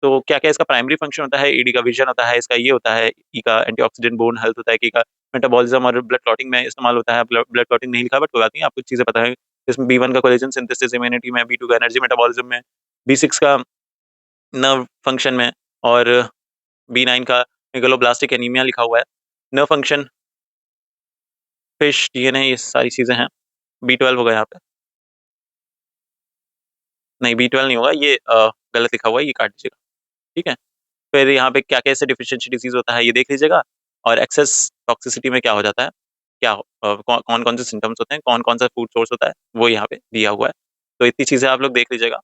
तो क्या-क्या इसका प्राइमरी फंक्शन होता है, AD का विज़न होता है, इसका ये होता है, E का एंटीऑक्सीडेंट, बोन हेल्थ होता है, K का मेटाबॉलिज्म और ब्लड क्लॉटिंग में इस्तेमाल होता है। ब्लड क्लॉटिंग नहीं लिखा, बट कोई बात नहीं, आपको चीज़ें पता है। इसमें B1 का कोलेजन सिंथेसिस इम्यूनिटी में, B2 का एनर्जी मेटाबॉलिज्म में, B6 का नर्व फंक्शन में, और B9 का मेगालोब्लास्टिक एनीमिया लिखा हुआ है। नर्व फंक्शन, फिश, DNA, ये सारी चीज़ें हैं। B12 होगा यहाँ पे। नहीं, B12 नहीं होगा, ये गलत लिखा हुआ है, ये काट दीजिएगा, ठीक है? फिर यहाँ पे क्या-क्या इससे डेफिशिएंसी डिसीज़ होता है, ये देख लीजिएगा, और एक्सेस टॉक्सिसिटी में क्या हो जाता है, कौन-कौन से सिम्पटम्स होते हैं, कौन-कौन सा फूड सोर्स होता है, वो यहाँ पे दिया हुआ है। तो इतनी चीज़ें आप लोग देख लीजिएगा।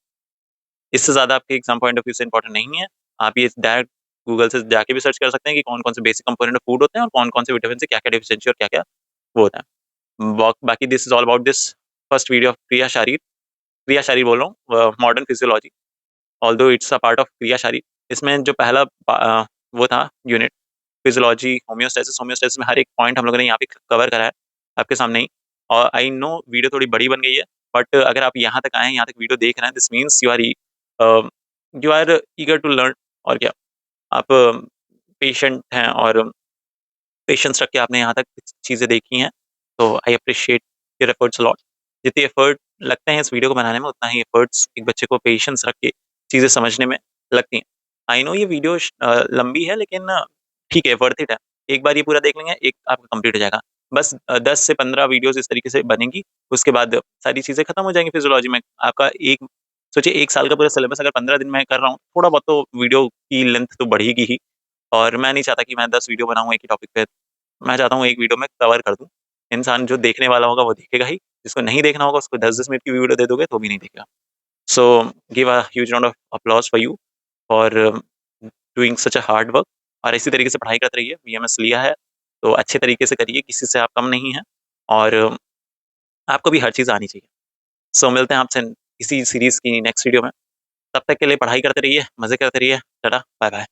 इससे ज़्यादा आपके एग्ज़ाम पॉइंट ऑफ व्यू से इम्पोर्टेंट नहीं है। आप ये डायरेक्ट गूगल से जाके भी सर्च कर सकते हैं कि कौन-कौन से बेसिक कंपोनेंट ऑफ फूड होते हैं, और कौन-कौन से विटामिन से क्या-क्या डेफिशिएंसी और क्या-क्या वो होता है। बाकी this is all about this first video of क्रिया शारीर। क्रिया शारीर बोल रहा हूँ, modern physiology, although it's a part of क्रिया शारीर। इसमें जो पहला वो था यूनिट, फिजियोलॉजी, होम्योस्टैसिस में हर एक पॉइंट हम लोगों ने यहाँ पे कवर करा है आपके सामने ही। और आई नो वीडियो थोड़ी बड़ी बन गई है, बट अगर आप यहाँ तक आए हैं, यहाँ तक वीडियो देख रहे हैं, this means you are eager to learn. और क्या, आप पेशेंट हैं, और पेशेंस रख के आपने यहाँ तक चीज़ें देखी हैं, तो I appreciate your efforts a lot. जितनी एफर्ट लगते हैं इस वीडियो को बनाने में, उतना ही एफर्ट्स एक बच्चे को पेशेंस रख के चीज़ें समझने में लगती हैं। आई नो ये वीडियो लंबी है, लेकिन ठीक है, वर्थ इट है। एक बार ये पूरा देख लेंगे, एक आपका कंप्लीट हो जाएगा। बस 10 से 15 वीडियोज़ इस तरीके से बनेंगी, उसके बाद सारी चीज़ें खत्म हो जाएँगी फिज़ियोलॉजी में। आपका एक सोचिए 1 साल का पूरा सिलेबस अगर 15 दिन में कर रहा हूँ, थोड़ा बहुत तो वीडियो की लेंथ तो बढ़ेगी ही। और मैं नहीं चाहता कि मैं 10 वीडियो बनाऊँ एक ही टॉपिक पे। मैं चाहता हूँ एक वीडियो में कवर कर दूँ। इंसान जो देखने वाला होगा वो देखेगा ही, जिसको नहीं देखना होगा उसको 10-10 मिनट की वीडियो दे दोगे तो भी नहीं देखेगा। So give a huge round of applause for you for doing such a hard work. और इसी तरीके से पढ़ाई करते रहिए। बीएमएस लिया है तो अच्छे तरीके से करिए, किसी से आप कम नहीं हैं और आपको भी हर चीज़ आनी चाहिए। सो मिलते हैं आपसे इसी सीरीज़ की नेक्स्ट वीडियो में। तब तक के लिए पढ़ाई करते रहिए, मज़े करते रहिए। टाटा, बाय-बाय।